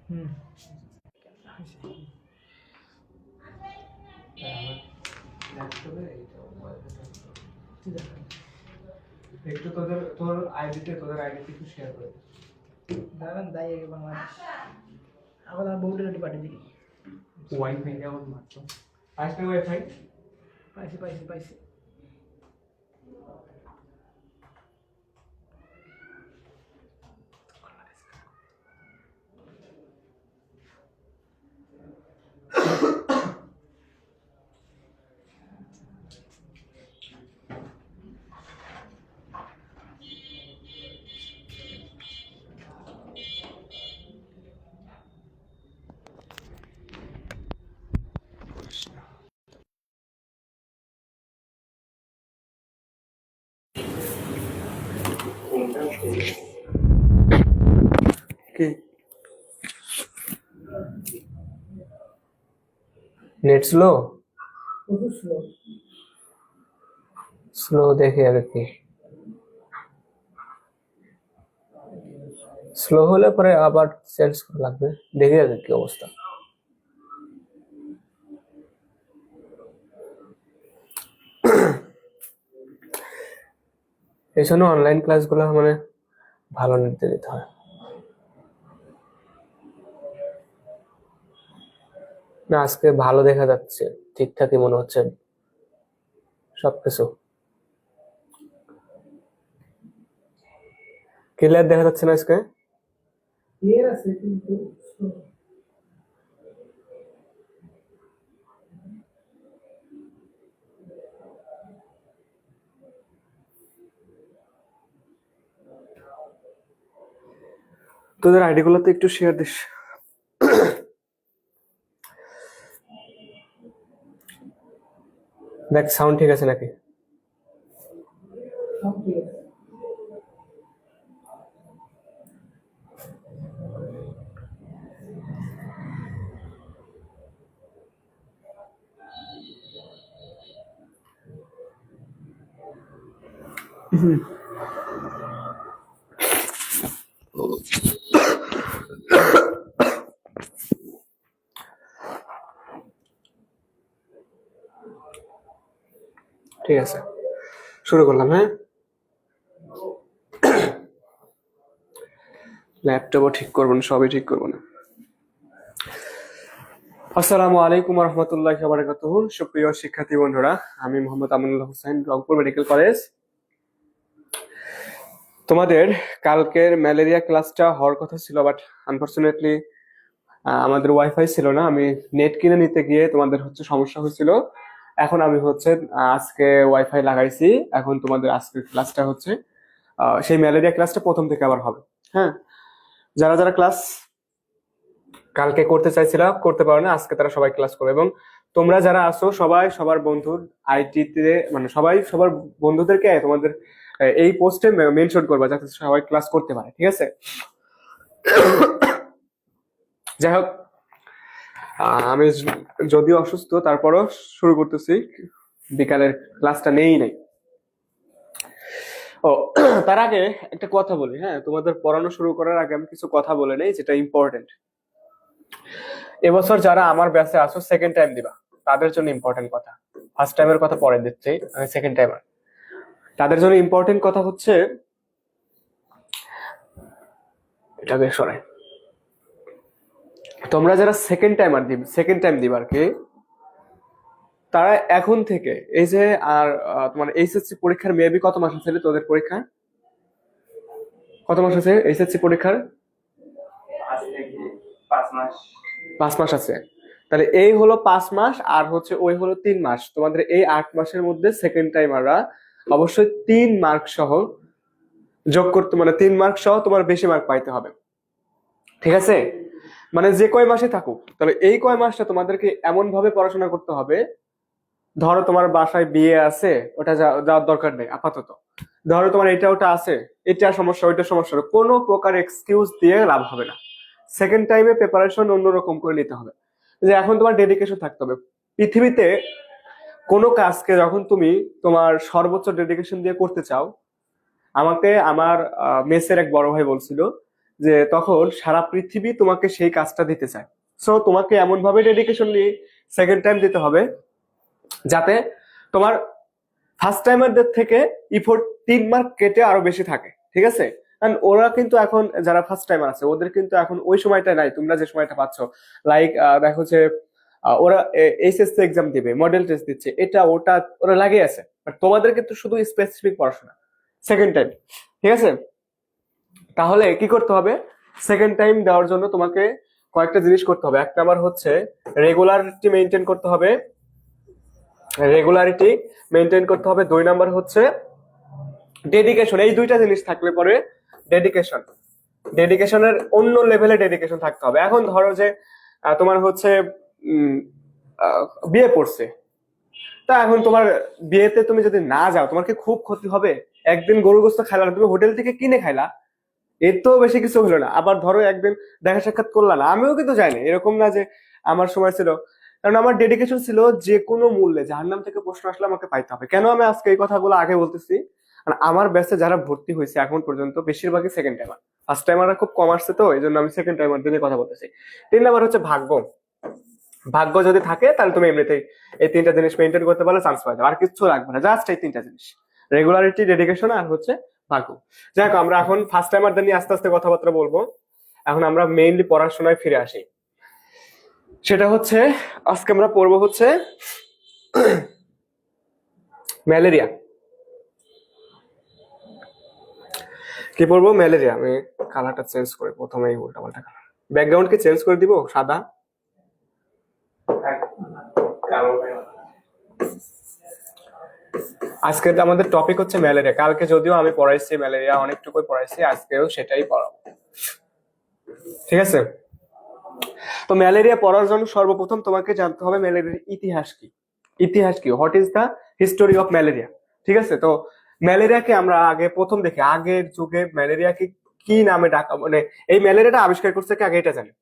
হুম। একটু তোর আইডিতে একটু শেয়ার করে দাঁড়ান তাই আগে বাংলাদেশ আবার আর বউটা একটু পাঠিয়ে দিই। ওয়াইফাই কেমন মাত্র আসলে ওয়াইফাই পাইছি পাইছি পাইছি। কি নেট স্লো প্রচুর স্লো। স্লো দেখে আর কি স্লো হলে পরে আবার চেঞ্জ করা লাগবে দেখে আর কি অবস্থা এই জন্য অনলাইন ক্লাসগুলো মানে ভালো নেট দিয়ে দিতে হয় না আজকে ভালো দেখা যাচ্ছে ঠিকঠাকই মনে হচ্ছে সবকিছু ক্লিয়ার দেখা যাচ্ছে না আজকে ক্লিয়ার আছে কিন্তু slow। তোদের আইডি গুলোতে একটু শেয়ার দিস দেখ সাউন্ড ঠিক আছে নাকি সব ঠিক আছে। ঠিক আছে শুরু করলাম হ্যাঁ ল্যাপটপও ঠিক করবো না সবই ঠিক করবো না আসসালামু আলাইকুম রহমতুল্লাহি ওয়া বারাকাতুহু সুপ্রিয় শিক্ষার্থী বন্ধুরা আমি মোহাম্মদ আমিনুল হোসেন রংপুর মেডিকেল কলেজ তোমাদের কালকের ম্যালেরিয়া ক্লাসটা হওয়ার কথা ছিল বাট আনফরচুনেটলি আমাদের ওয়াইফাই ছিল না আমি নেট কিনে নিতে গিয়ে তোমাদের হচ্ছে সমস্যা হয়েছিল এখন আমি হচ্ছে আজকে ওয়াইফাই লাগাইছি এখন তোমাদের আজকের ক্লাসটা হচ্ছে সেই ম্যালেরিয়া ক্লাসটা প্রথম থেকে আবার হবে হ্যাঁ যারা যারা ক্লাস কালকে করতে চাইছিলাম করতে পারো না আজকে তারা সবাই ক্লাস করবে এবং তোমরা যারা আসো সবাই সবার বন্ধুর আইটিতে মানে সবাই সবার বন্ধুদেরকে তোমাদের এই পোস্টে মেনশন করবা যাতে সবাই ক্লাস করতে পারে ঠিক আছে যাই হোক আমি যদিও অসুস্থ তারপরও শুরু করতেছি বিকালের ক্লাসটা নেই নাই ও তার আগে একটা কথা বলি হ্যাঁ তোমাদের পড়ানো শুরু করার আগে আমি কিছু কথা বলে নেই যেটা ইম্পর্টেন্ট এবছর যারা আমার ব্যাচে আসো সেকেন্ড টাইম দিবা তাদের জন্য ইম্পর্টেন্ট কথা ফার্স্ট টাইমের কথা পরে দিচ্ছি আমি সেকেন্ড টাইমার তাদের জন্য ইম্পর্টেন্ট কথা হচ্ছে এটাকে সরাই তোমরা যারা সেকেন্ড টাইম দিবার কি তারা এখন থেকে এই যে আর তোমার এইচএসসি পরীক্ষার মেবি কত মাস আছে তোদের পরীক্ষা কত মাস আছে এইচএসসি পরীক্ষার 5 মাস আছে তাহলে এই হলো 5 মাস আর হচ্ছে ওই হলো 3 মাস তোমাদের এই 8 মাসের মধ্যে সেকেন্ড টাইমাররা অবশ্যই 3 মার্ক সহ যোগ করতে মানে 3 মার্ক সহ তোমার বেশি মার্ক পাইতে হবে ঠিক আছে মানে যে কয় মাসে থাকুক তবে এই কয় মাসটা তোমাদেরকে এমন ভাবে পড়াশোনা করতে হবে ধরো তোমার বাসায় বিয়ে আছে ওটা যাওয়ার দরকার নেই আপাতত ধরো তোমার এটা ওটা আছে এটা সমস্যা ওইটা সমস্যা কোনো প্রকার এক্সকিউজ দিয়ে লাভ হবে না সেকেন্ড টাইমে প্রিপারেশন অন্যরকম করে নিতে হবে যে এখন তোমার ডেডিকেশন থাকতে হবে পৃথিবীতে কোনো কাজকে যখন তুমি তোমার সর্বোচ্চ ডেডিকেশন দিয়ে করতে চাও আমাকে আমার মেসের এক বড় ভাই বলছিল যে তখন সারা পৃথিবী তোমাকে সেই কাজটা দিতে চায়। সো তোমাকে এমন ভাবে ডেডিকেশনলি সেকেন্ড টাইম দিতে হবে যাতে তোমার ফার্স্ট টাইমারদের থেকে ইফোর্ট 3 মার্ক কেটে আরো বেশি থাকে, ঠিক আছে? কারণ ওরা কিন্তু এখন যারা ফার্স্ট টাইমার আছে ওদের কিন্তু এখন ওই সময়টা নাই তোমরা যে সময়টা পাচ্ছ। লাইক দেখো যে ওরা এইচএসসি এক্সাম দিবে, মডেল টেস্ট দিচ্ছে, এটা ওটা ওরা লাগিয়ে আছে। বাট তোমাদের কিন্তু শুধু স্পেসিফিক পড়াশোনা সেকেন্ড টাইম, ঠিক আছে? তাহলে কি করতে হবে? সেকেন্ড টাইম দেওয়ার জন্য তোমাকে কয়েকটা জিনিস করতে হবে। এক নাম্বার হচ্ছে রেগুলারিটি মেনটেন করতে হবে, রেগুলারিটি মেনটেন করতে হবে। 2 নাম্বার হচ্ছে ডেডিকেশন। এই দুইটা জিনিস থাকলে পরে ডেডিকেশন, ডেডিকেশনের অন্য লেভেলে ডেডিকেশন থাকতে হবে। এখন ধরো যে তোমার হচ্ছে বিয়ে পড়ছে, তা এখন তোমার বিয়েতে তুমি যদি না যাও তোমার কি খুব ক্ষতি হবে? একদিন গরু গোস্ত খাইলা না, তুমি হোটেল থেকে কিনে খাইলা, এর তো বেশি কিছু হলো না। আবার ধরো একদিন দেখা সাক্ষাৎ করলা না, আমিও কিন্তু যাইনি, এরকম না যে আমার সময় ছিল, কারণ আমার ডেডিকেশন ছিল যে কোনো মূল্যে জাহান্নাম থেকে প্রশ্ন আসলে আমাকে পাইতে হবে। কেন আমি আজকে এই কথাগুলো আগে বলতেছি? কারণ আমার ব্যাচে যারা ভর্তি হয়েছে এখন পর্যন্ত বেশিরভাগই সেকেন্ড টাইমার, ফার্স্ট টাইমাররা খুব কম আসছে, তো এই জন্য আমি সেকেন্ড টাইমারদের নিয়ে কথা বলতেছি। 3 নাম্বার হচ্ছে ভাগ্য। ভাগ্য যদি থাকে তাহলে তুমি এমনিতেই এই 3টা জিনিস মেনটেন করতে পারলে চান্স পাওয়া যাবে, আর কিছু লাগবে না, জাস্ট এই 3টা জিনিস, রেগুলারিটি, ডেডিকেশন আর হচ্ছে ভাগ্য। যাই হোক, আমরা এখন ফার্স্ট টাইমারদের নিয়ে আস্তে আস্তে কথাবার্তা বলবো। এখন আমরা মেইনলি পড়াশোনায় ফিরে আসি। সেটা হচ্ছে আজকে আমরা পড়বো হচ্ছে ম্যালেরিয়া। কি পড়বো? ম্যালেরিয়া। আমি কালারটা চেঞ্জ করে প্রথমেই উল্টা পাল্টা কালার, ব্যাকগ্রাউন্ডকে চেঞ্জ করে দিব সাদা। আজকে আমাদের টপিক হচ্ছে ম্যালেরিয়া। কালকে যদিও আমি পড়াইছি ম্যালেরিয়া, অনেকটুকুই পড়াইছি, আজকেও সেটাই পড়াবো, ঠিক আছে? তো ম্যালেরিয়া পড়ার জন্য সর্বপ্রথম তোমাকে জানতে হবে ম্যালেরিয়ার ইতিহাস কি। ইতিহাস কি, what is the history of malaria, ঠিক আছে? তো ম্যালেরিয়াকে আমরা আগে প্রথম দেখি, আগের যুগে ম্যালেরিয়াকে কি নামে ডাকা, মানে এই ম্যালেরিয়াটা আবিষ্কার করছে কি আগে এটা জানি।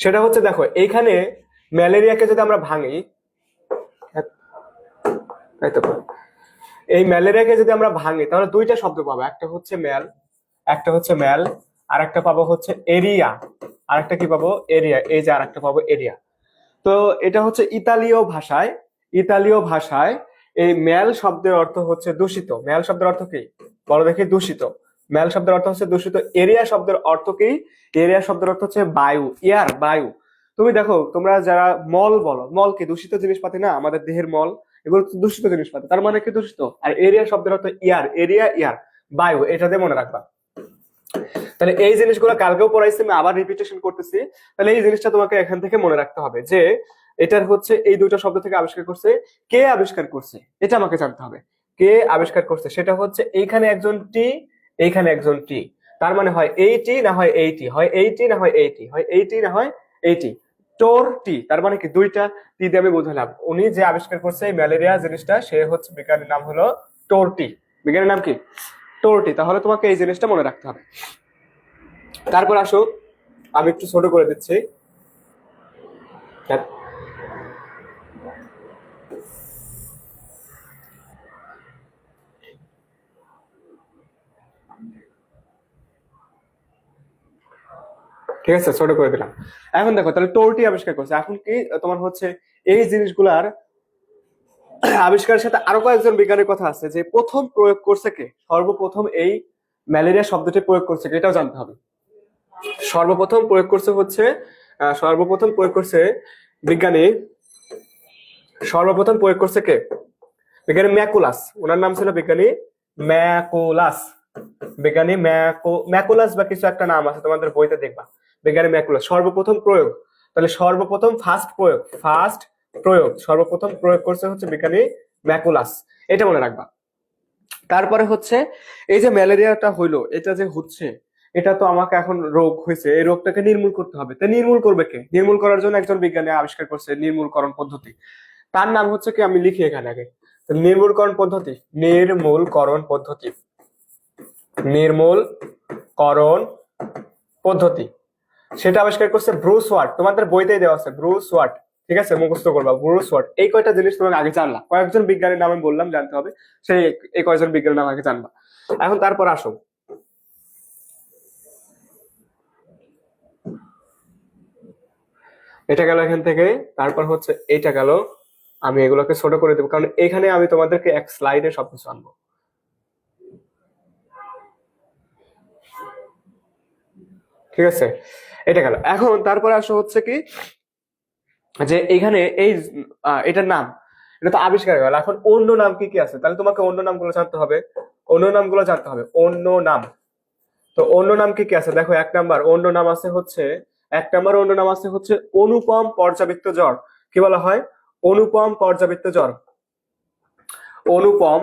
সেটা হচ্ছে দেখো, এইখানে ম্যালেরিয়াকে যদি আমরা ভাঙি, তাই তো, এই ম্যালেরিয়াকে যদি আমরা ভাঙি তাহলে 2টা শব্দ পাবো, একটা হচ্ছে ম্যাল, একটা হচ্ছে ম্যাল, আর একটা পাবো হচ্ছে এরিয়া, আর একটা কি পাবো? এরিয়া। এই যে আর একটা পাবো এরিয়া। তো এটা হচ্ছে ইতালীয় ভাষায়, ইতালীয় ভাষায় এই ম্যাল শব্দের অর্থ হচ্ছে দূষিত। ম্যাল শব্দের অর্থ কি বলো দেখি? দূষিত। ম্যাল শব্দের অর্থ হচ্ছে দূষিত। এরিয়া শব্দের অর্থ কি? এরিয়া শব্দের অর্থ হচ্ছে বায়ু, এয়ার, বায়ু। তুমি দেখো, তোমরা যারা মল বলো, মল কি দূষিত জিনিসপাতি না? আমাদের দেহের মল, এগুলো তো দূষিত জিনিসপাতি, তার মানে কি দূষিত। আর এরিয়া শব্দের অর্থ ইয়ার, এরিয়া, ইয়ার, বায়ু, এটা দিয়ে মনে রাখবা। তাহলে এই জিনিসগুলো কালকেও পড়াইছি, আমি আবার রিপিটেশন করতেছি। তাহলে এই জিনিসটা তোমাকে এখান থেকে মনে রাখতে হবে যে এটার হচ্ছে এই 2টা শব্দ থেকে আবিষ্কার করছে। কে আবিষ্কার করছে এটা আমাকে জানতে হবে। কে আবিষ্কার করছে সেটা হচ্ছে এইখানে একজন টি, এইখানে একজন টি, তার মানে হয় এইটি না হয় এইটি, হয় এইটি না হয় এইটি, হয় এইটি না হয় এইটি। টোর টি, তার মানে কি 2টা টি দিয়ে আমি বোঝালাম। উনি যে আবিষ্কার করছে এই ম্যালেরিয়া জিনিসটা, সে হচ্ছে, বিজ্ঞানীর নাম হলো টোর টি। বিজ্ঞানীর নাম কি? টোর টি। তাহলে তোমাকে এই জিনিসটা মনে রাখতে হবে। তারপর আসো, আমি একটু ছোট করে দিচ্ছি। ঠিক আছে, ছোট করে দিলাম। এখন দেখো, তাহলে টোরটি আবিষ্কার করছে। এখন কি তোমার হচ্ছে এই জিনিসগুলার আবিষ্কারের সাথে আরো কয়েকজন বিজ্ঞানীর কথা আছে, যে প্রথম প্রয়োগ করছে কে, সর্বপ্রথম এই ম্যালেরিয়া শব্দটি প্রয়োগ করছে কে, এটাও জানতে হবে। সর্বপ্রথম প্রয়োগ করছে হচ্ছে সর্বপ্রথম প্রয়োগ করছে বিজ্ঞানী, সর্বপ্রথম প্রয়োগ করছে কে? বিজ্ঞানী ম্যাকুলাস। ওনার নাম ছিল বিজ্ঞানী ম্যাকুলাস। বিজ্ঞানী ম্যাকুলাস বা কিছু একটা নাম আছে, তোমাদের বইতে দেখবা। বিজ্ঞানী ম্যাকুলাস সর্বপ্রথম প্রয়োগ। তাহলে সর্বপ্রথম ফার্স্ট প্রয়োগ, ফার্স্ট প্রয়োগ, সর্বপ্রথম প্রয়োগ করছে হচ্ছে বিজ্ঞানী ম্যাকুলাস, এটা মনে রাখবা। তারপরে হচ্ছে এই যে ম্যালেরিয়াটা হইলো, এটা যে হচ্ছে, এটা তো আমাকে এখন রোগ হয়েছে, এই রোগটাকে নির্মূল করতে হবে। তা নির্মূল করবে কে? নির্মূল করার জন্য একজন বিজ্ঞানী আবিষ্কার করছে নির্মূলকরণ পদ্ধতি। তার নাম হচ্ছে কি, আমি লিখি এখানে আগে, নির্মূলকরণ পদ্ধতি, নির্মূলকরণ পদ্ধতি, নির্মূলকরণ পদ্ধতি। সেটা আবিষ্কার করছে ব্রুস ওয়াট। তোমাদের বইতেই দেওয়া আছে ব্রুস ওয়াট। ঠিক আছে, মুখস্থ করবা ব্রুস ওয়াট। এই কয়টা জিনিস তোমাকে আগে জানলা, কয়েকজন বিজ্ঞানীর নাম আমি বললাম জানতে হবে, সেই এই কয়েকজন বিজ্ঞানীর নাম আগে জানবা। এখন তারপর আসো, এটা গেল এখান থেকে, তারপর হচ্ছে এইটা গেল। আমি এগুলোকে ছোট করে দেবো, কারণ এখানে আমি তোমাদেরকে এক স্লাইডে সবকিছু আনবো। ঠিক আছে, এটা গেল। এখন তারপরে আসো হচ্ছে কি, যে এখানে এই এটার নাম, এটা তো আবিষ্কার গেল। এখন অন্য নাম কি কি আছে, তাহলে তোমাকে অন্য নামগুলো জানতে হবে, অন্য নামগুলো জানতে হবে, অন্য নাম। তো অন্য নাম কি কি আছে দেখো, এক নাম্বার অন্য নাম আছে হচ্ছে, এক নাম্বার অন্য নাম আছে হচ্ছে অনুপম পর্যাবৃত্ত জ্বর। কি বলা হয়? অনুপম পর্যাবৃত্ত জ্বর। অনুপম,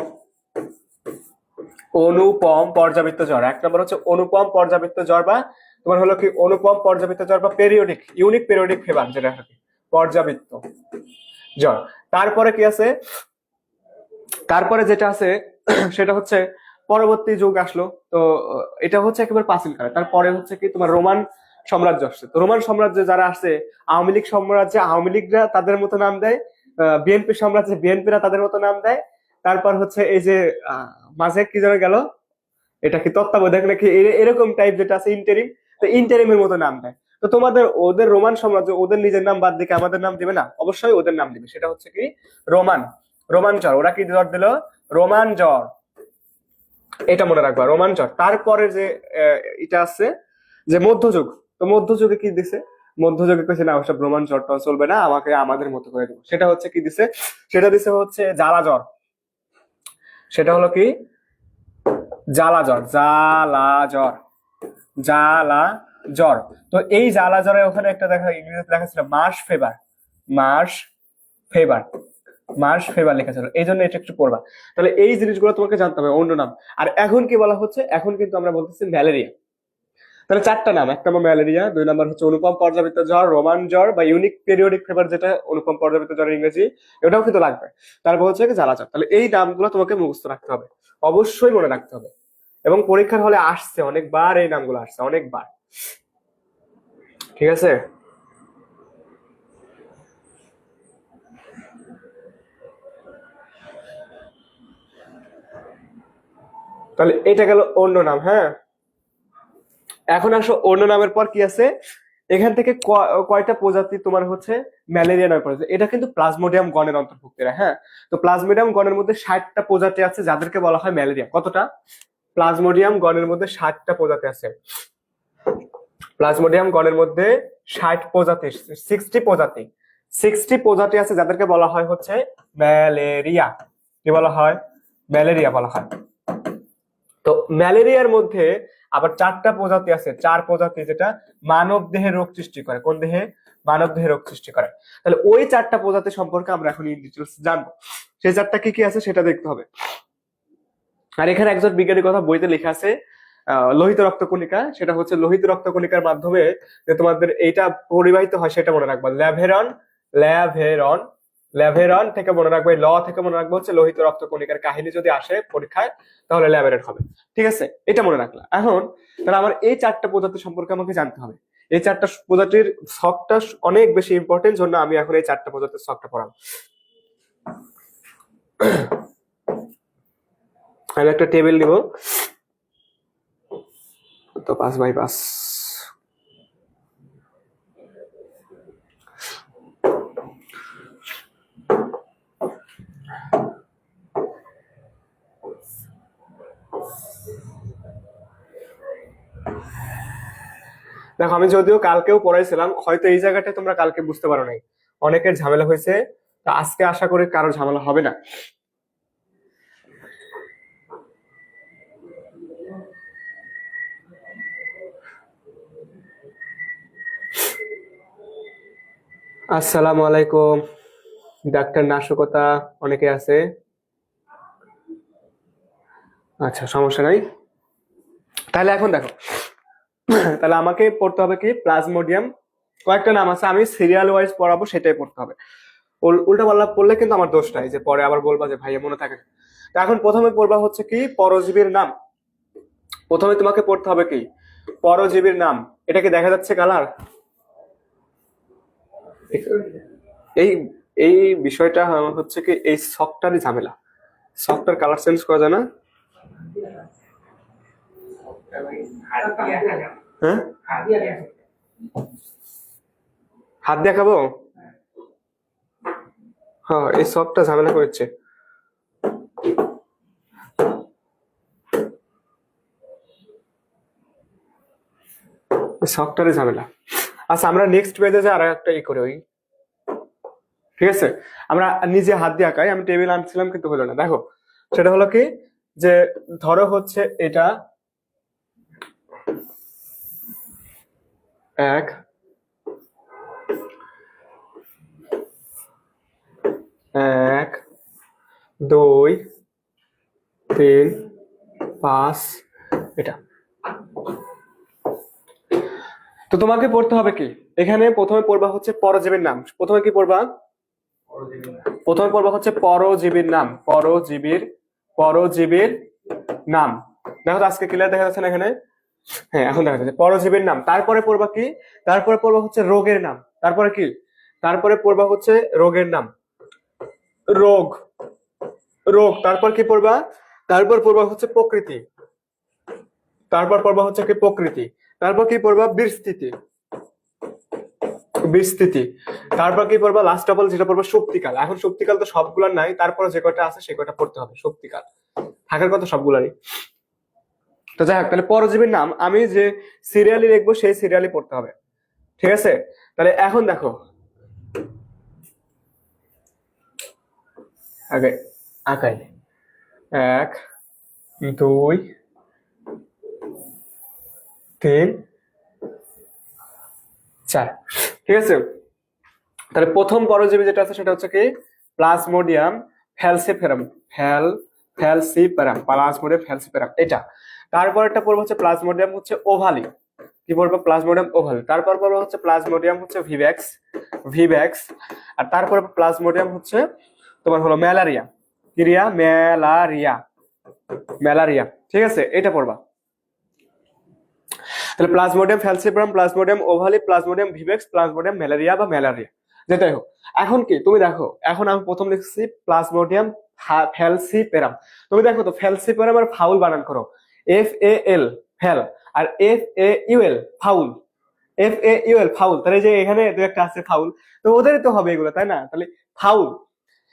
অনুপম পর্যাবৃত্ত জ্বর এক নম্বর হচ্ছে অনুপম পর্যাবৃত্ত জ্বর, বা তোমার হলো কি অনুপম পর্যাবৃত্ত জ্বর বা পেরিওডিক, ইউনিক পেরিওডিক ফিভার যেটা আর কি, পর্যাবৃত্ত জ্বর। তারপরে কি আছে, তারপরে যেটা আছে সেটা হচ্ছে পরবর্তী যুগ আসলো। তো এটা হচ্ছে একেবারে প্রাচীন কালে। তারপরে হচ্ছে কি তোমার রোমান সাম্রাজ্য আসছে। তো রোমান সাম্রাজ্যে যারা আসছে, আওয়ামী লীগ সাম্রাজ্যে আওয়ামী লীগরা তাদের মতো নাম দেয়, বিএনপি সাম্রাজ্যে বিএনপিরা তাদের মতো নাম দেয়। তারপর হচ্ছে এই যে মাঝে কি যেন গেল, এটা কি তত্ত্বাবধায়ক নাকি এরকম টাইপ যেটা আছে ইন্টারিম, তো ইন্টারিমের মতো নাম দেয়। তো তোমাদের ওদের রোমান সাম্রাজ্য ওদের নিজের নাম বাদ দিয়ে আমাদের নাম দিবে না, অবশ্যই ওদের নাম দিবে। সেটা হচ্ছে কি রোমান, রোমান জ্বর। ওরা কি জ্বর দিল? রোমান জ্বর। এটা মনে রাখবা, রোমান জ্বর। তারপরে যে এটা আছে যে মধ্যযুগ, তো মধ্যযুগে কি দিছে? মধ্যযুগে কইছে না ওসব রোমান জ্বরটা চলবে না, আমাকে আমাদের মতো করে দেবো। সেটা হচ্ছে কি দিছে? সেটা দিছে হচ্ছে জ্বালা জ্বর। সেটা হলো কি জ্বালা জ্বর, জ্বালা জ্বর, জ্বালা জ্বর। তো এই জ্বালা জ্বরে ওখানে একটা দেখা ইংরেজিতে লেখা ছিল marsh fever, marsh fever, marsh fever লেখা ছিল, এই জন্য এটা একটু পড়বা। তাহলে এই জিনিসগুলো তোমাকে জানতে হবে, অন্য নাম। আর এখন কি বলা হচ্ছে, এখন কিন্তু আমরা বলতেছি ম্যালেরিয়া। তাহলে চারটা নাম, এক নম্বর ম্যালেরিয়া, দুই নম্বর হচ্ছে অনুপম পর্যাবৃত্ত জ্বর, রোমান জ্বর বা ইউনিক পেরিওডিক ফিভার যেটা অনুপম পর্যাবৃত্ত জ্বরের ইংরেজি, এটাও কিন্তু লাগবে। তারপর হচ্ছে জ্বালা জ্বর। তাহলে এই নামগুলো তোমাকে মুখস্থ রাখতে হবে, অবশ্যই মনে রাখতে হবে। এবং পরীক্ষার হলে আসছে অনেকবার, এই নামগুলো আসছে অনেকবার। ঠিক আছে, তাহলে এটা গেল অন্য নাম। হ্যাঁ, এখন আসো অন্য নামের পর কি আছে, এখান থেকে কয়টা প্রজাতি তোমার হচ্ছে ম্যালেরিয়া নামে পড়েছে। এটা কিন্তু প্লাজমোডিয়াম গণের অন্তর্ভুক্ত। হ্যাঁ, তো প্লাজমোডিয়াম গণের মধ্যে 60টা প্রজাতি আছে যাদেরকে বলা হয় ম্যালেরিয়া। কতটা? প্লাজমোডিয়াম গণের মধ্যে 60টা প্রজাতি আছে। প্লাজমোডিয়াম গণের মধ্যে 60 প্রজাতি, 60 প্রজাতি, 60 প্রজাতি আছে যাদেরকে বলা হয় হচ্ছে ম্যালেরিয়া। কি বলা হয়? ম্যালেরিয়া বলা হয়। তো ম্যালেরিয়ার মধ্যে আবার 4টা প্রজাতি আছে, 4 প্রজাতি যেটা মানব দেহে রোগ সৃষ্টি করে। কোন দেহে? মানব দেহে রোগ সৃষ্টি করে। তাহলে ওই 4টা প্রজাতি সম্পর্কে আমরা এখন ইন ডিটেইলস জানবো। সেই 4টা কি কি আছে সেটা দেখতে হবে। আর এখানে একজন বিজ্ঞানীর কথা বইতে লেখা আছে, লোহিত রক্তকণিকা। সেটা হচ্ছে লোহিত রক্তকণিকার মাধ্যমে যে তোমাদের এইটা পরিবাহিত হয় সেটা মনে রাখবা, ল্যাভেরন, ল্যাভেরন, ল্যাভেরন থেকে মনে রাখবে, ল থেকে মনে রাখবো হচ্ছে লোহিত রক্তকণিকার কাহিনী যদি আসে পরীক্ষায় তাহলে ল্যাভেরন হবে। ঠিক আছে, এটা মনে রাখলা। এখন তাহলে আমার এই 4টা প্রজাতি সম্পর্কে আমাকে জানতে হবে। এই 4টা প্রজাতির ছকটা অনেক বেশি ইম্পর্টেন্ট, জন্য আমি এখন এই 4টা প্রজাতির ছকটা পড়াবো। আমি একটা টেবিল নিব, তো 5x5। দেখো আমি যদিও কালকেও পড়াইছিলাম, হয়তো এই জায়গাটা তোমরা কালকে বুঝতে পারো নাই, অনেকের ঝামেলা হয়েছে। তা আজকে আশা করি কারো ঝামেলা হবে না। আসসালামু আলাইকুম, ডাক্তার নাশকতা অনেকে আছে। আচ্ছা, সমস্যা নাই। তাহলে এখন দেখো, তাহলে আমাকে পড়তে হবে কি প্লাজমোডিয়াম, কয়েকটা নাম আছে, আমি সিরিয়াল ওয়াইজ পড়াবো, সেটাই পড়তে হবে। উল্টা পাল্লা পড়লে কিন্তু আমার দোষ নাই, যে পরে আবার বলবা যে ভাইয়া মনে থাকে। তো এখন প্রথমে পড়বা হচ্ছে কি পরজীবীর নাম। প্রথমে তোমাকে পড়তে হবে কি পরজীবীর নাম। এটা কি দেখা যাচ্ছে কালার? এই এই বিষয়টা আমার হচ্ছে কি এই সফটটারই ঝামেলা। সফটটার কালার চেঞ্জ করা যায় না? হ্যাঁ, হাত দিয়ে খাবো। হ্যাঁ, এই সফটটা ঝামেলা করেছে। সফটটারই ঝামেলা। আচ্ছা, আমরা নেক্সট পেজে যে আর একটা ই করে ওই, ঠিক আছে, আমরা নিজে হাত দিয়ে আঁকাই। আমি টেবিল আনছিলাম কিন্তু হলো না। দেখো সেটা হলো কি, যে ধরো হচ্ছে এটা 1 1 2 3 5 এটা। তো তোমাকে পড়তে হবে কি, এখানে প্রথমে পড়বা হচ্ছে পরজীবীর নাম। প্রথমে কি পড়বা? প্রথমে পড়বা হচ্ছে পরজীবীর নাম। পরজীবীর নাম। দেখো তো আজকে ক্লিয়ার দেখা যাচ্ছে না এখানে? হ্যাঁ, এখন দেখা যাচ্ছে পরজীবীর নাম। তারপরে পড়বা কি, তারপরে পড়বা হচ্ছে রোগের নাম। তারপরে কি, তারপরে পড়বা হচ্ছে রোগের নাম। রোগ, রোগ। তারপর কি পড়বা, তারপর পড়বা হচ্ছে প্রকৃতি। তারপর পড়বা হচ্ছে কি প্রকৃতি। তারপর কি পড়বা, বিস্তৃতি, বিস্তৃতি। তারপর কি পড়বা, লাস্ট অফ অল যেটা পড়বা শক্তিকাল। এখন শক্তিকাল তো সবগুলার নাই, তারপরে যে কয়টা আছে সে কয়টা পড়তে হবে। শক্তিকাল থাকার কথা সবগুলারই। তো যাই হোক, তাহলে পরজীবীর নাম আমি যে সিরিয়ালি লিখবো সেই সিরিয়ালি পড়তে হবে, ঠিক আছে? তাহলে এখন দেখো, আগে আঁকাই 1 2 3 4, ঠিক আছে? তাহলে প্রথম পরজীবী যেটা আছে সেটা হচ্ছে কি প্লাজমোডিয়াম ফ্যালসিফেরাম। ফ্যালসিফেরাম, প্লাজমোডিয়াম ফ্যালসিফেরাম এটা। তারপর একটা পড়বো হচ্ছে প্লাজমোডিয়াম হচ্ছে ওভালি। কি পড়বো, প্লাজমোডিয়াম ওভালি। তারপর পড়বো হচ্ছে প্লাজমোডিয়াম হচ্ছে ভিভ্যাক্স, ভিভ্যাক্স। আর তারপর প্লাজমোডিয়াম হচ্ছে তোমার হলো ম্যালারিয়া। ক্রিয়া ম্যালারিয়া, ম্যালারিয়া, ঠিক আছে? এটা পড়বা। তাহলে plasmodium falciparum, plasmodium ovale, plasmodium vivax, plasmodium malariae বা ম্যালারিয়া, যেটাই হোক। এখন কি তুমি দেখো, এখন আমি প্রথম লিখছি প্লাজমোডিয়াম ফ্যালসিফেরাম। তুমি দেখো তো ফ্যালসিফেরাম আর ফাউল বানান করো, FAL ফ্যাল, আর FAUL ফাউল, FAUL ফাউল। তাহলে যে এখানে দু একটা আছে ফাউল, তো ওদেরই তো হবে এগুলো, তাই না? তাহলে ফাউল,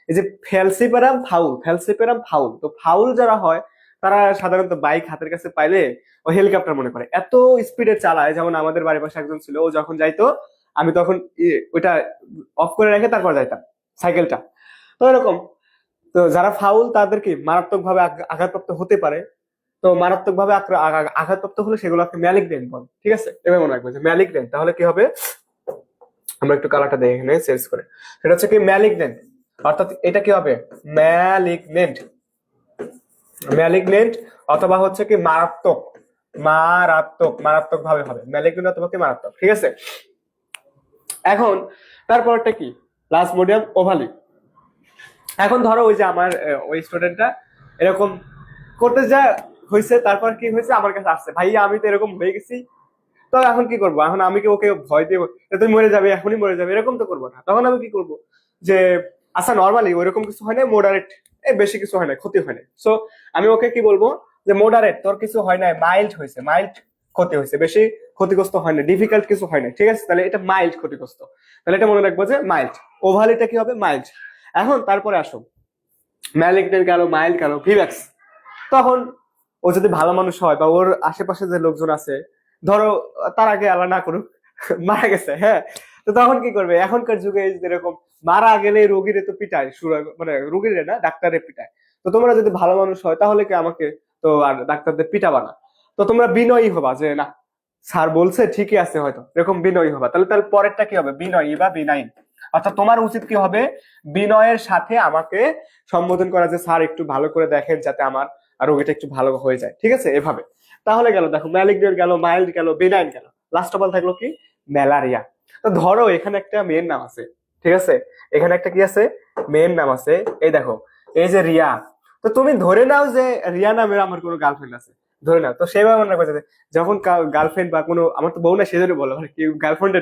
এই যে ফ্যালসিফেরাম ফাউল, ফ্যালসিফেরাম ফাউল। তো ফাউল যারা হয় তারা সাধারণত বাইক হাতের কাছে পাইলে ও হেলিকপ্টার মনে করে, এত স্পিডে চালায়। যেমন আমাদের বাড়ির পাশে একজন ছিল, ও যখন যাইতো আমি তখন ওইটা অফ করে রেখে তারপর যাইতাম সাইকেলটা। তো এরকম। তো যারা ফাউল তাদের কি মারাত্মক ভাবে আঘাতপ্রাপ্ত হতে পারে। তো মারাত্মক ভাবে আঘাতপ্রাপ্ত হলে সেগুলোকে ম্যালিগন্যান্ট বলে, ঠিক আছে? এবার মনে রাখবে যে ম্যালিগন্যান্ট। তাহলে কি হবে, আমরা একটু কালারটা দেখে এখানে চেঞ্জ করে, সেটা হচ্ছে কি ম্যালিগন্যান্ট। অর্থাৎ এটা কি হবে, ম্যালিগন্যান্ট, ম্যালিগন্যান্ট অথবা হচ্ছে কি মারাত্মক, মারাত্মক, মারাত্মক ভাবে হবে ম্যালিগন্যান্ট অথবা কি মারাত্মক, ঠিক আছে? এখন তারপরটা কি, প্লাজমোডিয়াম ওভালি। এখন ধরো ওই যে আমার ওই স্টুডেন্টটা এরকম করতে যা হয়েছে, তারপর কি হয়েছে, আমার কাছে আসছে, ভাইয়া আমি তো এরকম হয়ে গেছি, তো এখন কি করবো? এখন আমি কি ওকে ভয় দিয়ে তুই মরে যাবে, এখনই মরে যাবে, এরকম তো করবো না। তখন আমি কি করবো, যে আচ্ছা নর্মালি ওইরকম কিছু হয় না, মোডারেট, বেশি কিছু হয় না, ক্ষতি হয় না। সো আমি ওকে কি বলবো, যে মোডারেট, তোর কিছু হয় না, মাইল্ড হয়েছে, মাইল্ড ক্ষতি হয়েছে, বেশি ক্ষতিগ্রস্ত হয় না, ডিফিকাল্ট কিছু হয় না, ঠিক আছে? তাহলে এটা মাইল্ড ক্ষতিগ্রস্ত, তাহলে এটা মনে রাখবো যে মাইল্ড। ওভালিটা কি হবে, মাইল্ড। এখন তারপরে আসো, ম্যালিগন্যান্ট গেল, মাইল্ড গেল, ভিভ্যাক্স। তখন ও যদি ভালো মানুষ হয় বা ওর আশেপাশে যে লোকজন আছে, ধরো তার আগে আল্লাহ না করুক মারা গেছে, হ্যাঁ, তো তখন কি করবে? এখনকার যুগে যেরকম মারা গেলে রোগীরে তো পিটায়, মানে রোগীরে না, ডাক্তারে পিটায়। তো তোমরা যদি ভালো মানুষ হয় তাহলে কি আমাকে তো আর ডাক্তারদের পিটাবা না। তো তোমরা বিনয়ী হবা, যে না স্যার বলছে ঠিকই আছে, হয়তো এরকম বিনয়ী হবা। তাহলে তাহলে পরেরটা কি হবে, বিনয়ী বা বিনাইন। অর্থাৎ তোমার উচিত কি হবে, বিনয়ের সাথে আমাকে সম্বোধন করা, যে স্যার একটু ভালো করে দেখেন যাতে আমার আর রোগীটা একটু ভালো হয়ে যায়, ঠিক আছে? এভাবে। তাহলে গেল, দেখো ম্যালিগন্যান্ট গেল, মাইল্ড গেল, বেনাইন গেল, লাস্ট অফ অল থাকলো কি, ম্যালারিয়া। তো ধরো এখানে একটা মেয়ের নাম আছে, ঠিক আছে? এখানে একটা কি আছে, মেয়ের নাম আছে। এই দেখো, এই যে রিয়া। তো তুমি ধরে নাও যে রিয়া নামের আমার কোনো গার্লফ্রেন্ড আছে, ধরে নাও। তো সেভাবে মনে করছে যখন গার্লফ্রেন্ড বা কোনো, আমার তো বউ না সেজন্য বলো, কি গার্লফ্রেন্ড,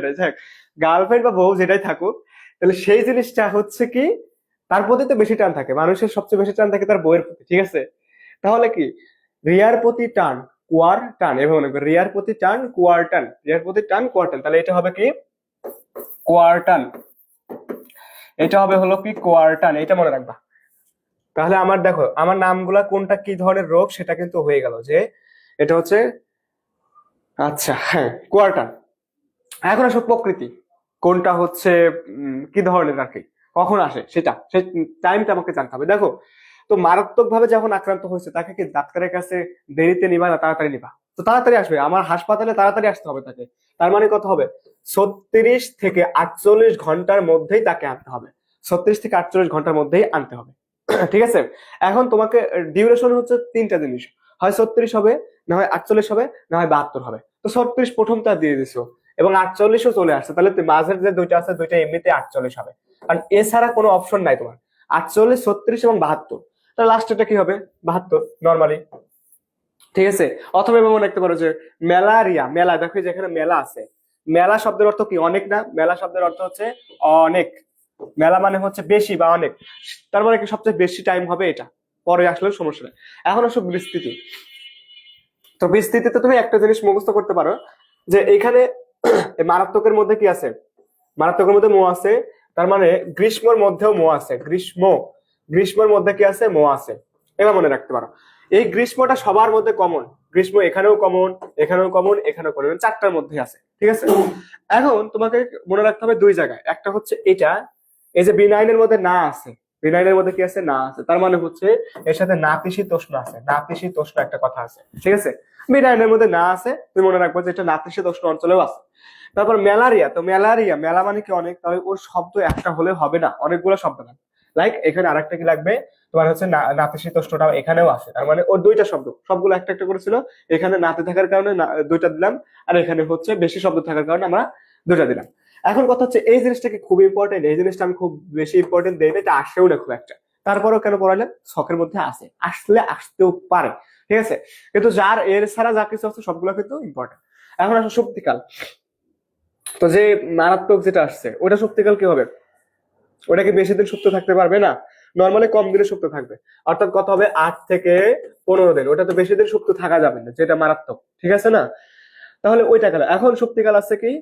গার্লফ্রেন্ড বা বউ যেটাই থাকুক, তাহলে সেই জিনিসটা হচ্ছে কি, তার প্রতি তো বেশি টান থাকে, মানুষের সবচেয়ে বেশি টান থাকে তার বইয়ের প্রতি, ঠিক আছে? তাহলে কি, রিয়ার প্রতি টান কুয়ার টান, এভাবে মনে করবে, রিয়ার প্রতি টান কুয়ার টান, রিয়ার প্রতি টান কুয়ার টান, তাহলে এটা হবে কি কুয়ার টান, এটা হবে হলো কি কুয়ার টান, এটা মনে রাখবা। তাহলে আমার দেখো আমার নামগুলা কোনটা কি ধরনের রোগ সেটা কিন্তু হয়ে গেল, যে এটা হচ্ছে, আচ্ছা হ্যাঁ কোয়ার্টার। এখন আসো প্রকৃতি, কোনটা হচ্ছে কি ধরনের আর কি, কখন আসে সেটা, সেই টাইমটা আমাকে জানতে হবে। দেখো, তো মারাত্মক ভাবে যখন আক্রান্ত হয়েছে তাকে কি ডাক্তারের কাছে দেরিতে নিবা না তাড়াতাড়ি নিবা? তো তাড়াতাড়ি আসবে, আমার হাসপাতালে তাড়াতাড়ি আসতে হবে তাকে। তার মানে কত হবে, 36 থেকে 48 ঘন্টার মধ্যেই তাকে আনতে হবে, 36 থেকে 48 ঘন্টার মধ্যেই আনতে হবে। ঠিক আছে, এখন তোমাকে ডিউরেশন হচ্ছে তিনটা জিনিস, হয় 36 হবে, না হয় 48 হবে, না হয় 72 হবে। তো 36 প্রথমটা দিয়ে দিছো এবং 48ও চলে আসছে, তাহলে মাঝের যে দুইটা আছে দুইটা এমনিতে 48 হবে, কারণ এছাড়া কোনো অপশন নাই তোমার। 48, 36 এবং 72, তাহলে লাস্টেরটা কি হবে, 72 নর্মালি। ঠিক আছে, অথবা এভাবে মনে রাখতে পারো যে ম্যালারিয়া, মেলা, দেখো যেখানে মেলা আছে, মেলা শব্দের অর্থ কি, অনেক না, মেলা শব্দের অর্থ হচ্ছে অনেক, মেলা মানে হচ্ছে বেশি বা অনেক, তার মানে কি সবচেয়ে বেশি টাইম হবে এটা, পরে আসলে সমস্যা নেই। এখন আসো বিস্তৃতি। তো বিস্তৃতিতে তুমি একটা জিনিস মুখস্থ করতে পারো, যে এখানে মারাত্মকের মধ্যে কি আছে, মারাত্মকের মধ্যে মো আছে, তার মানে গ্রীষ্মের মধ্যেও মো আছে, গ্রীষ্মের মধ্যে কি আছে, মো আছে, এবার মনে রাখতে পারো। এই গ্রীষ্মটা সবার মধ্যে কমন, গ্রীষ্ম এখানেও কমন, এখানেও কমন, এখানেও কমন, চারটার মধ্যে আছে, ঠিক আছে? এখন তোমাকে মনে রাখতে হবে দুই জায়গায়, একটা হচ্ছে এটা, এই যে বিনাইনের মধ্যে না আছে, বিনাইনের মধ্যে কি আছে, না আছে, তার মানে হচ্ছে এর সাথে নাতিশীতোষ্ণ আছে, নাতিশীতোষ্ণ একটা কথা আছে, ঠিক আছে? বিনাইনের মধ্যে না আছে, তুমি মনে রাখবো যে এটা নাতিশীতোষ্ণ অঞ্চলেও আছে। তারপর ম্যালারিয়া, তো ম্যালারিয়া, মেলা মানে কি অনেক, তাহলে ওর শব্দ একটা হলে হবে না, অনেকগুলো শব্দ লাগবে। লাইক এখানে আরেকটা কি লাগবে, তোমার হচ্ছে নাতিশীতোষ্ণটাও এখানেও আছে, তার মানে ওর দুইটা শব্দ, সবগুলো একটা একটা করেছিল, এখানে নাতে থাকার কারণে দুইটা দিলাম, আর এখানে হচ্ছে বেশি শব্দ থাকার কারণে আমরা দুইটা দিলাম। এখন কথা হচ্ছে এই জিনিসটা কি খুব ইম্পর্টেন্ট, এই জিনিসটা আমি খুব বেশি ইম্পর্টেন্ট দেই না, এটা আসেও না খুব একটা, তারপরেও কেন পড়ালেন, শখের মধ্যে আসে, আসলে আসতেও পারে, ঠিক আছে? কিন্তু যার এর ছাড়া যা কিছু আছে সবগুলো কিন্তু ইম্পর্টেন্ট। এখন আসো শক্তিকাল, তো যে মারাত্মক যেটা আসছে ওটা শক্তিকাল কি হবে, ওটা কি বেশি দিন সুপ্ত থাকতে পারবে না, নর্মালি কম দিনে সুপ্ত থাকবে, অর্থাৎ কত হবে 8 থেকে 15 দিন, ওটা তো বেশি দিন সুপ্ত থাকা যাবে না, যেটা মারাত্মক, ঠিক আছে না? তাহলে ওইটা গেল। এখন শক্তিকাল আছে কি,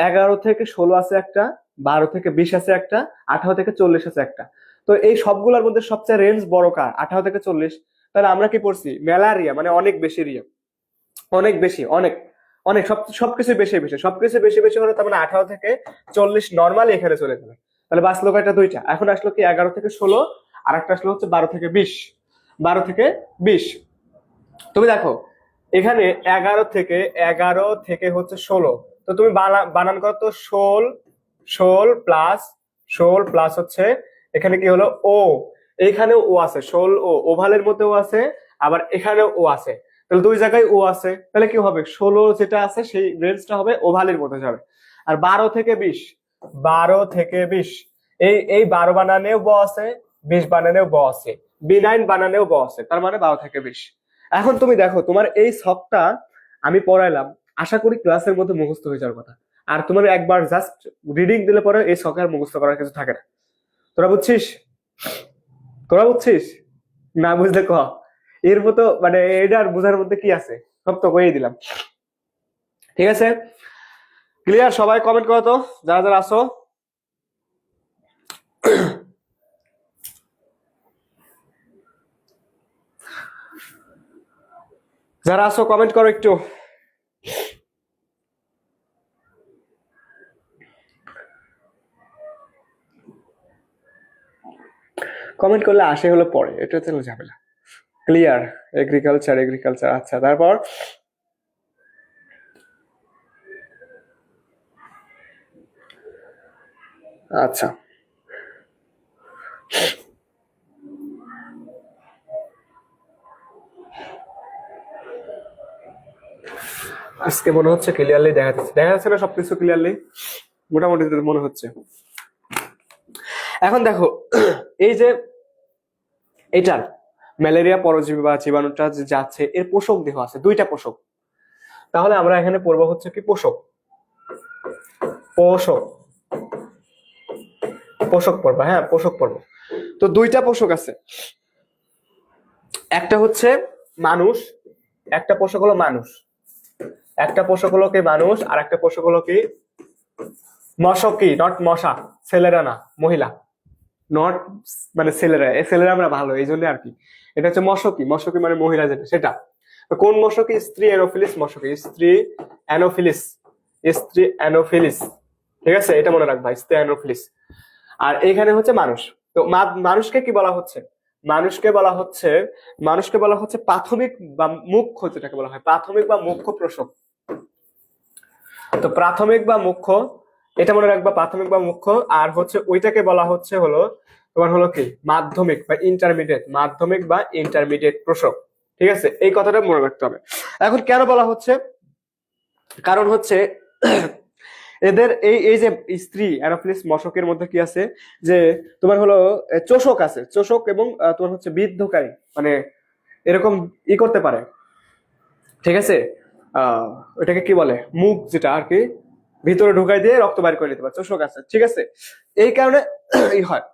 11 থেকে 16 আছে একটা, 12 থেকে 20 আছে একটা, 18 থেকে 40 আছে একটা। তো এই সবগুলোর মধ্যে সবচেয়ে রেঞ্জ বড় কার, 18 থেকে 40। তাহলে আমরা কি পড়ছি, ম্যালারিয়া মানে অনেক বেশি রিয়া, অনেক বেশি, অনেক অনেক সবকিছু বেশি বেশি, সবকিছু বেশি বেশি হলে তার মানে 18 থেকে 40 নর্মালি এখানে চলে যাবে। তাহলে বাঁচলো কয়টা, দুইটা। এখন আসলো কি 11 থেকে 16, আর একটা আসলো হচ্ছে 12 থেকে 20, 12 থেকে 20। তুমি দেখো এখানে 11 থেকে হচ্ছে 16, তো তুমি বানান করো তো, 16 প্লাস হচ্ছে এখানে কি হলো ও, এইখানেও ও আছে, 16 ও ওভালের মধ্যেও আছে, আবার এখানেও ও আছে, তাহলে দুই জায়গায় ও আছে, তাহলে কি হবে 16 যেটা আছে সেই রেঞ্জটা হবে ওভালের মধ্যে যাবে। আর 12 থেকে 20, এই 12 বানানেও ব আছে, 20 বানানেও ব আছে, B9 বানানেও ব আছে, তার মানে 12 থেকে 20। এখন তুমি দেখো তোমার এই ছকটা আমি পড়াইলাম, আশা করি ক্লাসের মধ্যে মুখস্থ হয়ে যাওয়ার কথা, আর তোমার একবার জাস্ট রিডিং দিলে পরে এই ছকে আর মুখস্থ করার কিছু থাকে না। তোরা বুঝছিস, তোরা বুঝছিস? না বুঝলে ক, এর মতো মানে এটার বোঝার মধ্যে কি আছে, সব তো কয়েই দিলাম, ঠিক আছে? ক্লিয়ার? সবাই কমেন্ট করো তো যারা যারা আসো। যারা আসো কমেন্ট করো একটু। কমেন্ট করলে আসে হলো পরে, এটা হচ্ছে ঝামেলা। ক্লিয়ার? এগ্রিকালচার, এগ্রিকালচার, আচ্ছা। তারপর আচ্ছা, আজকে মনে হচ্ছে ক্লিয়ারলি দেখা যাচ্ছে না সবকিছু ক্লিয়ারলি, মোটামুটি মনে হচ্ছে। এখন দেখো এই যে এটার ম্যালেরিয়া পরজীবী বা জীবাণুটা যে যাচ্ছে, এর পোষক দেহ আছে, দুইটা পোষক। তাহলে আমরা এখানে পড়বো হচ্ছে কি পোষক, পোষক, পোষক পর্ব, হ্যাঁ পোষক পর্ব। তো দুইটা পোষক আছে, একটা হচ্ছে মানুষ, একটা পোষক হলো মানুষ, একটা পোষক হলো কি মানুষ, আর একটা পোষক হলো কি মশকি, নট মশা, ছেলেরা না, মহিলা, নট মানে ছেলেরা, এই ছেলেরা আমরা ভালো এই জন্য আর কি। এটা হচ্ছে মশকি, মশকি মানে মহিলা যেটা সেটা। তো কোন মশকি? স্ত্রী অ্যানোফিলিস মশকি, স্ত্রী অ্যানোফিলিস, স্ত্রী অ্যানোফিলিস, ঠিক আছে, এটা মনে রাখবা, স্ত্রী অ্যানোফিলিস। আর এইখানে হচ্ছে মানুষ। তো মানুষকে কি বলা হচ্ছে? মানুষকে বলা হচ্ছে, মানুষকে বলা হচ্ছে প্রাথমিক বা মুখ্য, যেটাকে বলা হয় প্রাথমিক বা মুখ্য প্রসব। তো প্রাথমিক বা মুখ্য, এটা মনে রাখবা, প্রাথমিক বা মুখ্য। আর হচ্ছে ওইটাকে বলা হচ্ছে হলো তোমার হলো কি মাধ্যমিক বা ইন্টারমিডিয়েট, মাধ্যমিক বা ইন্টারমিডিয়েট প্রসব, ঠিক আছে, এই কথাটা মনে রাখতে হবে। এখন কেন বলা হচ্ছে? কারণ হচ্ছে এদের এই এই যে স্ত্রী অ্যানোফিলিস মশকের মধ্যে কি আছে, যে তোমার হলো চোষক আছে, চোষক, এবং তোমার হচ্ছে বিদ্ধকারী, মানে এরকম ই করতে পারে, ঠিক আছে, ওটাকে কি বলে, মুখ যেটা আর কি, ভিতরে ঢুকাই দিয়ে রক্ত বাইর করে নিতে পারে, চোষক আছে, ঠিক আছে, এই কারণে ই হয়।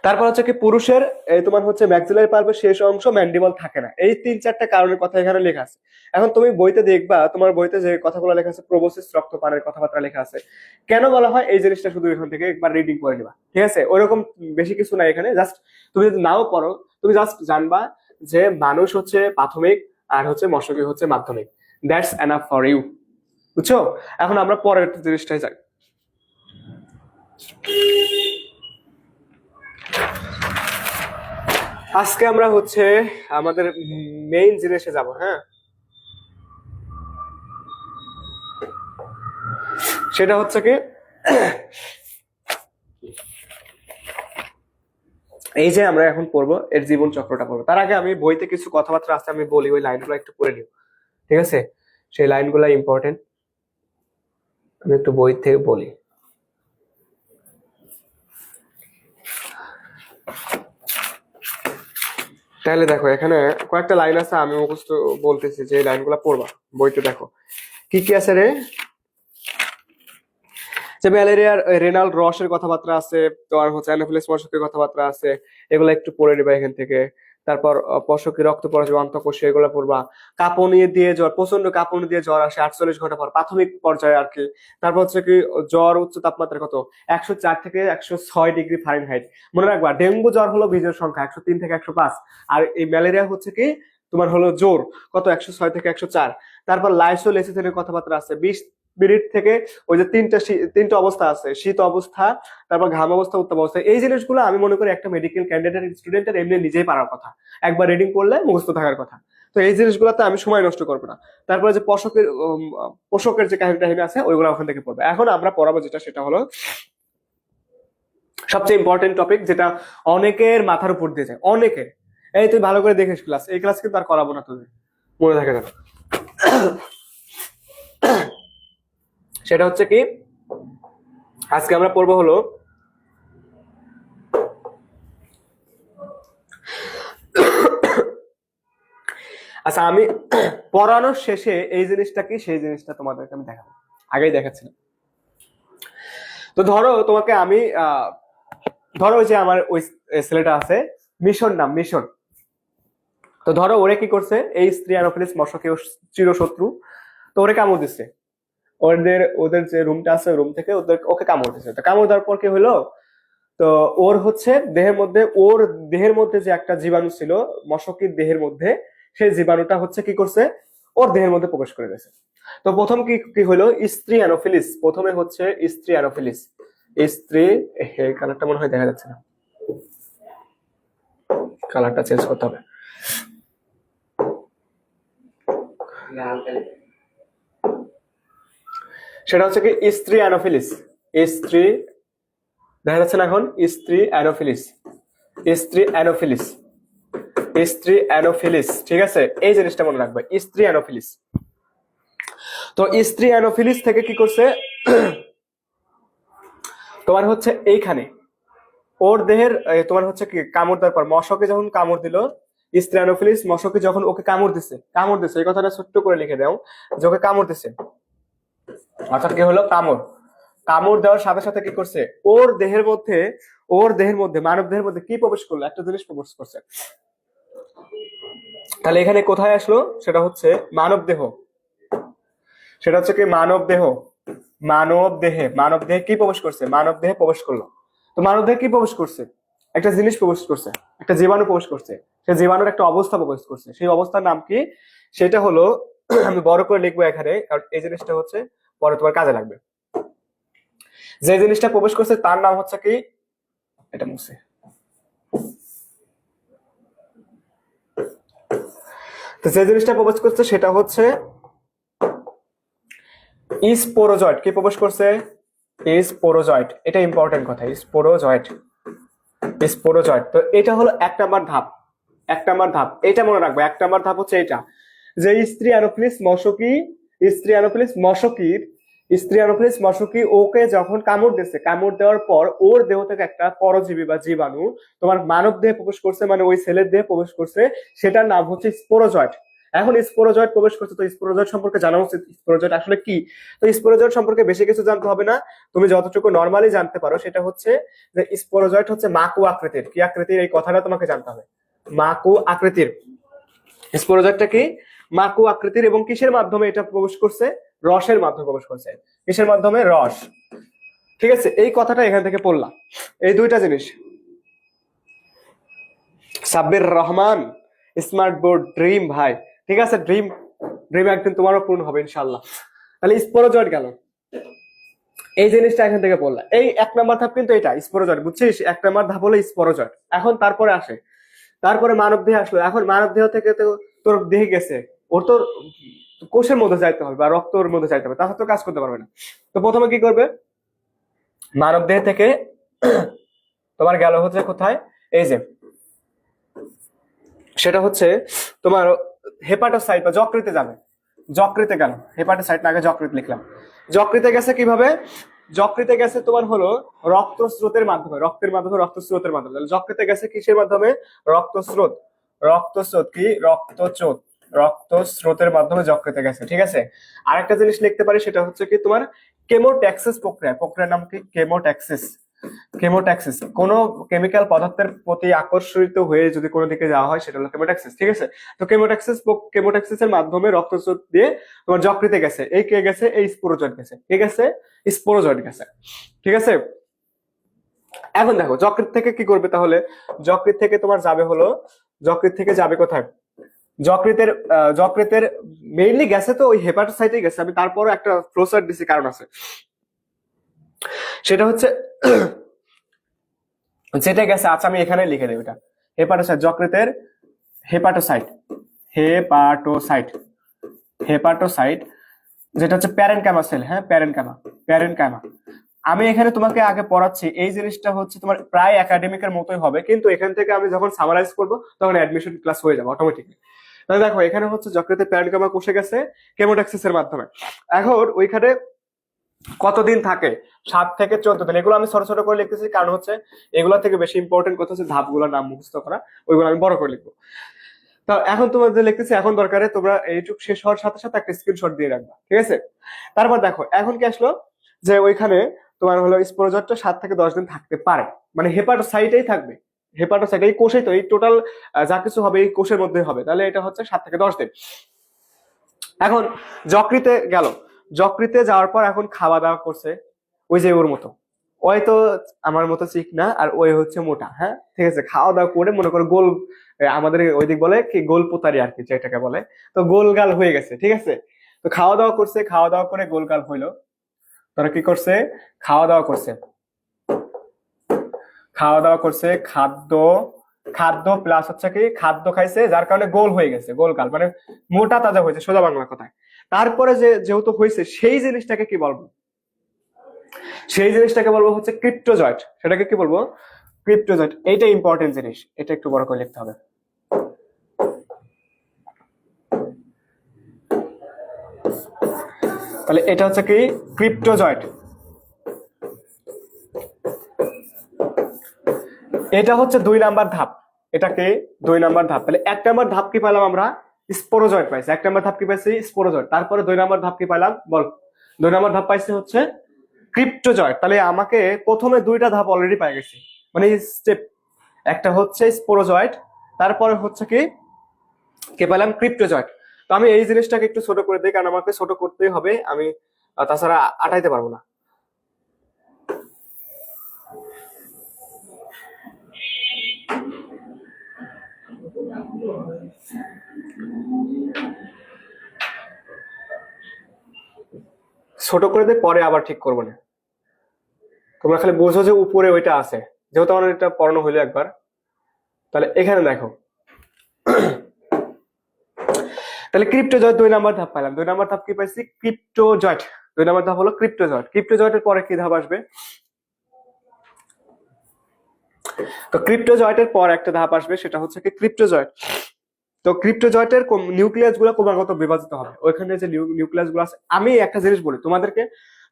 তারপর হচ্ছে কি পুরুষের তোমার হচ্ছে ম্যাক্সিলারি পালভের শেষ অংশ ম্যান্ডিবল থাকে না, এই 3-4টা কারণের কথা এখানে লেখা আছে। এখন তুমি বইতে দেখবা, তোমার বইতে যে কথাগুলো লেখা আছে, প্রোবোসিস রক্তপানের কথাবার্তা লেখা আছে, কেন বলা হয় এই জিনিসটা শুধু এখান থেকে একবার রিডিং করে নিবা, ঠিক আছে, ওইরকম বেশি কিছু না এখানে, জাস্ট তুমি যদি নাও পড়ো, তুমি জাস্ট জানবা যে মানুষ হচ্ছে প্রাথমিক আর হচ্ছে মশকি হচ্ছে মাধ্যমিক, দ্যাটস এনাফ ফর ইউ, বুঝছো? এখন আমরা পরের জিনিসটাই যাই। আজকে আমরা হচ্ছে আমাদের মেইন জিনিসে যাব, হ্যাঁ, সেটা হচ্ছে কি এই যে আমরা এখন পড়বো এর জীবন চক্রটা পড়বো। তার আগে আমি বইতে কিছু কথাবার্তা আছে, আমি বলি, ওই লাইনগুলো একটু পড়ে নিও, ঠিক আছে, সেই লাইনগুলো ইম্পর্টেন্ট, আমি একটু বই থেকে বলি। তাহলে দেখো এখানে কয়েকটা লাইন আছে, আমি মুখস্থ বলতেছি, যে লাইনগুলো পড়বা, বইতে দেখো কি কি আছে রে, যে ম্যালেরিয়ার রেনাল রসের কথাবার্তা আছে, তো আর হচ্ছে অ্যানোফিলিস মশকের কথাবার্তা আছে, এগুলো একটু পড়ে নিবা এখান থেকে। তারপর পশকি রক্ত পরাজয় অন্তঃকোষীয়, এগুলো পড়বা। কাঁপুনি দিয়ে জ্বর, প্রচন্ড কাঁপুনি দিয়ে জ্বর আসে 48 ঘন্টা পর, প্রাথমিক পর্যায়ে আর কি। তারপর হচ্ছে কি জ্বর উচ্চ তাপমাত্রা কত, 104 থেকে 106 ডিগ্রি ফারেনহাইট। মনে রাখবা ডেঙ্গু জ্বর হলো বীজের সংখ্যা 103 থেকে 105, আর এই ম্যালেরিয়া হচ্ছে কি তোমার হলো জোর কত, 106 থেকে 104। তারপর লাইসোলেসিসের কথাবার্তা আছে, 20 মিনিট থেকে, ওই যে তিনটা অবস্থা আছে, শীত অবস্থা, তারপর ঘাম অবস্থা, উত্তাপ অবস্থা, এই জিনিসগুলো আমি মনে করি একটা মেডিকেল ক্যান্ডিডেট স্টুডেন্টের এমনি নিজেই পারার কথা, একবার রিডিং করলে মুখস্থ থাকার কথা। তো এই জিনিসগুলোতে আমি সময় নষ্ট করবো না। তারপরে যে পোষকের যে কাহিনী টাহিনী আছে ওইগুলো ওখান থেকে পড়বে। এখন আমরা পড়াবো যেটা, সেটা হলো সবচেয়ে ইম্পর্টেন্ট টপিক, যেটা অনেকের মাথার উপর দিয়ে যায়, অনেকের। এই তুই ভালো করে দেখিস ক্লাস, এই ক্লাস কিন্তু আর করাবো না, তুমি মনে থাকে যেন। সেটা হচ্ছে কি আজকে আমরা পড়বো হলো আচ্ছা, আমি পড়ানোর শেষে এই জিনিসটা কি, সেই জিনিসটা তোমাদেরকে আমি দেখাবো, আগেই দেখাচ্ছিলাম। তো ধরো তোমাকে আমি ধরো ওই যে আমার ওই ছেলেটা আছে, মিশন নাম, মিশন। তো ধরো ওরে কি করছে, এই স্ত্রী অ্যানোফিলিস মশকে চিরশত্রু, তো ওরে কামড় দিচ্ছে, ওদের যে রুমটা আছে রুম থেকে ওকে কামড় দিচ্ছে। তো কামড় দেওয়ার পর কি হলো, তো ওর হচ্ছে দেহের মধ্যে যে একটা জীবাণু ছিল মশকির দেহের মধ্যে, সেই জীবাণুটা হচ্ছে কি করছে, ওর দেহের মধ্যে প্রবেশ করে গেছে। তো প্রথম কি কি হলো, স্ত্রী অ্যানোফিলিস, প্রথমে হচ্ছে স্ত্রী অ্যানোফিলিস, স্ত্রী, এই কালারটা মনে হয় দেখা যাচ্ছে না, কালারটা চেঞ্জ করতে হবে। সেটা হচ্ছে কি স্ত্রী অ্যানোফিলিস, স্ত্রী, দেখা যাচ্ছে না এখন, স্ত্রী অ্যানোফিলিস, স্ত্রী অ্যানোফিলিস, স্ত্রী অ্যানোফিলিস, ঠিক আছে, এই জিনিসটা মনে রাখবে, স্ত্রী অ্যানোফিলিস। তো স্ত্রী অ্যানোফিলিস থেকে কি করছে, তোমার হচ্ছে এইখানে ওর দেহের তোমার হচ্ছে কি কামড় দেওয়ার পর, মশকে যখন কামড় দিল, স্ত্রী অ্যানোফিলিস মশকে যখন ওকে কামড় দিছে, এই কথাটা ছোট্ট করে লিখে দাও, যে ওকে কামড় দিছে, অর্থাৎ কি হলো কামড়। কামড় দেওয়ার সাথে সাথে কি করছে, ওর দেহের মধ্যে মানব দেহের মধ্যে কি প্রবেশ করলো, একটা জিনিস প্রবেশ করছে। তাহলে এখানে কোথায় আসলো, সেটা হচ্ছে মানব দেহ, সেটা হচ্ছে কি মানব দেহে কি প্রবেশ করছে, মানব দেহে প্রবেশ করলো। তো মানব দেহে কি প্রবেশ করছে, একটা জিনিস প্রবেশ করছে, একটা জীবাণু প্রবেশ করছে, সেই জীবাণুর একটা অবস্থা প্রবেশ করছে। সেই অবস্থার নাম কি, সেটা হলো আমি বড় করে লিখবো এখানে, কারণ এই জিনিসটা হচ্ছে পরে তোমার কাজে লাগবে। যে জিনিসটা প্রবেশ করছে তার নাম হচ্ছে কি, এটা মুছে, তো যে জিনিসটা প্রবেশ করছে সেটা হচ্ছে স্পোরোজয়েড। কি প্রবেশ করছে, স্পোরোজয়েড, এটা ইম্পর্টেন্ট কথা, স্পোরোজয়েড। তো এটা হলো 1 নাম্বার ধাপ, এটা মনে রাখবো। 1 নাম্বার ধাপ হচ্ছে এটা, যে স্ত্রী অ্যানোফিলিস মশকি ওকে যখন কামড় দিচ্ছে, কামড় দেওয়ার পর ওর দেহ থেকে একটা পরজীবী বা জীবাণু তোমার মানব দেহে প্রবেশ করছে, মানে ওই ছেলের দেহে প্রবেশ করছে, সেটার নাম হচ্ছে স্পোরোজয়েড। এখন স্পোরোজয়েড প্রবেশ করছে, তো স্পোরোজয়েড সম্পর্কে জানা উচিত, স্পোরোজয়েড আসলে কি। তো স্পোরোজয়েড সম্পর্কে বেশি কিছু জানতে হবে না, তুমি যতটুকু নর্মালি জানতে পারো সেটা হচ্ছে যে স্পোরোজয়েড হচ্ছে মাকু আকৃতির। কি আকৃতির, এই কথাটা তোমাকে জানতে হবে, মাকু আকৃতির। স্পোরোজয়েডটা কি, মাকু আকৃতির, এবং কিসের মাধ্যমে এটা প্রবেশ করছে, রসের মাধ্যমে প্রবেশ করছে। কিসের মাধ্যমে, রস। ঠিক আছে, এই কথাটা এখান থেকে পড়লাম, এই দুইটা জিনিস। Sabbir Rahman, smart board, dream ভাই, ঠিক আছে, ড্রিম একদিন তোমারও পূর্ণ হবে ইনশাল্লাহ। তাহলে স্পোরোজয়েড গেল, এই জিনিসটা এখান থেকে পড়লাম। এই 1 নাম্বার ধাপ কিন্তু এটা স্পোরোজয়েড, বুঝছিস, 1 নাম্বার ধাপ হলো স্পোরোজয়েড। এখন তারপরে আসে, তারপরে মানব দেহে আসলো। এখন মানব দেহ থেকে তো তোর দেহে গেছে, ওর তো কোষের মধ্যে যাইতে হবে বা রক্তের মধ্যে যাইতে হবে, তাহলে তো কাজ করতে পারবে না। তো প্রথমে কি করবে, মানব দেহ থেকে তোমার গেল হচ্ছে কোথায়, এই যে সেটা হচ্ছে তোমার হেপাটোসাইট বা যকৃতে যাবে, যকৃতে গেল, হেপাটোসাইট না, আগে যকৃত লিখলাম। যকৃতে গেছে কিভাবে, যকৃতে গেছে তোমার হলো রক্তস্রোতের মাধ্যমে, রক্তস্রোতের মাধ্যমে। তাহলে যকৃতে গেছে কিসের মাধ্যমে, রক্তস্রোত, কি রক্তস্রোতের মাধ্যমে যকৃতে গেছে, ঠিক আছে। আরেকটা জিনিস লিখতে পারি, সেটা হচ্ছে কি তোমার কেমোট্যাক্সিস প্রক্রিয়ার নাম কি, কেমোট্যাক্সিস। কোন কেমিক্যাল পদার্থের প্রতি আকর্ষিত হয়ে যদি কোনো দিকে যাওয়া হয় সেটা হলো কেমোট্যাক্সিস, ঠিক আছে। তো কেমোট্যাক্সিসের মাধ্যমে রক্তস্রোত দিয়ে তোমার যকৃতে গেছে, এই কে গেছে, এই স্পোরোজয়েড গেছে, কে গেছে, স্পোরোজয়েড গেছে, ঠিক আছে। এখন দেখো যকৃত থেকে কি করবে, তাহলে যকৃত থেকে তোমার যাবে হলো, যকৃত থেকে যাবে কোথায়, যকৃতের মেইনলি গেছে তো ওই হেপাটোসাইটে গেছে। আমি তারপরে একটা ফ্লোচার্ট দিছি, কারণ আছে, সেটা হচ্ছে যেটা গেছে, আচ্ছা আমি এখানে লিখে দেব, এটা হেপাটোসাইট, যকৃতের হেপাটোসাইট, যেটা হচ্ছে প্যারেনকাইমা সেল, হ্যাঁ প্যারেনকাইমা। আমি এখানে তোমাকে আগে পড়াচ্ছি, এই জিনিসটা হচ্ছে তোমার প্রায় একাডেমিকের মতোই হবে, কিন্তু এখান থেকে আমি যখন সামারাইজ করবো তখন অ্যাডমিশন ক্লাস হয়ে যাবে অটোমেটিকলি। তাহলে দেখো এখানে হচ্ছে যকৃতে প্যারেনকাইমা কোষে গেছে কেমোট্যাক্সিসের মাধ্যমে। এখন ওইখানে কতদিন থাকে, 7 থেকে 14 দিন। এগুলো আমি ছোট ছোট করে লিখতেছি, কারণ হচ্ছে এগুলো থেকে বেশি ইম্পর্টেন্ট কথা হচ্ছে ধাপগুলোর নাম মুখস্থ করা, ওইগুলো আমি বড় করে লিখবো। তো এখন তোমাদের লিখতেছি, এখন দরকারে তোমরা এইটুক শেষ হওয়ার সাথে সাথে একটা স্ক্রিনশট দিয়ে রাখবা, ঠিক আছে। তারপর দেখো এখন কি আসলো, যে ওইখানে তোমার হলো স্পোরোজয়েডটা 7 থেকে 10 দিন থাকতে পারে, মানে হেপাটোসাইটেই থাকবে, হেপাটোসাইট এই কোষেই, তো এই টোটাল যা কিছু হবে এই কোষের মধ্যে হবে, তাহলে এটা হচ্ছে 7 থেকে 10 দিন। এখন যকৃতে গেল, যকৃতে যাওয়ার পর এখন খাওয়া দাওয়া করছে, ওই যে ওর মতো, ওই তো আমার মতো চিকনা আর ওই হচ্ছে মোটা, হ্যাঁ ঠিক আছে। খাওয়া দাওয়া করে মনে করো গোল, আমাদের ওইদিক বলে কি গোল পোতারি আর কি, যেটাকে বলে, তো গোল গাল হয়ে গেছে, ঠিক আছে। তো খাওয়া দাওয়া করছে, খাওয়া দাওয়া করে গোল গাল হইলো। তারা কি করছে, খাওয়া দাওয়া করছে, খাদ্য প্লাস হচ্ছে কি খাদ্য খাইছে, যার কারণে গোল হয়ে গেছে, গোল গাল মানে মোটা তাজা হয়েছে, সোজা বাংলা কথায়। তারপরে যেহেতু হয়েছে, সেই জিনিসটাকে কি বলবো, হচ্ছে ক্রিপ্টোজয়েড। সেটাকে কি বলবো, ক্রিপ্টোজয়েড। এইটা ইম্পর্টেন্ট জিনিস, এটা একটু বড় করে লিখতে হবে। তাহলে এটা হচ্ছে কি ক্রিপ্টোজয়েড, এটা হচ্ছে 2 নাম্বার ধাপ, এটাকে 2 নাম্বার ধাপ। তাহলে 1 নাম্বার ধাপ কি পেলাম আমরা, স্পোরোজয়েড পাইছি। 1 নাম্বার ধাপ কি পাইছি, স্পোরোজয়েড। তারপরে 2 নাম্বার ধাপ কি পাইলাম বল, 2 নাম্বার ধাপ পাইছি হচ্ছে ক্রিপ্টো জয়েন্ট, তাহলে আমাকে প্রথমে দুইটা ধাপ অলরেডি পাই গেছি, মানে স্টেপ, একটা হচ্ছে স্পোরোজয়েট, তারপরে হচ্ছে কি পেলাম ক্রিপ্টো জয়েন্ট। তো আমি এই জিনিসটাকে একটু ছোট করে দিই, কারণ আমাকে ছোট করতেই হবে, আমি তাছাড়া আটাইতে পারবো না। ছোট করে দিয়ে পরে আবার ঠিক করবো না, তোমরা খালি বোঝো যে উপরে ওইটা আছে, যেহেতু আমার এটা পড়ানো হইলো একবার। তাহলে এখানে দেখো, তাহলে ক্রিপ্টো জয়েন্ট 2 নাম্বার ধাপ পাইলাম। 2 নাম্বার ধাপ কি পাইছি? Crypto joint. 2 নাম্বার ধাপ হলো ক্রিপ্টো জয়েন্ট। ক্রিপ্টো জয়েন্টের পরে কি ধাপ আসবে? তো ক্রিপ্টো জয়েন্টের পর একটা ধাপ আসবে, সেটা হচ্ছে কি ক্রিপ্টো জয়েন্ট। তো ক্রিপ্টো জয়েন্টের নিউক্লিয়াস গুলো ক্রমাগত বিভাজিত হবে, ওইখানে যে নিউক্লিয়াস গুলো আছে। আমি একটা জিনিস বলি তোমাদেরকে,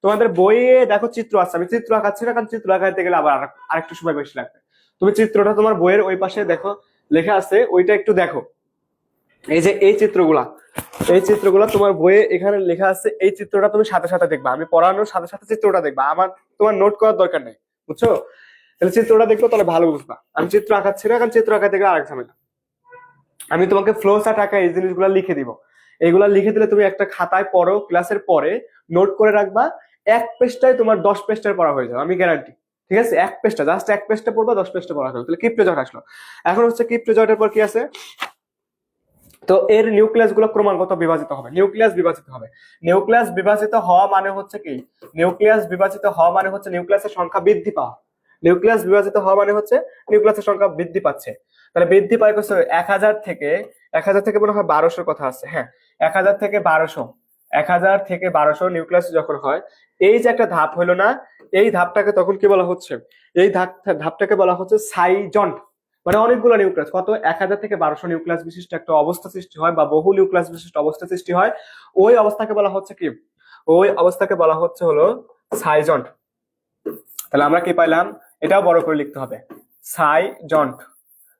তোমাদের বইয়ে দেখো চিত্র আছে, আমি চিত্র আঁকাচ্ছি না, কারণ চিত্র আঁকাইতে গেলে আবার আরেকটু সময় বেশি লাগবে। তুমি চিত্রটা তোমার বইয়ের ওই পাশে দেখো লেখা আছে, ওইটা একটু দেখো। এই যে এই চিত্রগুলা, এই চিত্রগুলো তোমার বইয়ে এখানে লেখা আছে, এই চিত্রটা তুমি সাথে সাথে দেখবা, আমি পড়ানোর সাথে সাথে চিত্রটা দেখবা, আমার তোমার নোট করার দরকার নেই, বুঝছো? তাহলে চিত্রটা দেখবো, তাহলে ভালো বুঝবা। আমি চিত্র আঁকাচ্ছি না, কারণ চিত্র আঁকাতে গেলে আরেক ঝামেলা। আমি তোমাকে ফ্লো চার্ট আঁকা এই জিনিসগুলো লিখে দিব, এইগুলা লিখে দিলে তুমি একটা খাতায় পড়ো, ক্লাসের পরে নোট করে রাখবা, এক পেজটায় তোমার 10 পেজটার পড়া হয়ে যাবে, আমি গ্যারান্টি। ঠিক আছে, এক পেজটা, জাস্ট এক পেজটা পড়বা, 10 পেজটা পড়া হবে। তাহলে ক্রিপ্টো জয়েন্ট আসলো। এখন হচ্ছে ক্রিপ্টো জয়েন্টের পর কি আছে? তো এর নিউক্লিয়াস গুলো ক্রমাগত বিভাজিত হবে, নিউক্লিয়াস বিভাজিত হবে। নিউক্লিয়াস বিভাজিত হওয়া মানে হচ্ছে কি? নিউক্লিয়াস বিভাজিত হওয়া মানে হচ্ছে নিউক্লিয়াসের সংখ্যা বৃদ্ধি পাওয়া। নিউক্লিয়াস বিভাজিত হওয়া মানে হচ্ছে নিউক্লিয়াসের সংখ্যা বৃদ্ধি পাচ্ছে। তাহলে বৃদ্ধি পায় কত? 1000 থেকে, 1000 থেকে মনে হয় 1200 কথা আছে, হ্যাঁ 1000 থেকে 1200, 1000 থেকে 1200 নিউক্লিয়াস যখন হয়, এই যে একটা ধাপ হলো না, এই ধাপটাকে তখন কি বলা হচ্ছে? এই ধাপটাকে বলা হচ্ছে সাইজন্ট। মানে অনেকগুলো নিউক্লিয়াস, কত 1000 থেকে 1200 নিউক্লিয়াস বিশিষ্ট একটা অবস্থা সৃষ্টি হয়, বা বহু নিউক্লিয়াস বিশিষ্ট অবস্থা সৃষ্টি হয়। ওই অবস্থাকে বলা হচ্ছে কি? ওই অবস্থাকে বলা হচ্ছে হলো সাইজন্ট। তাহলে আমরা কি পাইলাম? এটাও বড় করে লিখতে হবে, সাইজন্ট।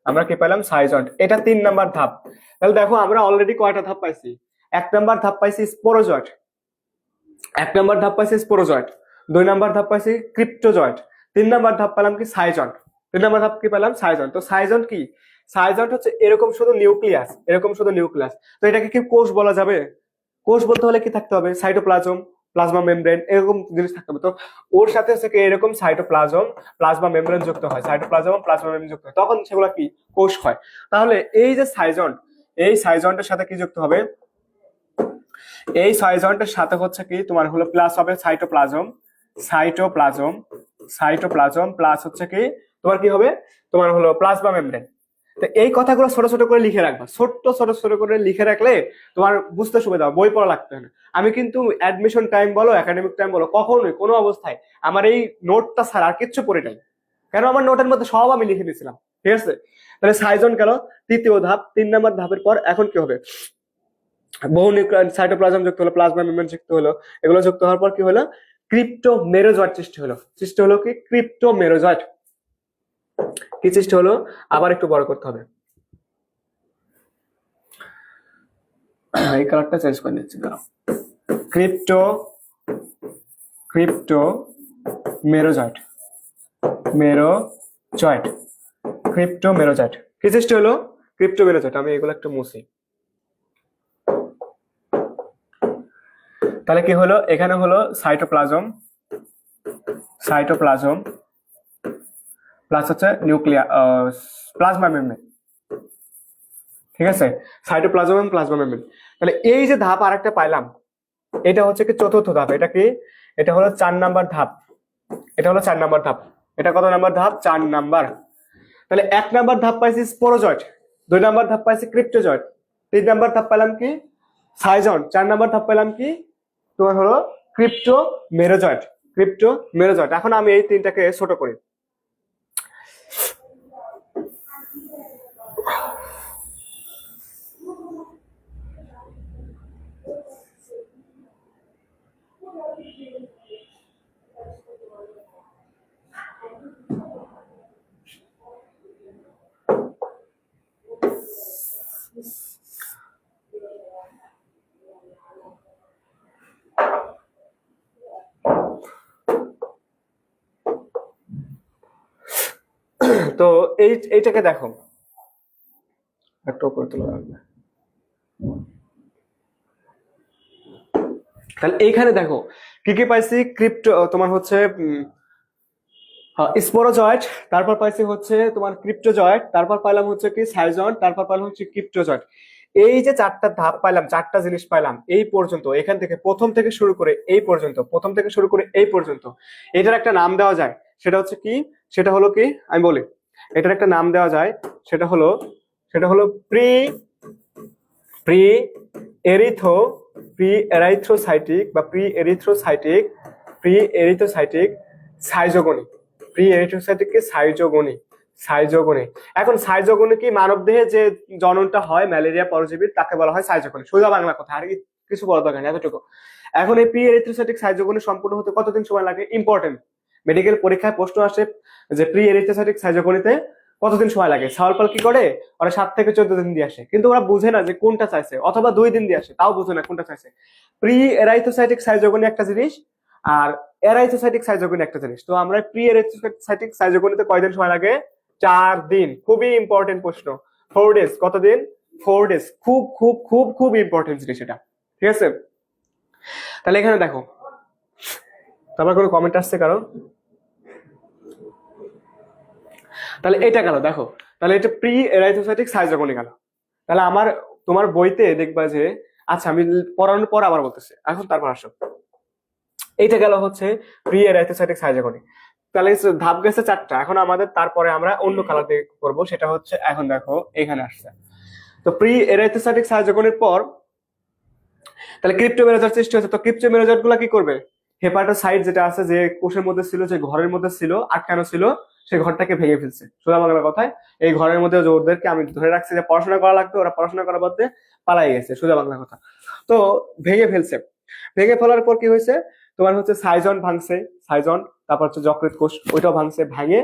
আমরা কি পাইলাম? সাইজন্ট। এটা 3 নাম্বার ধাপ। তাহলে দেখো আমরা অলরেডি কয়টা ধাপ পাইছি? 1 নাম্বার ধাপ পাইছি স্পোরোজয়েট, 1 নাম্বার ধাপ পাইছি স্পোরোজয়েট, 2 নাম্বার ধাপ পাইছি ক্রিপ্টোজয়েট, 3 নাম্বার ধাপ পেলাম কি? সাইজন্ট। 3 নাম্বার ধাপ কি পেলাম? সাইজন্ট। তো সাইজন্ট কি? সাইজন্ট হচ্ছে এরকম শুধু নিউক্লিয়াস, এরকম শুধু নিউক্লিয়াস। তো এটাকে কি কোষ বলা যাবে? কোষ বলতে হলে কি থাকতে হবে? সাইটোপ্লাজম, প্লাজমা মেমব্রেন, এরকম জিনিস থাকতে হবে। তো ওর সাথে হচ্ছে কি এরকম সাইটোপ্লাজম, প্লাজমা মেমব্রেন যুক্ত হয়, সাইটোপ্লাজম প্লাজমা মেমব্রেন যুক্ত হয়, তখন সেগুলো কি? কোষ হয়। তাহলে এই যে সাইজন্ট, এই সাইজন্টের সাথে কি যুক্ত হবে? এই সাইজন্টের সাথে হচ্ছে কি তোমার হলো প্লাস হবে সাইটোপ্লাজম, সাইটোপ্লাজম, সাইটোপ্লাজম প্লাস হচ্ছে কি তোমার কি হবে? তোমার হলো প্লাজমা মেমব্রেন। তো এই কথাগুলো ছোট ছোট করে লিখে রাখবা, ছোট ছোট করে লিখে রাখলে তোমার বুঝতে সুবিধা হবে, বই পড়া লাগবে না। আমি কিন্তু অ্যাডমিশন টাইম বলো, একাডেমিক টাইম বলো, কখনোই কোনো অবস্থায় আমার এই নোটটা ছাড়া আর কিচ্ছু পড়ে নাই, কেন আমার নোটের মধ্যে সব আমি লিখে নিয়েছিলাম। ঠিক আছে, তাহলে সাইজন গেল তৃতীয় ধাপ। 3 নাম্বার ধাপের পর এখন কি হবে? বহু নিউক্লিয়ার সাইটোপ্লাজম যুক্ত হলো, প্লাজমা মেমব্রেন যুক্ত হলো, এগুলো যুক্ত হওয়ার পর কি হলো? ক্রিপ্টোমেরোজয়েট সৃষ্টি হলো। সৃষ্টি হলো কি? ক্রিপ্টোমেরোজয়েট। কি সৃষ্টি হলো? আবার একটু বড় করতে হবে, এই কালারটা চেঞ্জ করে নিচ্ছি, দাঁড়াও। Crypto crypto merozoite, merozoite, crypto merozoite. কি সৃষ্টি হলো? Crypto merozoite. আমি এগুলো একটু মুছি। তাহলে কি হলো? এখানে হলো সাইটোপ্লাজম, সাইটোপ্লাজম প্লাস হচ্ছে নিউক্লিয়ার, প্লাজমা মেমব্রেন। ঠিক আছে, সাইটোপ্লাজম এবং প্লাজমা মেমব্রেন। তাহলে এই যে ধাপ আরেকটা পাইলাম, এটা হচ্ছে কি চতুর্থ ধাপ। এটা কি? এটা হলো 4 নাম্বার ধাপ। এটা হলো 4 নাম্বার ধাপ। এটা কত নাম্বার ধাপ? 4 নাম্বার। তাহলে 1 নাম্বার ধাপ পাইছি স্পোরোজয়েট, 2 নাম্বার ধাপ পাইছি ক্রিপ্টোজয়েট, 3 নাম্বার ধাপ পেলাম কি? সাইজন, 4 নাম্বার ধাপ পেলাম কি? তোমার হলো ক্রিপ্টো মেরোজয়েট, ক্রিপ্টো মেরোজয়েট। এখন আমি এই তিনটাকে ছোট করি। তো এইটাকে দেখো, একটু উপরে তোলা লাগবে। তাহলে এইখানে দেখো কি কি পাইছি, ক্রিপ্টো তোমার হচ্ছে স্পোরোজয়েট, তারপর পাইছি হচ্ছে তোমার ক্রিপ্টোজয়েট, তারপর পাইলাম হচ্ছে কি সাইজন, তারপর পাইলাম হচ্ছে ক্রিপ্টোজয়েট। এই যে চারটা ধাপ পাইলাম, চারটা জিনিস পাইলাম এই পর্যন্ত, এখান থেকে প্রথম থেকে শুরু করে এই পর্যন্ত, প্রথম থেকে শুরু করে এই পর্যন্ত এটার একটা নাম দেওয়া যায়। সেটা হচ্ছে কি, সেটা হলো কি আমি বলি, এটার একটা নাম দেওয়া যায়। সেটা হলো pre pre erythro pre erythrocytic বা প্রি এরিথ্রোসাইটিক সাইজোগনি। প্রি এরিথ্রোসাইটিককে সাইজোগনি। এখন সাইজোগনি কি মানব দেহে যে জননটা হয় ম্যালেরিয়া পরজীবীর, তাকে বলা হয় সাইজোগনি। সোজা বাংলা কথা, আর কিছু বলা দরকার নেই, এতটুকু। এখন এই প্রি এরিথ্রোসাইটিক সাইজোগনি সম্পূর্ণ হতে কতদিন সময় লাগে? ইম্পর্টেন্ট, মেডিকেল পরীক্ষায় প্রশ্ন আসে যে প্রি এরিথ্রোসাইটিক সাইজোগনিতে কতদিন সময় লাগে। সওয়াল কি করে, ওরা 7 থেকে 14 দিন দিয়ে আসে, কিন্তু ওরা বুঝে না যে কোনটা চাইছে, অথবা 2 দিন দিয়ে আসে, তাও বুঝে না কোনটা চাইছে। প্রি এরাইথোসাইটিক সাইজোগনি একটা জিনিস, আর এরাইথোসাইটিক সাইজোগনি একটা জিনিস। তো আমরা প্রি এরাইথোসাইটিক সাইজোগনিতে কয়দিন সময় লাগে? 4 দিন। খুবই ইম্পর্টেন্ট প্রশ্ন। 4 ডেজ। কতদিন? 4 ডেজ। খুব খুব খুব খুব ইম্পর্টেন্ট জিনিস এটা, ঠিক আছে? তাহলে এখানে দেখো, তারপর কোনো কমেন্ট আসছে কারো? তাহলে এটা গেল, দেখো তাহলে এটা প্রি এরাইথোসাইটিক সাইজোগনি গেল। তাহলে তোমার বইতে দেখবা যে, আচ্ছা আমি পড়ানোর পর আবার বলতেছি, এখন তারপর আসো। এইটা গেল হচ্ছে প্রি এরাইথোসাইটিক সাইজোগনি। তাহলে ধাপ গেছে 4টা। এখন আমাদের তারপরে আমরা অন্য কালার দিয়ে করবো, সেটা হচ্ছে এখন দেখো এখানে আসছে। তো প্রি এরাইথোসাইটিক সাইজোগনির পর তাহলে ক্রিপ্টোমেরোজয়েট সৃষ্টি হচ্ছে। তো ক্রিপ্টোমেরোজয়েট গুলা কি করবে? হেপাটোসাইট যেটা আছে, যে কোষের মধ্যে ছিল, যে ঘরের মধ্যে ছিল, আটকানো ছিল, সেই ঘরটাকে ভেঙে ফেলছে। সোজা বাংলা কথায় এই ঘরের মধ্যে যে ওদেরকে আমি ধরে রাখছি যে পড়াশোনা করা লাগবে, ওরা পড়াশোনা করার বদলে পালাই গেছে, সোজা বাংলা কথা। তো ভেঙে ফেলছে। ভেঙে ফেলার পর কি হয়েছে, তোমার হচ্ছে সাইজন ভাঙছে, সাইজন। তারপর হচ্ছে যকৃত কোষ, ওইটাও ভাঙছে। ভাঙে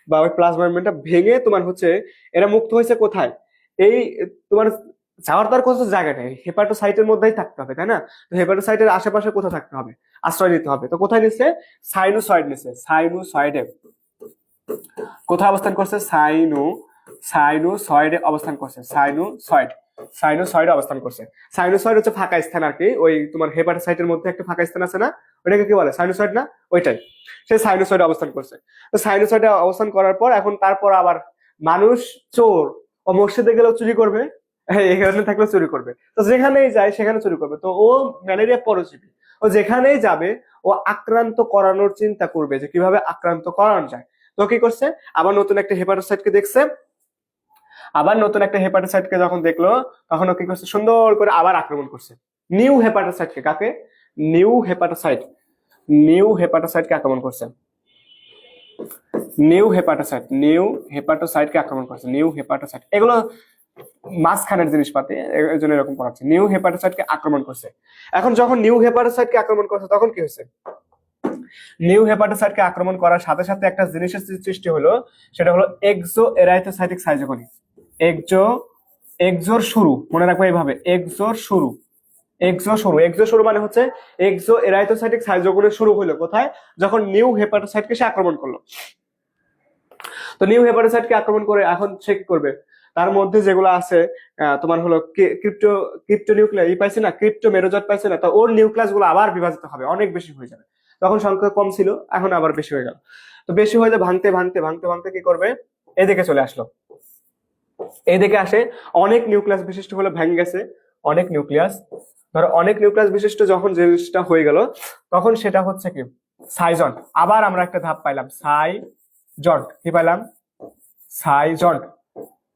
বা ওই প্লাজমা মেমব্রেনটা ভেঙে তোমার হচ্ছে এরা মুক্ত হয়েছে কোথায়? এই তোমার যাওয়ার তার কোনো জায়গা নেই, হেপাটোসাইটের মধ্যেই থাকতে হবে, তাই না? তো হেপাটোসাইটের আশেপাশে কোথাও থাকতে হবে, আশ্রয় নিতে হবে। তো কোথায় নিচ্ছে? সাইনোসয়েড নিচ্ছে, সাইনোসয়েডে। কোথায় অবস্থান করছে? সাইনোসয়েডে অবস্থান করছে, সাইনোসয়েডে অবস্থান করছে। সাইনোসয়েড হচ্ছে ফাঁকা স্থান আর কি, ওই তোমার হেপাটোসাইটের মধ্যে একটা ফাঁকা স্থান আছে না, ওইটাকে কি বলে? সাইনোসয়েড না? ওইটাই। সে সাইনোসয়েডে অবস্থান করছে। তো সাইনোসয়েডে অবস্থান করার পর এখন তারপর আবার মানুষ চোর, ও মসজিদে গেলেও চুরি করবে, এখানে থাকলেও চুরি করবে। তো যেখানেই যায় সেখানে চুরি করবে। তো ও ম্যালেরিয়া পরজীবী, ও যেখানেই যাবে ও আক্রান্ত করানোর চিন্তা করবে যে কিভাবে আক্রান্ত করানো যায়। তো কি করছে, আবার নতুন একটা হেপাটোসাইটকে দেখছে। আবার নতুন একটা হেপাটোসাইটকে যখন দেখলো, তখন ও কি করছে, সুন্দর করে আবার আক্রমণ করছে নিউ হেপাটোসাইটকে। কাকে? নিউ হেপাটোসাইটকে আক্রমণ করছে। নিউ হেপাটোসাইটকে আক্রমণ করছে। নিউ হেপাটোসাইট, এগুলো মাঝখানের জিনিসপাতি, এর জন্য এরকম করা হচ্ছে। নিউ হেপাটোসাইটকে আক্রমণ করছে। এখন যখন নিউ হেপাটোসাইটকে আক্রমণ করছে, তখন কি হয়েছে? নিউ হেপাটোসাইটকে আক্রমণ করার সাথে সাথে একটা জিনিসের সৃষ্টি হলো, সেটা হলো এক্সো এরাইথোসাইটিক সাইজোগনি। এক্সোর শুরু, মনে রাখবো এইভাবে, এক্সোর শুরু মানে হচ্ছে এক্সো এরাইথোসাইটিক সাইজোগনি শুরু হলো কোথায়? যখন নিউ হেপাটোসাইটকে সে আক্রমণ করলো। তো নিউ হেপাটোসাইটকে আক্রমণ করে এখন সে কি করবে? তার মধ্যে যেগুলো আছে তোমার হলো ক্রিপ্টো নিউক্লিয়াস পাইছে না, ক্রিপ্টোমেরোজয়েট পাইছে না, তো ওর নিউক্লিয়াস গুলো আবার বিভাজিত হবে, অনেক বেশি হয়ে যাবে। তখন সংখ্যা কম ছিল, এখন আবার বেশি হয়ে গেল। তো বেশি হয়ে ভাঙতে কি করবে? এদিকে চলে আসলো, এদিকে আসে অনেক নিউক্লিয়াস বিশিষ্ট হলো, ভেঙে গেছে অনেক নিউক্লিয়াস। ধরো অনেক নিউক্লিয়াস বিশিষ্ট যখন জিনিসটা হয়ে গেল, তখন সেটা হচ্ছে কি সাইজন। আবার আমরা একটা ধাপ পাইলাম, সাইজন। কি পাইলাম? সাইজন।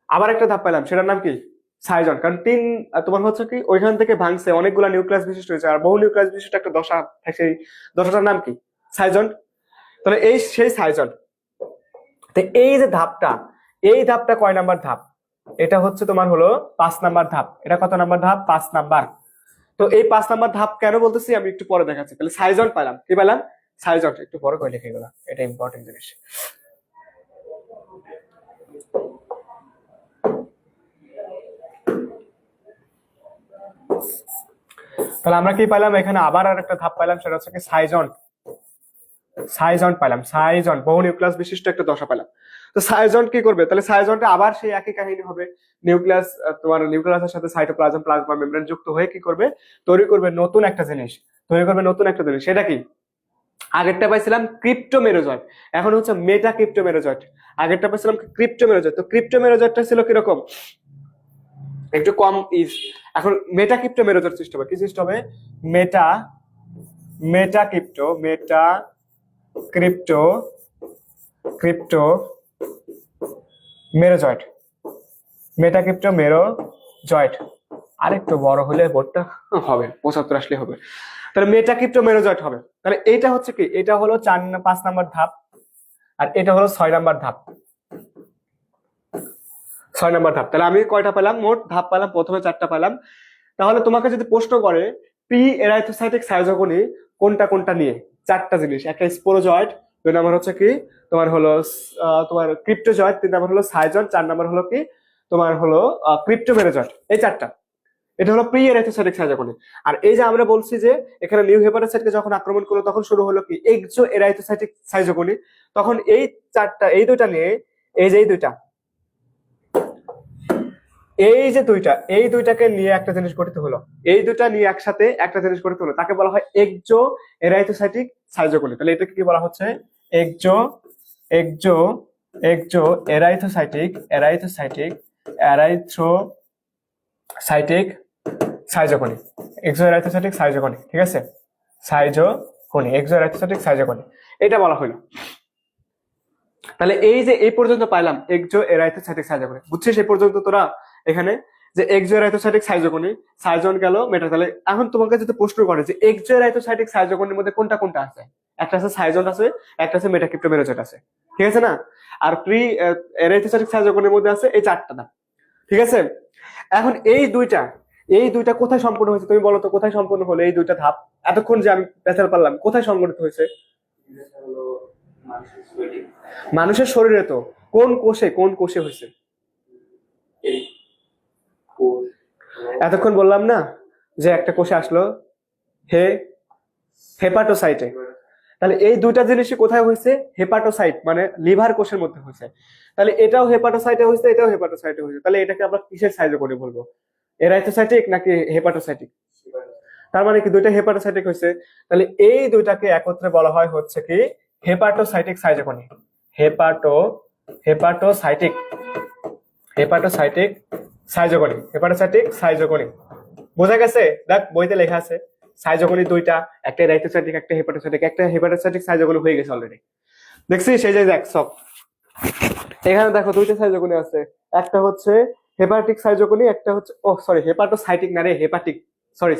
আবার একটা ধাপ পাইলাম, সেটার নাম কি? সাইজন। কারণ তোমার হচ্ছে কি ওইখান থেকে ভাঙছে, অনেকগুলা নিউক্লিয়াস বিশিষ্ট হয়েছে, আর বহু নিউক্লিয়াস বিশিষ্ট একটা দশা, সেই দশাটার নাম কি? সাইজন। তাহলে এই সেই সাইজন। তো এই যে ধাপটা, এই ধাপটা কয় নাম্বার ধাপ? এটা হচ্ছে তোমার হলো 5 নাম্বার ধাপ। এটা কত নাম্বার ধাপ? 5 নাম্বার। তো এই 5 নাম্বার ধাপ কেন বলতেছি আমি একটু পরে দেখাচ্ছি। তাহলে সাইজন পাইলাম, কি পেলাম? সাইজন। একটু পরে কই লিখে গেলাম, এটা ইম্পর্টেন্ট জিনিস। তাহলে আমরা কি পাইলাম? এখানে আবার আর একটা ধাপ পাইলাম, সেটা হচ্ছে কি সাইজন। সাইজন পাইলাম, সাইজন বহু নিউক্লিয়াস বিশিষ্ট একটা দশা পেলাম। তো সাইজন কি করবে, তাহলে সাইজনটা আবার সেই একই কাহিনী হবে। নিউক্লিয়াস, তোমার নিউক্লিয়াসের সাথে সাইটোপ্লাজম প্লাজমা মেমব্রেন যুক্ত হয়ে কি করবে, তৈরি করবে নতুন একটা জিনিস, তৈরি করবে নতুন একটা জিনিস। সেটা কি? আগেরটা পাইছিলাম ক্রিপ্টোমেরোজয়েড, এখন হচ্ছে মেটা ক্রিপ্টোমেরোজয়েড। আগেরটা পাইছিলাম ক্রিপ্টোমেরোজয়েড, তো ক্রিপ্টোমেরোজয়েডটা ছিল কিরকম, একটু কম ইজ। এখন মেটা ক্রিপ্টোমেরোজয়েড সৃষ্টি হবে, কি সৃষ্টি হবে, মেটা মেটা ক্রিপ্টো মেটা ক্রিপ্টো ক্রিপ্টো মেরোজয়েড, মেটা ক্রিপ্টো মেরোজয়েড। আরেকটু বড় হলে বোর্ডটা হবে, 75 আসলে হবে। তাহলে মেটা ক্রিপ্টো মেরোজয়েড হবে। তাহলে এইটা হচ্ছে কি, এটা হলো 5 নাম্বার ধাপ, আর এটা হলো 6 নাম্বার ধাপ। 6 নাম্বার ধাপ। তাহলে আমি কয়টা পেলাম, মোট ধাপ পেলাম, প্রথমে 4টা পেলাম। তাহলে তোমাকে যদি প্রশ্ন করে প্রি এরাইথোসাইটিক সাইজোগনি কোনটা কোনটা নিয়ে, 4টা জিনিস, একটা স্পোরোজয়েড, 2 নাম্বার হচ্ছে কি তোমার হলো তোমার ক্রিপ্টোজয়েড, 3 নাম্বার হলো সাইজন, 4 নাম্বার হলো কি তোমার হলো ক্রিপ্টোমেরোজয়েড। এই 4টা, এটা হলো প্রি এরাইথোসাইটিক সাইজোগনি। আর এই যে আমরা বলছি যে এখানে নিউ হেপাটোসাইটকে যখন আক্রমণ করলো তখন শুরু হলো কি এক্সো এরাইথোসাইটিক সাইজোগনি। তখন এই 4টা, এই 2টা নিয়ে, এই যে এই 2টা, এই যে 2টা, এই 2টাকে নিয়ে একটা জিনিস গঠিত হলো, এই 2টা নিয়ে একসাথে একটা জিনিস গঠিত হলো, তাকে বলা হয় এক্সো এরাইথোসাইটিক সাইজোগনি। তাহলে এটাকে কি বলা হচ্ছে, exo exo exo erythrocytic erythrocytic erythrocytic schizogony, exo erythrocytic schizogony. ঠিক আছে, সাইজোগনি, এক্সো এরাইথোসাইটিক সাইজোগনি, এটা বলা হলো। তাহলে এই যে এই পর্যন্ত পাইলাম এক্সো এরাইথোসাইটিক সাইজোগনি, বুঝছিস এই পর্যন্ত তোরা এখানে, যে এক্সো এরাইথোসাইটিক সাইজোগনি, সাইজন গেল মেটা। তাহলে এখন তোমাকে যদি প্রশ্ন করে যে এক্সো এরাইথোসাইটিক সাইজোগনির মধ্যে কোনটা কোনটা আছে, একটা আছে সাইজন আছে, একটা আছে মেটাক্রিপ্টোমেরোজয়েড আছে, ঠিক আছে না? আর প্রি এরাইথোসাইটিক সাইজোগনির মধ্যে আছে এই 4টা না, ঠিক আছে? এখন এই দুইটা কোথায় সম্পূর্ণ হয়েছে, তুমি বলো তো কোথায় সম্পূর্ণ হলো এই 2টা ধাপ? এতক্ষণ যে আমি পেছাল পারলাম, কোথায় সংগঠিত হয়েছে? মানুষের শরীরে। তো কোন কোষে, কোন কোষে হয়েছে? এতক্ষণ বললাম না যে একটা কোষে আসলো, হেপাটোসাইটে। তাহলে এই 2টা জিনিসই কোথায় হয়েছে, হেপাটোসাইট মানে লিভার কোষের মধ্যে হয়েছে। তাহলে এটাও হেপাটোসাইটে হয়েছে, এটাও হেপাটোসাইটে হয়েছে। তাহলে এটাকে আমরা কিসের সাইজোগনি বলবো, এরাইথোসাইটিক নাকি হেপাটোসাইটিক? তার মানে কি 2টা হেপাটোসাইটিক হয়েছে। তাহলে এই 2টাকে একত্রে বলা হয় হচ্ছে কি হেপাটোসাইটিক সাইজোগনি, হেপাটোসাইটিক হেপাটোসাইটিক সাইজোগনি, হেপাটোসাইটিক সাইজোগনি। বোঝা গেছে? দেখ বইতে লেখা আছে সাইজোগনি 2টা, একটা এরাইথোসাইটিক, একটা হেপাটোসাইটিক, একটা হেপাটোসাইটিক সাইজোগনি হয়ে গেছে অলরেডি। দেখছিস সেই যে দেখ সব এখানে দেখো 2টা সাইজোগনি আছে, একটা হচ্ছে হেপাটিক সাইজোগনি, একটা হচ্ছে হেপাটোসাইটিক না রে, হেপাটিক, সরি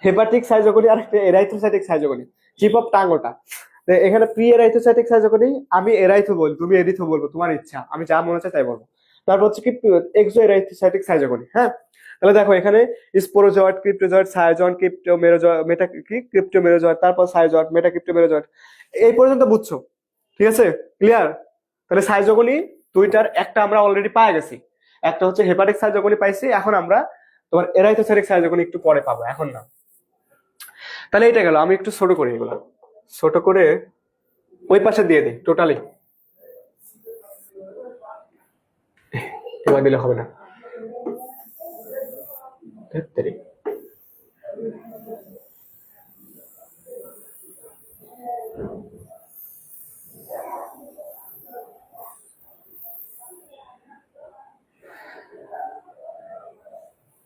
হেপাটিক সাইজোগনি, আর একটা এরাইথোসাইটিক সাইজোগনি। চিপ অফ টাং ওটা। এখানে প্রি এরাইথোসাইটিক সাইজোগনি, আমি এরাইথো বল, তুমি এরিথো বলবো, তোমার ইচ্ছা, আমি যা মনে হচ্ছে তাই বলবো। তারপর হচ্ছে কি এক্সো এরাইথোসাইটিক সাইজোগনি। হ্যাঁ, তাহলে দেখো এখানে স্পোরোজয়েড, ক্রিপ্টোজয়েড, সাইজন, ক্রিপ্টোমেরোজয়েড, ক্রিপ্টোমেরোজয়েড, তারপর সাইজয়েড, মেটা ক্রিপ্টোমেরোজয়েড, এই পর্যন্ত বুঝছো? ঠিক আছে, ক্লিয়ার? তাহলে সাইজোগনি 2টার একটা আমরা অলরেডি পাই গেছি, একটা হচ্ছে হেপাটিক সাইজোগনি পাইছি, এখন আমরা তোমার এরাইথোসাইটিক সাইজোগনি একটু পরে পাবো, এখন না। তাহলে এটা গেল, আমি একটু ছোট করি, এগুলো ছোট করে ওই পাশে দিয়ে দিই টোটালি, এবার দিলে হবে না।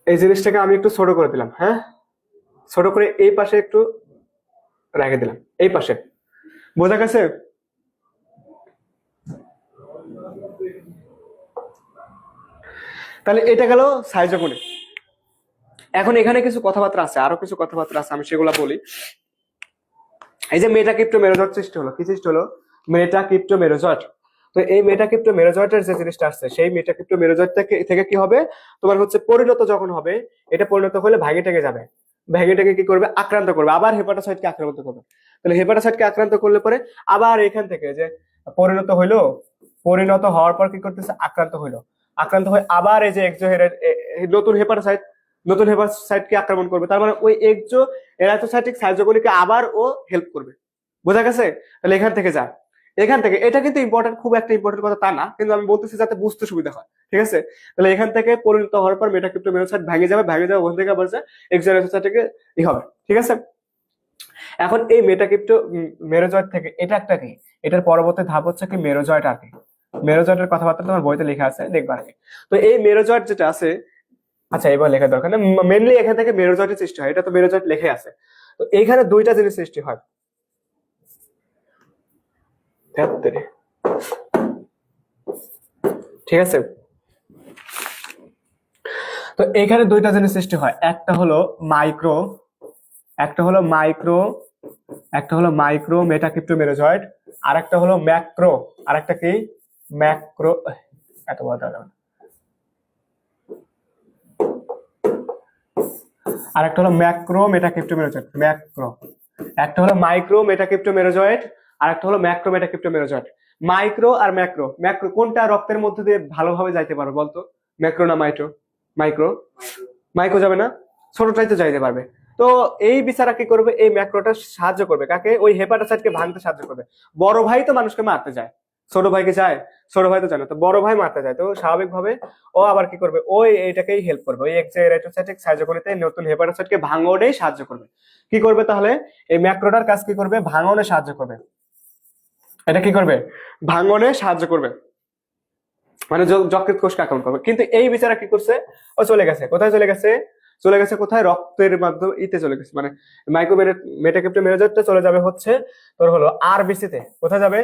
এই জিনিসটাকে আমি একটু ছোট করে দিলাম, হ্যাঁ, ছোট করে এই পাশে একটু রেখে দিলাম, এই পাশে। বোঝা গেছে? তাহলে এটা গেল সাইজোগনি। এখন এখানে কিছু কথাবার্তা আছে, আরো কিছু কথাবার্তা আছে, আমি সেগুলা বলি। এই যে মেটাক্রিপ্টোমেরোজয়েড সৃষ্টি হলো, কি সৃষ্টি হলো, মেটাক্রিপ্টোমেরোজয়েড। তো এই মেটাক্রিপ্টোমেরোজয়েডের যে জিনিসটা আসছে, সেই মেটাক্রিপ্টোমেরোজয়েড থেকে কি হবে, তোমার হচ্ছে পরিণত যখন হবে, এটা পরিণত হলে ভাগে টেকে যাবে, ভাগে কি করবে, আক্রান্ত করবে, আবার হেপাটোসাইটকে আক্রান্ত করবে। তাহলে হেপাটোসাইটকে আক্রান্ত করলে পরে আবার এখান থেকে যে পরিণত হইলো, পরিণত হওয়ার পর কি করতেছে, আক্রান্ত হয়ে আবার এই যে নতুন হেপাটোসাইটকে আক্রমণ করবে। তার মানে ওই এক্সো এরাইথোসাইটিক সাইজোগনিকে আবার ও হেল্প করবে, বোঝা গেছে? তাহলে এখান থেকে যা, এখান থেকে, এটা কিন্তু ইম্পর্টেন্ট, খুব একটা ইম্পর্টেন্ট কথা তা না, কিন্তু আমি বলতেছি যাতে বুঝতে সুবিধা হয়, ঠিক আছে? তাহলে এখান থেকে পরিণত হওয়ার পর মেটাক্রিপ্টো মেরোসাইট ভেঙে যাবে, ওখান থেকে আবার এক্সোসাইটকে ই হবে, ঠিক আছে? এখন এই মেটাক্রিপ্টো মেরোজয়েট থেকে এটা একটা কি, এটার পরবর্তী ধাপ হচ্ছে কি মেরোজয়েট আর কি। মেরোজয়েটের কথাবার্তা তোমার বইতে লেখা আছে, দেখবা আর কি। তো এই মেরোজয়েট যেটা আছে, আচ্ছা এবার লেখার দরকার না, মেনলি এখান থেকে মেরোজয়েটের সৃষ্টি হয়, এটা তো মেরোজয়েট লেখে আছে। তো এইখানে দুইটা জিনিস সৃষ্টি হয়, ঠিক আছে? তো এখানে দুইটা জিনিস সৃষ্টি হয়, একটা হলো মাইক্রো, একটা হলো মাইক্রো, একটা হলো মাইক্রো মেটাক্রিপ্টো মেরোজয়েট, আর একটা হলো ম্যাক্রো, আর একটা কি ম্যাক্রো, এত বড় যাবে না। আর একটা হলো ম্যাক্রো মেটাক্রিপ্টো মেরোজয়েট, ম্যাক্রো। একটা হলো মাইক্রো মেটাক্রিপ্টো মেরোজয়েট, আর একটা হলো ম্যাক্রো মেটাক্রিপ্টো মেরোজয়েট। মাইক্রো আর ম্যাক্রো, ম্যাক্রো কোনটা রক্তের মধ্যে দিয়ে ভালোভাবে যাইতে পারো বলতো? ম্যাক্রো না মাইক্রো? মাইক্রো। মাইক্রো যাবে না, ছোটটাই তো যাইতে পারবে। তো এই বিচারা কি করবে, এই ম্যাক্রোটা সাহায্য করবে কাকে? ওই হেপাটোসাইটকে ভাঙতে সাহায্য করবে। বড় ভাই তো মানুষকে মারতে যায়, ছোট ভাইকে যায়? ছোট ভাই তো জানে, তো বড় ভাই মারতে যায়, তো স্বাভাবিকভাবে ও আবার কি করবে, ওই এইটাকেই হেল্প করবে, ওই এক্সোসাইটিক সাইটোকনিতে নতুন হেপাটোসাইটকে ভাঙনেই সাহায্য করবে। কি করবে তাহলে? এই ম্যাক্রোটার কাজ কি করবে? ভাঙনে সাহায্য করবে। এটা কি করবে? ভাঙনে সাহায্য করবে, মানে যকৃৎ কোষকে আক্রমণ করবে। কিন্তু এই বিচারা কি করছে, ও চলে গেছে কোথায়? চলে গেছে, চলে গেছে কোথায়? রক্তের মাধ্যমে ইতে চলে গেছে, মানে মাইক্রো মেটাক্রিপ্টো মেরোজয়েটটা চলে যাবে হচ্ছে তোর হলো আরবিসি তে। কোথায় যাবে?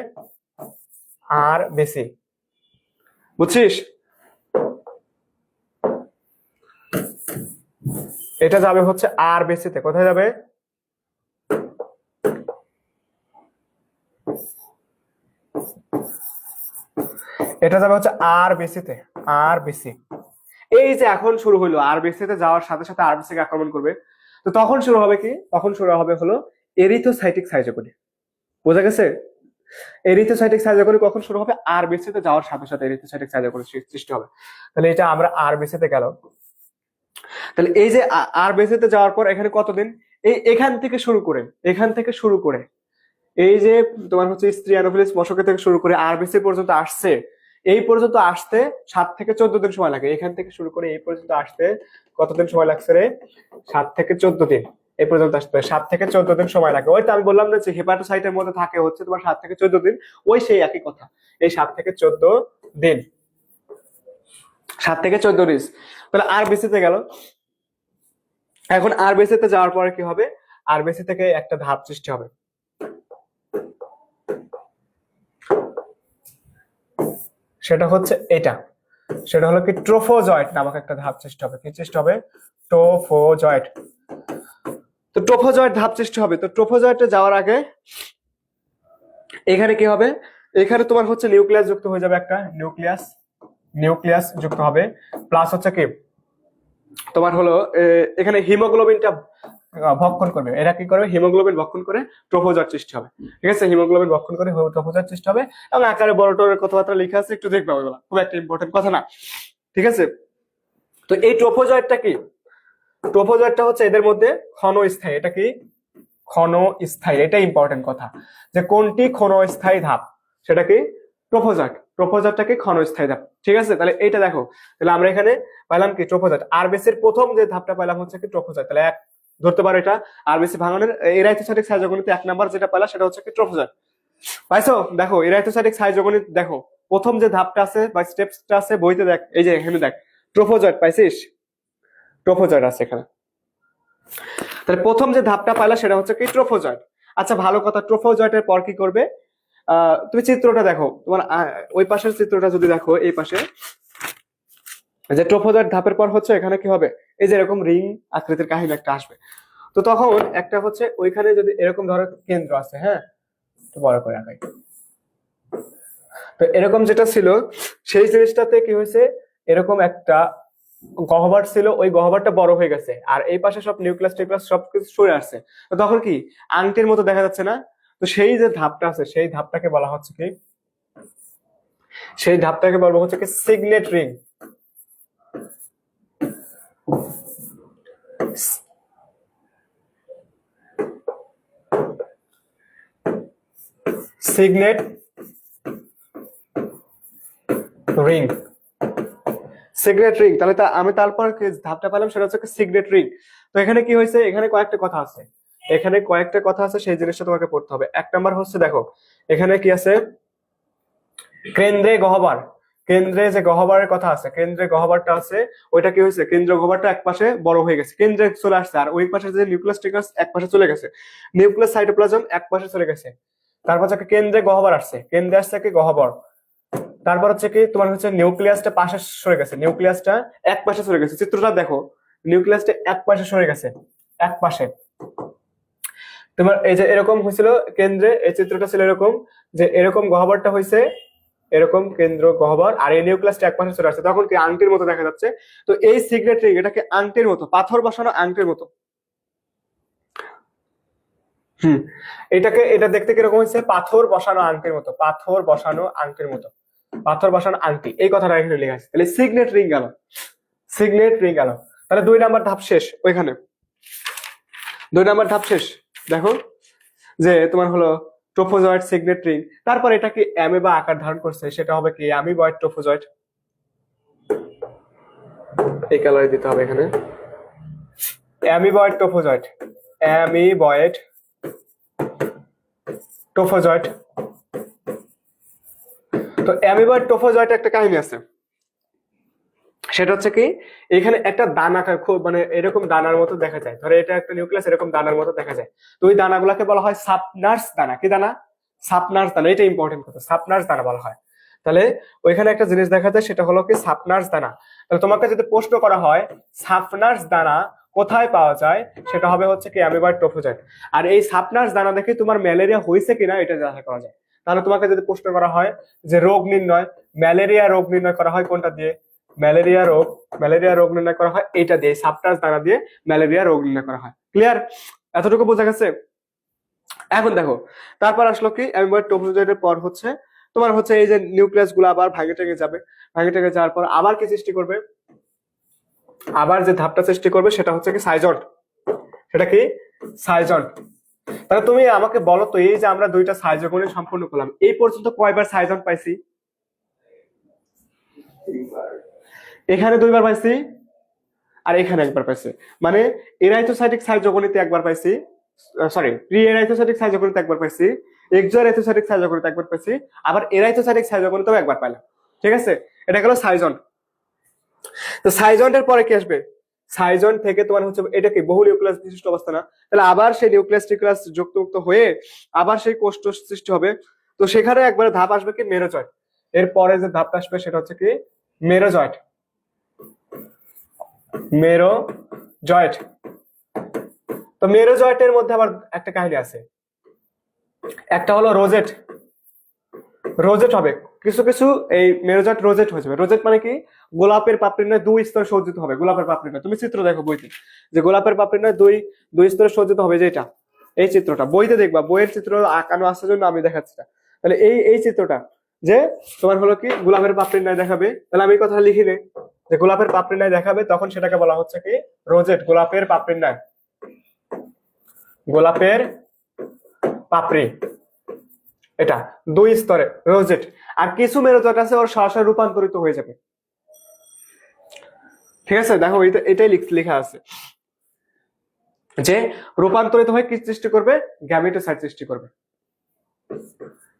আরবিসি, বুঝছিস? এটা যাবে হচ্ছে আরবিসি তে। কোথায় যাবে? এটা যাবে হচ্ছে আরবিসি তে, আরবিসি। এই যে এখন শুরু হলো, আরবিসি তে যাওয়ার সাথে সাথে আরবিসি কে আক্রমণ করবে। তো তখন শুরু হবে কি? তখন শুরু হবে হলো এরিথ্রোসাইটিক সাইটোকনি। বোঝা গেছে? এরিথ্রোসাইটিক সাইটোকনি কখন শুরু হবে? আরবিসি তে যাওয়ার সাথে সাথে এরিথ্রোসাইটিক সাইটোকনি সৃষ্টি হবে। তাহলে এটা আমরা আরবিসি তে গেল। তাহলে এই যে আরবিসি তে যাওয়ার পর এখানে কতদিন, এই এখান থেকে শুরু করে, এখান থেকে শুরু করে এই যে তোমার হচ্ছে স্ত্রী অ্যানোফিলিস মশকে থেকে শুরু করে আরবিসি পর্যন্ত আসছে, এই পর্যন্ত আসতে 7 থেকে 14 দিন সময় লাগে। এখান থেকে শুরু করে এই পর্যন্ত আসতে কতদিন সময় লাগছে রে? 7 থেকে 14 দিন। এই পর্যন্ত আসতে 7 থেকে 14 দিন সময় লাগে। ওই তো আমি বললাম না যে হেপাটোসাইটের মধ্যে থাকে হচ্ছে তোমার 7 থেকে 14 দিন, ওই সেই একই কথা। এই 7 থেকে 14 দিন, 7 থেকে 14 দিন। তাহলে আরবিসি তে গেল। এখন আরবিসি তে যাওয়ার পরে কি হবে? আরবিসি থেকে একটা ধাপ সৃষ্টি হবে, সেটা হচ্ছে এটা, সেটা হলো কি ট্রোফোজয়েট নামক একটা ধাপ সৃষ্টি হবে। কি সৃষ্টি হবে? ট্রোফোজয়েট। তো ট্রোফোজয়েট ধাপ সৃষ্টি হবে। তো ট্রোফোজয়েটে যাওয়ার আগে এখানে কি হবে? এখানে তোমার হচ্ছে নিউক্লিয়াস যুক্ত হয়ে যাবে, একটা নিউক্লিয়াস, নিউক্লিয়াস যুক্ত হবে। প্লাস হচ্ছে কি তোমার হলো এখানে হিমোগ্লোবিনটা ভক্ষণ করবে। এরা কি করবে? হিমোগ্লোবিন ভক্ষণ করে ট্রোফোজয়েট সৃষ্টি হবে, ঠিক আছে? হিমোগ্লোবিন ভক্ষণ করে ট্রোফোজয়েট সৃষ্টি হবে, এবং আকারে বড় টরের কথাবার্তা লেখা আছে, একটু দেখবে, ওইগুলা খুব একটা ইম্পর্টেন্ট কথা না, ঠিক আছে? তো এই ট্রোফোজয়েটটা কি? ট্রোফোজয়েটটা হচ্ছে এদের মধ্যে ক্ষণস্থায়ী। এটা কি? ক্ষণস্থায়ী। এটা ইম্পর্টেন্ট কথা, যে কোনটি ক্ষণস্থায়ী ধাপ, সেটা কি? ট্রোফোজয়েট। ট্রোফোজয়েটটা কি? ক্ষণস্থায়ী ধাপ, ঠিক আছে? তাহলে এইটা দেখো, তাহলে আমরা এখানে পাইলাম কি? ট্রোফোজয়েট। আরবিসির প্রথম যে ধাপটা পাইলাম হচ্ছে কি? ট্রোফোজয়েট। তাহলে এক ধরতে পারো এটা আরবিসি ভাঙনের এরাইথোসাইটিক সাইটোকনিতে 1 নাম্বার যেটা পাইলা সেটা হচ্ছে কি? ট্রোফোজয়েট। পাইছো? দেখো এরাইথোসাইটিক সাইটোকনি, দেখো প্রথম যে ধাপটা আছে বা স্টেপসটা আছে বইতে দেখ, এই যে এখানে দেখ ট্রোফোজয়েট পাইছিস? ট্রোফোজয়েট আছে এখানে। তাহলে প্রথম যে ধাপটা পাইলা সেটা হচ্ছে কি? ট্রোফোজয়েট। আচ্ছা ভালো কথা, ট্রোফোজয়েটের পর কি করবে? তুমি চিত্রটা দেখো, তোমার ওই পাশের চিত্রটা যদি দেখো, এই পাশে যে ট্রোফোজয়েট ধাপের পর হচ্ছে এখানে কি হবে? এই যে এরকম রিং আকৃতির কাহিনী একটা আসবে। তো তখন একটা হচ্ছে ওইখানে যদি এরকম ধরো কেন্দ্র আছে, হ্যাঁ, একটু বড় করে আঁকাই। তো এরকম যেটা ছিল সেই জিনিসটাতে কি হয়েছে? এরকম একটা গহ্বর ছিল, ওই গহ্বরটা বড় হয়ে গেছে, আর এই পাশে সব নিউক্লিয়াস টিউক্লিয়াস সবকিছু সরে আসছে। তো তখন কি আংটির মতো দেখা যাচ্ছে না? তো সেই যে ধাপটা আছে সেই ধাপটাকে বলা হচ্ছে কি? সেই ধাপটাকে বলবো হচ্ছে কি? Signet ring. Signet ring. Signet ring, তাহলে আমি তারপর ধাপটা পেলাম সেটা হচ্ছে সিগনেট রিং। তো এখানে কি হয়েছে, এখানে কয়েকটা কথা আছে, এখানে কয়েকটা কথা আছে, সেই জিনিসটা তোমাকে পড়তে হবে। এক নাম্বার হচ্ছে দেখো এখানে কি আছে, কেন্দ্রে গহ্বর, কেন্দ্রে যে গহ্বরের কথা আছে, কেন্দ্রে গহ্বরটা আছে, ওইটা কি হয়েছে, কেন্দ্র গহ্বরটা এক পাশে বড় হয়ে গেছে, কেন্দ্রে চলে আসছে, আর ওই পাশে যে নিউক্লিয়াস টিউক্লিয়াস এক পাশে চলে গেছে, নিউক্লিয়াস সাইটোপ্লাজম এক পাশে চলে গেছে। তারপর হচ্ছে কেন্দ্রে গহ্বর আসছে, কেন্দ্রে আসছে কি গহ্বর। তারপর হচ্ছে কি তোমার হচ্ছে নিউক্লিয়াসটা পাশে সরে গেছে, নিউক্লিয়াসটা এক পাশে সরে গেছে, চিত্রটা দেখো, নিউক্লিয়াসটা এক পাশে সরে গেছে, এক পাশে। তোমার এই যে এরকম হয়েছিল কেন্দ্রে, এই চিত্রটা ছিল এরকম, যে এরকম গহ্বরটা হয়েছে, এরকম কেন্দ্র গহ্বর, আর এই নিউক্লিয়াসটা এক পাশে চলে আসছে, তখন কি আংটির মতো দেখা যাচ্ছে। তো এই সিগনেট রিং এটাকে আংটির মতো, পাথর বসানো আংটির মতো। এটা দেখতে কিরকম হয়েছে, পাথর বসানো আংটির মতো, পাথর বসানো আংটির মতো, পাথর বসানো আংটি, এই কথাটা এখানে লেখা আছে। তাহলে সিগনেট রিং গেল, সিগনেট রিং গেল। তাহলে 2 নাম্বার ধাপ শেষ, ওইখানে 2 নাম্বার ধাপ শেষ। দেখো যে তোমার হলো ট্রোফোজয়েড, সিগনেট রিং, তারপর এটা কি অ্যামিবা আকার ধারণ করছে, সেটা হবে কি অ্যামিবয়েড ট্রোফোজয়েড। এই কালারে দিতে হবে এখানে, অ্যামিবয়েড ট্রোফোজয়েড, অ্যামিবয়েড ট্রোফোজয়েড। তো অ্যামিবয়েড ট্রোফোজয়েড একটা কাহিনী আছে, সেটা হচ্ছে কি এখানে একটা দানাকার, খুব মানে এরকম দানার মতো দেখা যায়, ধরো এটা একটা নিউক্লিয়াস, এরকম দানার মতো দেখা যায়। তো ওই দানাগুলোকে বলা হয় সাপনার্স দানা। কি দানা? সাপনার্স দানা। এটা ইম্পর্টেন্ট কথা, সাপনার্স দানা বলা হয়। তাহলে ওইখানে একটা জিনিস দেখা যায়, সেটা হলো কি সাপনার্স দানা। তাহলে তোমাকে যদি প্রশ্ন করা হয় সাপনার্স দানা কোথায় পাওয়া যায়, সেটা হবে হচ্ছে কি অ্যামিবয়েড ট্রোফোজয়েড। আর এই সাপনার্স দানা দেখে তোমার ম্যালেরিয়া হয়েছে কিনা এটা যাচাই করা যায়। তাহলে তোমাকে যদি প্রশ্ন করা হয় যে রোগ নির্ণয়, ম্যালেরিয়া রোগ নির্ণয় করা হয় কোনটা দিয়ে? ম্যালেরিয়া রোগ নির্ণয় করা হয় এটা দিয়ে, সাপনার্স দানা দিয়ে ম্যালেরিয়া রোগ নির্ণয় করা হয়। ক্লিয়ার? এতটুকু বোঝা গেছে? এখন দেখো তারপর আসলো কি অ্যামিবয়েড ট্রোফোজয়েডের পর হচ্ছে তোমার হচ্ছে এই যে নিউক্লিয়াস গুলো আবার ভাঙে টেঙে যাবে, ভাঙে টেঙে যাওয়ার পর আবার কি সৃষ্টি করবে, আবার যে ধাপটা সৃষ্টি করবে সেটা হচ্ছে কি সাইজন্ট। সেটা কি? সাইজন্ট। তাহলে তুমি আমাকে বলো তো, এই যে আমরা 2টা সাইজোগনি সম্পূর্ণ করলাম, এই পর্যন্ত কয়বার সাইজন্ট পাইছি? এখানে 2বার পাইছি, আর এখানে একবার পাইছি। মানে এরাইথোসাইটিক সাইজোগনিতে একবার পাইছি, সরি প্রি এরাইথোসাইটিক সাইজোগনিতে একবার পাইছি, এক্সোএরাইথোসাইটিক সাইজোগনিতে একবার পাইছি, আবার এরাইথোসাইটিক সাইজোগনিতেও একবার পাইলাম। ঠিক আছে, এটা হলো সাইজন্ট। তো সাইজন্টের পরে কি আসবে? সাইজন্ট থেকে তোমার হচ্ছে এটা কি বহু নিউক্লিয়াস বিশিষ্ট অবস্থা না? তাহলে আবার সেই নিউক্লিয়াস টিউক্লিয়াস যুক্ত হয়ে আবার সেই কোষ্ঠ সৃষ্টি হবে। তো সেখানে একবার ধাপ আসবে কি মেরোজয়েট। এরপরে যে ধাপটা আসবে সেটা হচ্ছে কি মেরোজয়েট। মেরোজয়েট। তো মেরোজয়েটের মধ্যে আবার একটা কাহিনী আছে, একটা হলো রোজেট। রোজেট হবে কিছু কিছু, এই মেরোজয়েট রোজেট হয়ে যাবে। রোজেট মানে কি গোলাপের পাপড়ি নয় 2 স্তর সজ্জিত হবে, গোলাপের পাপড়ি নয়। তুমি চিত্র দেখো বইতে, যে গোলাপের পাপড়ি নয় 2 স্তরে সজ্জিত হবে, যেটা এই চিত্রটা বইতে দেখবা, বইয়ের চিত্র আঁকানো আসার জন্য আমি দেখাচ্ছি না। তাহলে এই চিত্রটা যে তোমার হলো কি গোলাপের পাপড়ি নয় দেখাবে, তাহলে আমি এই কথা লিখি নে যে গোলাপের পাপড়ি নয় দেখাবে, তখন সেটাকে বলা হচ্ছে কি রোজেট। গোলাপের পাপড়ি নয়, গোলাপের পাপড়ি, এটা 2 স্তরে রোজেট। আর কিছু মেরোজয়েট আছে ওর সরাসরি রূপান্তরিত হয়ে যাবে। ঠিক আছে, দেখো এটাই লেখা আছে যে রূপান্তরিত হয়ে কি সৃষ্টি করবে, গ্যামেটোসাইট সৃষ্টি করবে।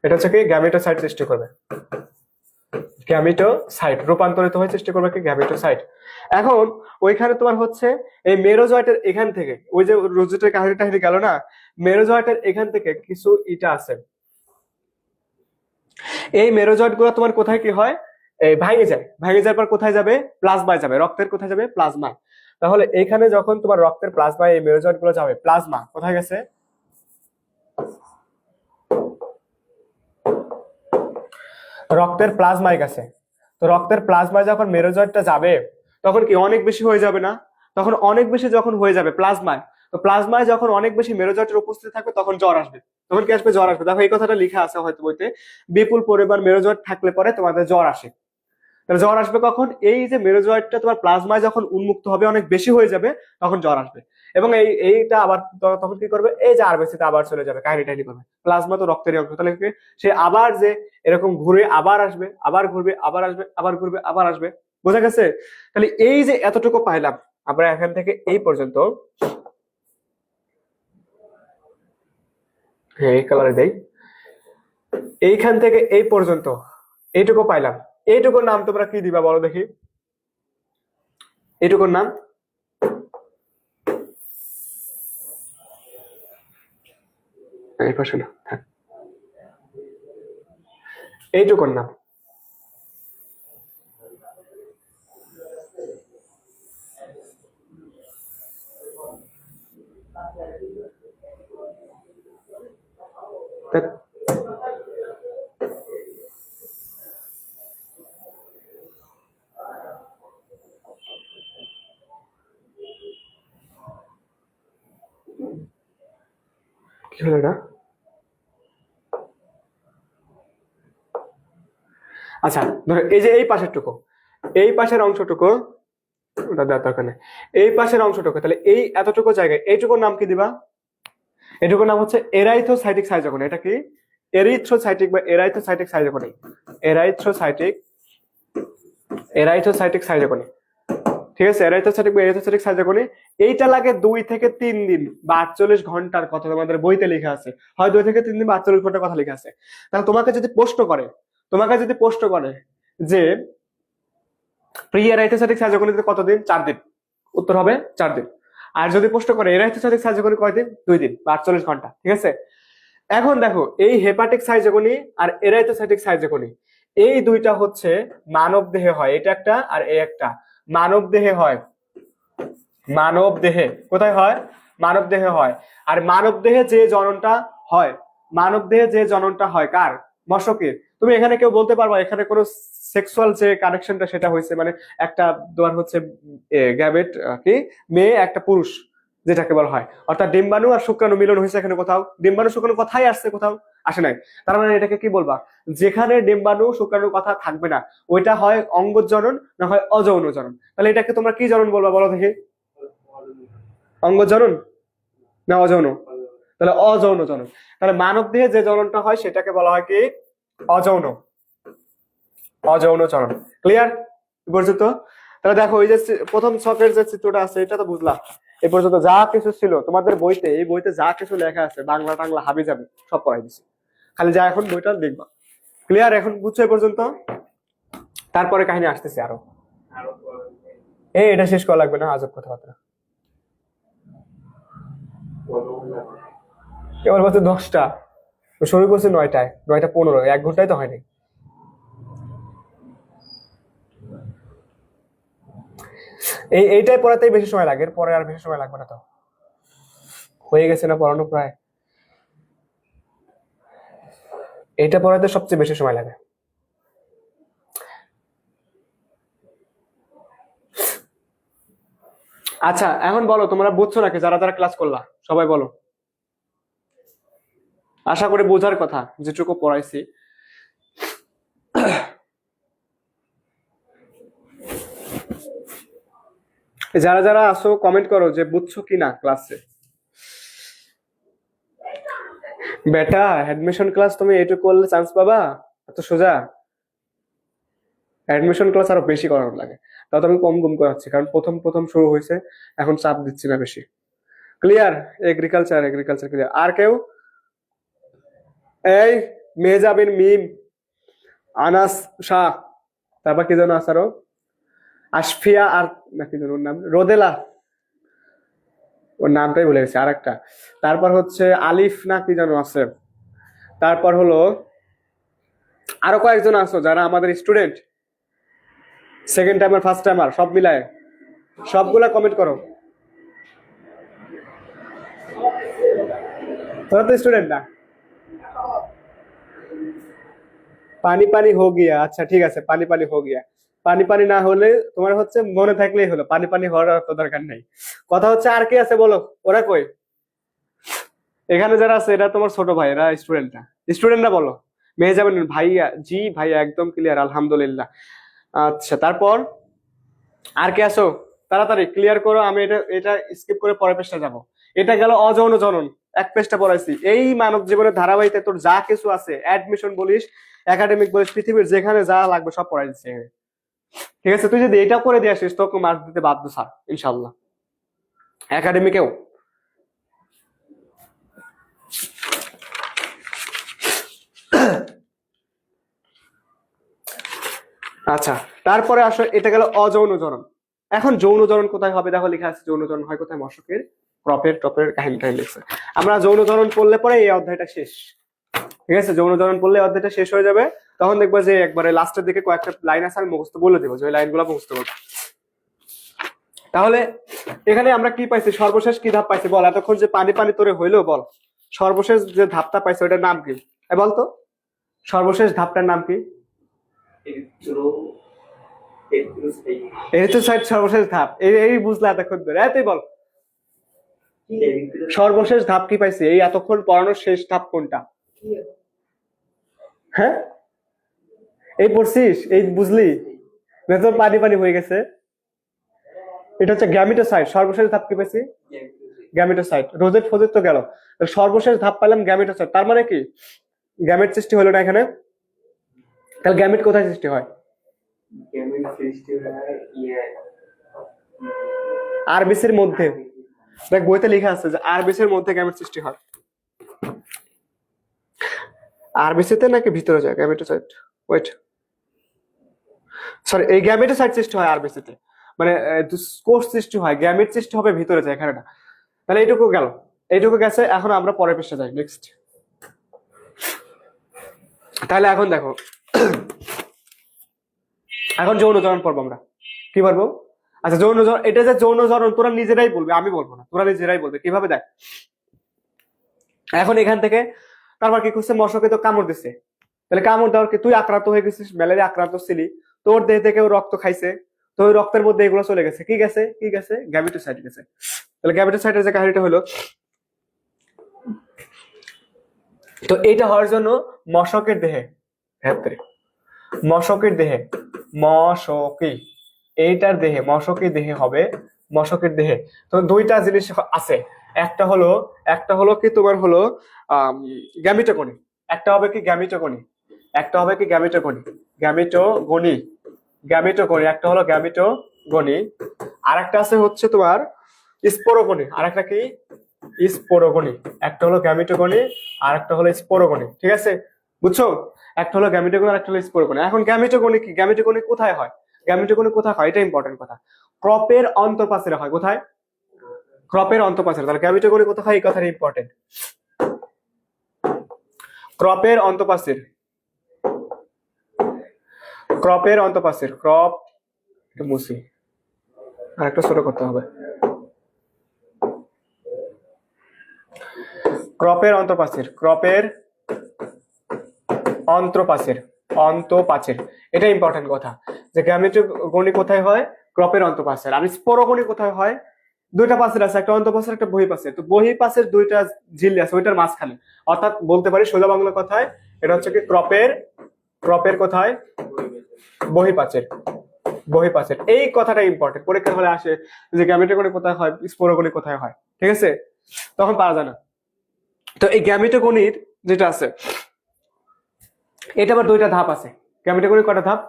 এটা হচ্ছে কি গ্যামেটোসাইট সৃষ্টি করবে, গ্যামেটোসাইট রূপান্তরিত হয়ে সৃষ্টি করবে কি গ্যামেটোসাইট। এখন ওইখানে তোমার হচ্ছে এই মেরোজয়েটের এখান থেকে, ওই যে রোজেটের কাহিনীটা গেল না, মেরোজয়েটের এখান থেকে কিছু ইটা আছে। এই মেরোজয়েট গুলো তোমার কোথায় কি হয়, এই ভাঙে যায়, ভাঙে যাওয়ার পর কোথায় যাবে, প্লাজমায় যাবে, রক্তের কোথায় যাবে, প্লাজমা। তাহলে এখানে যখন তোমার রক্তের প্লাজমায় এই মেরোজয়েট গুলো যাবে, প্লাজমা কোথায় গেছে, রক্তের প্লাজমায় গেছে। তো রক্তের প্লাজমায় যখন মেরোজয়েটটা যাবে তখন কি অনেক বেশি হয়ে যাবে না? তখন অনেক বেশি যখন হয়ে যাবে প্লাজমায়, তো প্লাজমায় যখন অনেক বেশি মেরোজয়েটের উপস্থিতি থাকবে তখন জ্বর আসবে। তখন কি আসবে? জ্বর আসবে। দেখো এই কথাটা লেখা আছে হয়তো বইতে, বিপুল পরিমাণ মেরোজয়েট থাকলে পরে তোমাদের জ্বর আসে। তাহলে জ্বর আসবে কখন? এই যে মেরোজয়েটটা তোমার প্লাজমায় যখন উন্মুক্ত হবে, অনেক বেশি হয়ে যাবে, তখন জ্বর আসবে। এবং এইটা আবার তখন কি করবে, এই যে আরবিসিতে আবার চলে যাবে, কাহিনী টাইনি করবে। প্লাজমা তো রক্তেরই অংশ, তাহলে সে আবার যে এরকম ঘুরে আবার আসবে, আবার ঘুরবে আবার আসবে, আবার ঘুরবে আবার আসবে। বোঝা গেছে? তাহলে এই যে এতটুকু পাইলাম আমরা এখান থেকে এই পর্যন্ত, এই কালারে দেই, এইখান থেকে এই পর্যন্ত এইটুকু পাইলাম। এইটুকুর নাম তোমরা কি দিবা বলো দেখি? এইটুকুর নাম এই পাশে না, এইটুকুর নাম কি হলো না? আচ্ছা ধরো এই যে এই পাশেরটুকু, এই পাশের অংশটুকু, ওটা দেওয়ার দরকার নেই, এই পাশের অংশটুকু, তাহলে এই এতটুকু জায়গায় এইটুকুর নাম কি দিবা? এটুকুর নাম হচ্ছে এরাইথ্রোসাইটিক সাইজোগনি। এটা কি? এরিথ্রোসাইটিক বা এরাইথ্রোসাইটিক সাইজোগনি। এরাইথ্রোসাইটিক, এরাইথ্রোসাইটিক সাইজোগনি, ঠিক আছে? এরাইথ্রোসাইটিক বা এরিথ্রোসাইটিক সাইজোগনি। এইটা লাগে 2 থেকে 3 দিন বা 48 ঘন্টার কথা তোমাদের বইতে লেখা আছে, হয় 2 থেকে 3 দিন বা 48 ঘন্টার কথা লেখা আছে। তাহলে তোমাকে যদি প্রশ্ন করে যে প্রি এরাইথ্রোসাইটিক সাইজোগনিতে কতদিন? 4 দিন, উত্তর হবে 4 দিন। আর যদি প্রশ্ন করে এরাইথ্রোসাইটিক সাইজোগনি কয়দিন? 2 দিন বা 48 ঘন্টা, ঠিক আছে? এখন দেখো এই হেপাটিক সাইজোগনি আর এরাইথ্রোসাইটিক সাইজোগনি, এই দুইটা হচ্ছে মানব দেহে হয়, এটা একটা আর এই একটা মানব দেহে হয়। মানব দেহে কোথায় হয়? মানব দেহে হয়। আর মানব দেহে যে জননটা হয়, মানব দেহে যে জননটা হয় কার? মশকের। তুমি এখানে কেউ বলতে পারবা এখানে কোনো সেক্সুয়াল যে কানেকশনটা সেটা হয়েছে, মানে একটা তোমার হচ্ছে গ্যামেট কি মেয়ে একটা পুরুষ যেটাকে বলা হয়, অর্থাৎ ডিম্বাণু আর শুক্রাণু মিলন হয়েছে এখানে কোথাও? ডিম্বাণু শুক্রাণু কথাই আসছে, কোথাও আসে নাই। তার মানে এটাকে কি বলবা? যেখানে ডিম্বাণু শুক্রাণুর কথা থাকবে না ওইটা হয় অঙ্গজনন না হয় অযৌন জনন। তাহলে এটাকে তোমরা কি জনন বলবা বলো দেখি? অঙ্গজনন না অযৌন? তাহলে অযৌন জনন। তাহলে মানব দেহে যে জননটা হয় সেটাকে বলা হয় কি? অযৌন, অযৌন জনন। ক্লিয়ার পর্যন্ত? তাহলে দেখো এই যে প্রথম ছকের যে চিত্রটা আছে এটা তো বুঝলাম। এই পর্যন্ত যা কিছু ছিল তোমাদের বইতে, এই বইতে যা কিছু লেখা আছে বাংলা টাংলা হাবি যাবে সব পড়াই দিছি, খালি যা এখন বইটা দেখবা। ক্লিয়ার এখন বুঝছো এই পর্যন্ত? তারপরে কাহিনী আসতেছে আরো। এটা শেষ করা লাগবে না, আজব কথাবার্তা। কেবল বলছে 10টা, শুরু করছে 9টায়, 9টা 15, 1 ঘন্টায় তো হয়নি। এইটাই পড়াতেই বেশি সময় লাগে, পরে আর বেশি সময় লাগবে না। তো হয়ে গেছে না পড়ানো প্রায়? এইটা পড়াতে সবচেয়ে বেশি সময় লাগে। আচ্ছা এখন বলো তোমরা বুঝছো নাকি? যারা যারা ক্লাস করলা সবাই বলো। আশা করি বোঝার কথা যেটুকু পড়াইছি। যারা যারা আসো কমেন্ট করো যে বুঝছো কিনা ক্লাসে। বেটা অ্যাডমিশন ক্লাস তুমি এইটুকু করলে চান্স পাবা? এত সোজা? অ্যাডমিশন ক্লাস আরো বেশি করানো লাগে, তাও তো আমি কম কম করাচ্ছি কারণ প্রথম প্রথম শুরু হয়েছে, এখন চাপ দিচ্ছি না বেশি। ক্লিয়ার? Agriculture, agriculture clear. আর কেউ? এই মেহজাবিন মিম, আনাস শাহ, তারপর কি যেন আছে আরো, আশফিয়া, আর নাকি যেন ওর নাম রোদেলা, ওর নামটাই ভুলে গেছি আর একটা। তারপর হচ্ছে আলিফ না কি যেন আছে। তারপর হলো আরো কয়েকজন আছো যারা আমাদের student, second timer first timer সব মিলায়, সবগুলা কমেন্ট করো। তোরা তো স্টুডেন্ট না? পানি পানি হো গিয়া, আচ্ছা ঠিক আছে, পানি পানি হো গিয়া। পানি পানি না হলে তোমার হচ্ছে মনে থাকলেই হলো, পানি পানি হওয়ার তো দরকার নেই। কথা হচ্ছে আর কে আছে বলো? ওরা কই? এখানে যারা আছে এরা তোমার ছোট ভাই, এরা স্টুডেন্ট না? স্টুডেন্টরা বলো। মেহজাবিন ভাইয়া, জি ভাইয়া একদম ক্লিয়ার, আলহামদুলিল্লাহ। আচ্ছা তারপর আর কে আছো? তাড়াতাড়ি ক্লিয়ার করো, আমি এটা এটা স্কিপ করে পরের পেজটা যাব। এটা গেল অযৌন জনন, এক পেজটা পড়াইছি। এই মানব জীবনের ধারাবাহিকতা তোর যা কিছু আছে, অ্যাডমিশন বলিস, একাডেমিক বলিস, পৃথিবীর যেখানে যা লাগবে সব পড়াই দিচ্ছে। ঠিক আছে, তুই যদি এটা করে দিয়ে আসিস তোকে মার্ক দিতে বাধ্য স্যার ইনশাল্লাহ, একাডেমিকেও। আচ্ছা, তারপরে আসো, এটা গেল অযৌন জনন। এখন যৌন জনন কোথায় হবে দেখো, লেখা আছে যৌন জনন হয় কোথায়, মশকের ক্রপের টপের কাহিনীটাই লিখছে। আমরা যৌন জনন পড়লে পরে এই অধ্যায়টা শেষ। ঠিক আছে, যৌন জনন পড়লে এই অধ্যায়টা শেষ হয়ে যাবে। তখন দেখবো যে একবারে লাস্টের দিকে কয়েকটা লাইন আছে, আমি মুখস্থ বলে দেবো, যে ওই লাইনগুলো মুখস্থ করবো। তাহলে এখানে আমরা কি পাইছি, সর্বশেষ কি ধাপ পাইছি বল, এতক্ষণ যে পানি পানি তোরে হইলো বল, সর্বশেষ যে ধাপটা পাইছে ওইটার নাম কি বলতো, সর্বশেষ ধাপটার নাম কি? এরিথ্রোসাইট সর্বশেষ ধাপ, এই বুঝলা এতক্ষণ ধরে, তুই বল সর্বশেষ ধাপ কি পাইছি, এই এতক্ষণ পড়ানোর শেষ ধাপ কোনটা? হ্যাঁ, এই পড়ছিস, এই বুঝলি না তোর পানি পানি হয়ে গেছে। এটা হচ্ছে গ্যামিটোসাইট, সর্বশেষ ধাপ কি পাইছি? গ্যামিটোসাইট। রোজেট ফোজেট তো গেল, সর্বশেষ ধাপ পেলাম গ্যামিটোসাইট। তার মানে কি গ্যামেট সৃষ্টি হলো না এখানে, তাহলে গ্যামেট কোথায় সৃষ্টি হয়? আরবিসির মধ্যে, দেখ বইতে লেখা আছে যে আরবিসির মধ্যে গ্যামেট সৃষ্টি হয়। আরবিসিতে নাকি ভিতরে যায় গ্যামেটোসাইট? ওয়েট, সরি, এই গ্যামেটোসাইট সৃষ্টি হয় আরবিসিতে, মানে কোষ সৃষ্টি হয়, গ্যামেট সৃষ্টি হবে ভিতরে যায়, এখানে না। তাহলে এইটুকু গেল, এইটুকু গেছে। এখন আমরা পরের পৃষ্ঠা যাই, নেক্সট। তাহলে এখন দেখো, এখন যৌন জনন পড়বো আমরা, কি পারবো? আচ্ছা, যৌন জনন, এটা যে যৌন জনন তোরা নিজেরাই বলবে, আমি বলবো না, তোরা নিজেরাই বলবে। কিভাবে দেখ, এখন এখান থেকে তারপর কি করছে, মশকে তো কামড় দিচ্ছে, তাহলে কামড় দেওয়ার কি, তুই আক্রান্ত হয়ে গেছিস, ম্যালেরিয়া আক্রান্ত ছিলি, তোর দেহ থেকে রক্ত খাইছে, তো ওই রক্তের মধ্যে এগুলো চলে গেছে, কি গেছে, কি গেছে, গ্যামেটোসাইট গেছে। তাহলে গ্যামেটোসাইটের যে কাহিনীটা হলো, তো এইটা হওয়ার জন্য মশকের দেহে, মশকের দেহে, মশকি, এইটার দেহে, মশকের দেহে হবে, মশকের দেহে। তো দুইটা জিনিস আছে, একটা হলো কি তোমার হলো গ্যামিটোগনি, একটা হবে কি গ্যামিটোগনি, একটা হবে কি গ্যামিটোগনি, গ্যামিটোগনি, গ্যামিটোগনি, একটা হলো গ্যামিটোগনি, আর একটা আছে হচ্ছে তোমার স্পোরোগনি, আর একটা কি স্পোরোগনি, একটা হলো গ্যামিটোগনি আর একটা হলো স্পোরোগনি। ঠিক আছে, বুঝছো? একটা হলো গ্যামিটোগনি আর একটা হলো স্পোরোগনি। এখন গ্যামিটোগনি কি, গ্যামিটোগনি কোথায় হয়, গ্যামিটোগনি কোথায় হয়, এটা ইম্পর্টেন্ট কথা। ক্রপের অন্তঃপাশে হয়, কোথায়? ক্রপের অন্তঃপাশে। তাহলে গ্যামিটোগনি কোথায় হয়, এই কথাটা ইম্পর্টেন্ট। ক্রপের অন্তঃপাশে, ক্রপের অন্তঃপাশে, ক্রপ মুসি, আর একটা ছোট করতে হবে, ক্রপের অন্তঃপাশের, ক্রপের অন্ত্রপাশের, অন্তঃপাশের, এটা ইম্পর্টেন্ট কথা, যে গ্যামেটোগনি কোথায় হয়, ক্রপের অন্তঃপাশের। আর স্পোরোগনি কোথায় হয়, দুইটা পাশের আছে, একটা অন্তঃপাশের একটা বহিঃপাশের। তো বহিঃপাশের দুইটা ঝিল্লি আছে, ওইটার মাঝখানে, অর্থাৎ বলতে পারি সোজা বাংলা কথায় এটা হচ্ছে কি ক্রপের, ক্রপের কোথায়, বহিঃপাশের, বহিঃপাশের। এই কথাটা ইম্পর্টেন্ট, পরীক্ষার হলে আসে যে গ্যামেটোগনি কোথায় হয়, স্পোরোগনি কোথায় হয়। ঠিক আছে, তখন পারা যায় না। তো এই গ্যামেটোগনির যেটা আছে, এটা আবার দুইটা ধাপ আছে। গ্যামেটোগনির কয়টা ধাপ,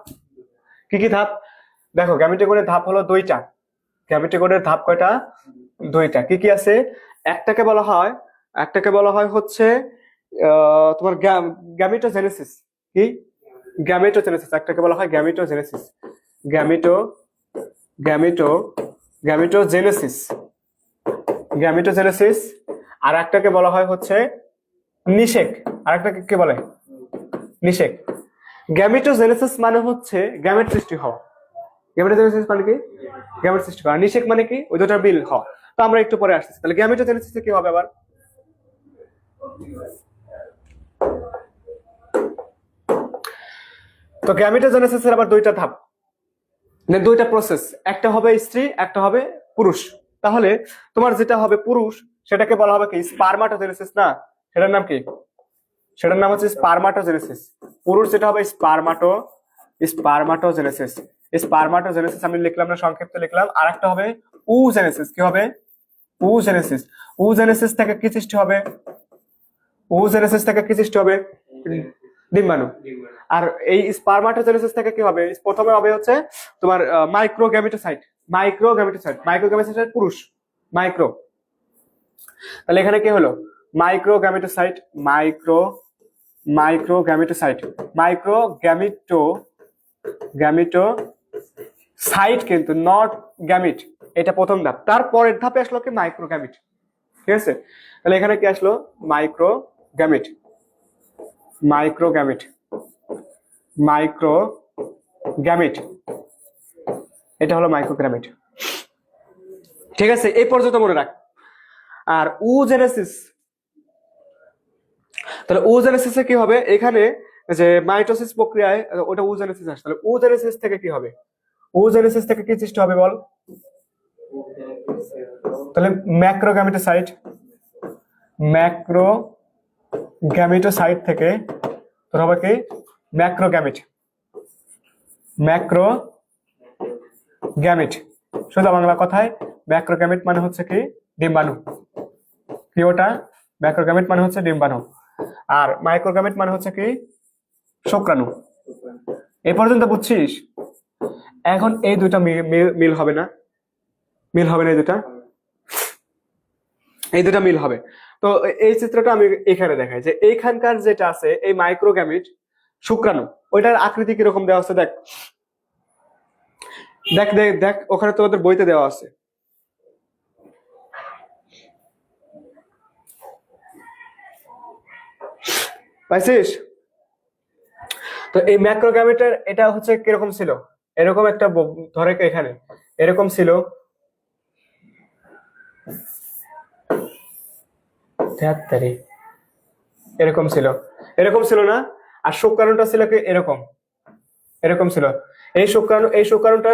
কি কি ধাপ দেখো, গ্যামেটোগনির ধাপ হলো দুইটা, গ্যামেটোগনির ধাপ কয়টা, দুইটা। কি কি আছে, একটাকে বলা হয় হচ্ছে তোমার গ্যামেটোজেনেসিস, কি গ্যামেটোজেনেসিস, একটাকে বলা হয় গ্যামেটোজেনেসিস, গ্যামেটোজেনেসিস, গ্যামেটোজেনেসিস। আর একটাকে বলা হয় হচ্ছে নিষেক, আর একটাকে কি বলে, নিষেক। গ্যামেটোজেনেসিস মানে হচ্ছে গ্যামেট সৃষ্টি হওয়া, গ্যামেটোজেনেসিস মানে কি, গ্যামেট সৃষ্টি করা। নিষেক মানে কি, ওই দুটার মিল হওয়া। তো আমরা একটু পরে আসছি। তাহলে গ্যামেটোজেনেসিস কি হবে আবার, তো গ্যামেটোজেনেসিসের আবার দুইটা ধাপ, দুইটা প্রসেস, একটা হবে স্ত্রী, একটা হবে পুরুষ। তাহলে তোমার যেটা হবে পুরুষ, সেটাকে বলা হবে কি স্পারমাটোজেনেসিস, না সেটার নাম কি, সেটার নাম হচ্ছে স্পারমাটোজেনেসিস। পুরুষ যেটা হবে স্পারমাটোজেনেসিস। স্পারমাটোজেনেসিস আমি লিখলাম না, সংক্ষিপ্ত লিখলাম। আর একটা হবে উজেনেসিস। কি হবে? উজেনেসিস। উজেনেসিস থেকে কি সৃষ্টি হবে? উজেনেসিস থেকে কি সৃষ্টি হবে? ডিম্বাণু। আর এই স্পারমাটোজেনেসিস থেকে কি হবে? প্রথমে হবে হচ্ছে তোমার মাইক্রোগ্যামেটোসাইট। মাইক্রোগ্যামেটোসাইট পুরুষ, মাইক্রো। তাহলে এখানে কি হলো? মাইক্রোগ্যামেটোসাইট, মাইক্রোগ্যামেটোসাইট, গ্যামিটোসাইট কিন্তু নট গ্যামিট। এটা প্রথম ধাপ। তারপরের ধাপে আসলো কি? মাইক্রোগ্যামিট। ঠিক আছে? তাহলে এখানে কি আসলো? মাইক্রোগ্যামিট, এটা হলো মাইক্রোগ্যামিট। ঠিক আছে, এই পর্যন্ত মনে রাখ। আর উজেনেসিস, তাহলে উজেনেসিসে কি হবে? এখানে যে মাইটোসিস প্রক্রিয়ায় ওটা উজেনেসিস আসে। তাহলে উজেনেসিস থেকে কি হবে? উজেনেসিস থেকে কি সৃষ্টি হবে বল? তাহলে ম্যাক্রোগ্যামেটোসাইট থেকে তোর হবে কি? ম্যাক্রোগ্যামিট। সোজা বাংলা কথায় ম্যাক্রোগ্যামিট মানে হচ্ছে কি? ডিম্বাণু। কি ওটা? ম্যাক্রোগ্যামিট মানে হচ্ছে ডিম্বাণু। আর মাইক্রোগ্যামিট মানে হচ্ছে কি? শুক্রাণু। এই পর্যন্ত বুঝছিস? এখন এই দুটা মিল হবে না? মিল হবে না? এই দুটা মিল হবে। তো এই চিত্রটা আমি এখানে দেখাই যে এইখানকার যেটা আছে এই মাইক্রোগ্যামিট শুক্রাণু, ওইটার আকৃতি কিরকম দেওয়া আছে দেখ। দেখ দেখ দেখ, ওখানে তোমাদের বইতে দেওয়া আছে। পাইছিস? তো এই ম্যাক্রোগ্যামিটের এটা হচ্ছে কিরকম ছিল? এরকম একটা ধরে এখানে এরকম ছিল, এরকম ছিল না? আর শুক্রাণুটা ছিল কি? এরকম ছিল। এই শুক্রাণুটা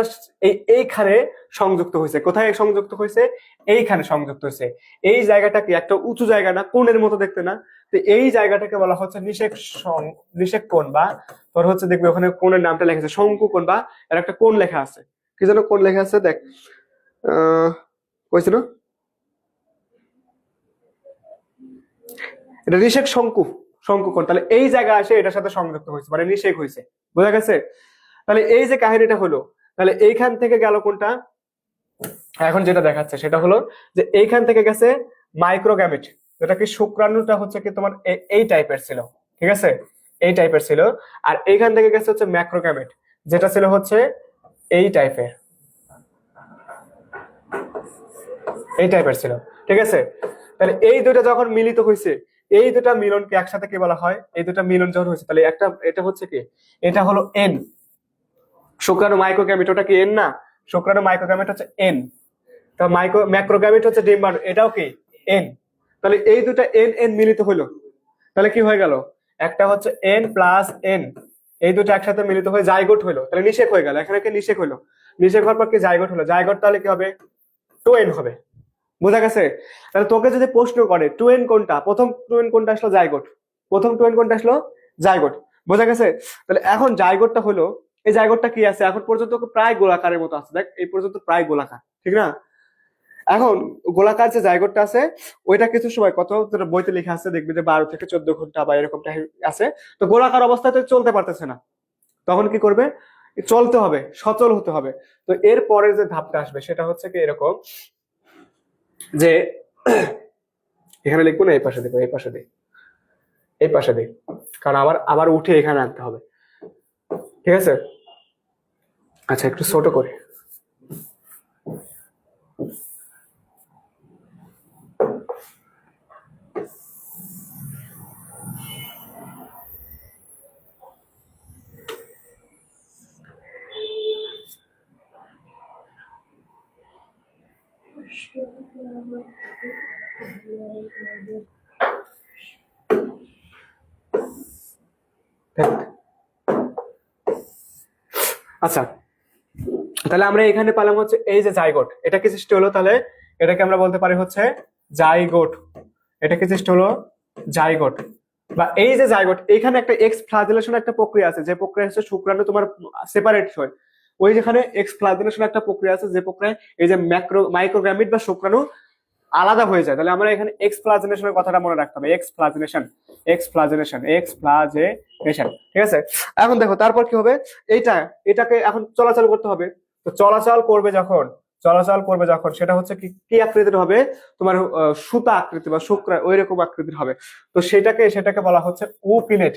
এইখানে সংযুক্ত হয়েছে। কোথায় সংযুক্ত হয়েছে? এইখানে সংযুক্ত হয়েছে। এই জায়গাটা কি একটা উঁচু জায়গা না? কোণের মতো দেখতে না? তো এই জায়গাটাকে বলা হচ্ছে নিষেক কোণ, বা তোর হচ্ছে দেখবি ওখানে কোণের নামটা লেখা আছে শঙ্কু কোণ, বা এর একটা কোণ লেখা আছে। কি যেন কোণ লেখা আছে দেখ, কইছিল এটা নিষেক শঙ্কু কোণ। তাহলে এই জায়গা আসে এটার সাথে সংযুক্ত হয়েছে, মানে নিষেক হয়েছে। বোঝা গেছে? তাহলে এই যে কাহিনীটা হলো, তাহলে এইখান থেকে গেল কোনটা? এখন যেটা দেখাচ্ছে সেটা হলো যে এইখান থেকে গেছে মাইক্রোগ্যামিট, যেটা কি শুক্রাণুটা হচ্ছে কি তোমার এই টাইপের ছিল। ঠিক আছে, এই টাইপের ছিল। আর এইখান থেকে গেছে হচ্ছে ম্যাক্রোগ্যামিট, যেটা ছিল হচ্ছে এই টাইপের ছিল। ঠিক আছে, তাহলে এই দুটো যখন মিলিত হয়েছে, এই দুটা মিলনকে একসাথে কি বলা হয়? এই দুটা মিলন যখন হয়েছে, তাহলে একটা এটা হচ্ছে কি? এটা হলো এন। শুক্রাণু মাইক্রোগ্যামিট, ওটা কি এন না? শুক্রাণু মাইক্রোগ্যামিট হচ্ছে এন। তা ম্যাক্রোগ্যামিট হচ্ছে ডিম্বাণু, এটাও কি এন। তাহলে এই দুটা এন এন মিলিত হলো, তাহলে কি হয়ে গেল? একটা হচ্ছে এন প্লাস এন, এই দুটো একসাথে মিলিত হয়ে জাইগোট হলো। তাহলে নিষেক হয়ে গেল। এখানে কি নিষেক হলো? নিষেক হওয়ার পর কি জাইগোট হলো। জাইগোট তাহলে কি হবে? 2n হবে। বোঝা গেছে? তাহলে তোকে যদি প্রশ্ন করে 2n কোনটা, প্রথম 2n কোনটা আসলো? জাইগোট। প্রথম 2n কোনটা আসলো? জাইগোট। বোঝা গেছে? তাহলে এখন জাইগোটটা হলো, এই জাইগোটটা কি আছে? এখন পর্যন্ত প্রায় গোলাকারের মতো আছে। দেখ এই পর্যন্ত প্রায় গোলাকার, ঠিক না? এখন গোলাকার যে জাইগোটটা আছে ওইটা কিছু সময়, কত বইতে লেখা আছে দেখবি যে 12 থেকে 14 ঘন্টা বা এরকম আছে। তো গোলাকার অবস্থাতে চলতে পারতেছে না, তখন কি করবে? চলতে হবে, সচল হতে হবে। তো এর পরের যে ধাপটা আসবে সেটা হচ্ছে কি এরকম, যে এখানে লিখবো না, এই পাশে দেখো, এই পাশে দিই, কারণ আবার উঠে এখানে আনতে হবে। ঠিক আছে, আচ্ছা একটু ছোট করে। আচ্ছা, তাহলে আমরা এখানে পেলাম হচ্ছে এই যে জাইগোট, এটা কি সৃষ্টি হলো? তাহলে এটাকে আমরা বলতে পারি হচ্ছে জাইগোট। এটা কি সৃষ্টি হলো? জাইগোট। বা এই যে জাইগোট, এখানে একটা এক্স ফ্লাজেলেশন একটা প্রক্রিয়া আছে, যে প্রক্রিয়া হচ্ছে শুক্রাণু তোমার সেপারেট হয়, ওই যেখানে এক্সপ্লাজনেশন একটা প্রক্রিয়া আছে, যে প্রক্রিয়ায় এই যে মাইক্রোগ্যামিট বা শুক্রাণু আলাদা হয়ে যায়, তাহলে আমরা এখানে এক্সপ্লাজনেশনের কথাটা মনে রাখতে হবে। এক্সপ্লাজনেশন, ঠিক আছে। এখন দেখো তারপর কি হবে, এটাকে এখন চলাচল করতে হবে। তো চলাচল করবে যখন সেটা হচ্ছে কি কি আকৃতির হবে, তোমার সুতা আকৃতি বা শুক্রাণু ওই রকম আকৃতির হবে। তো সেটাকে বলা হচ্ছে উকিনেট।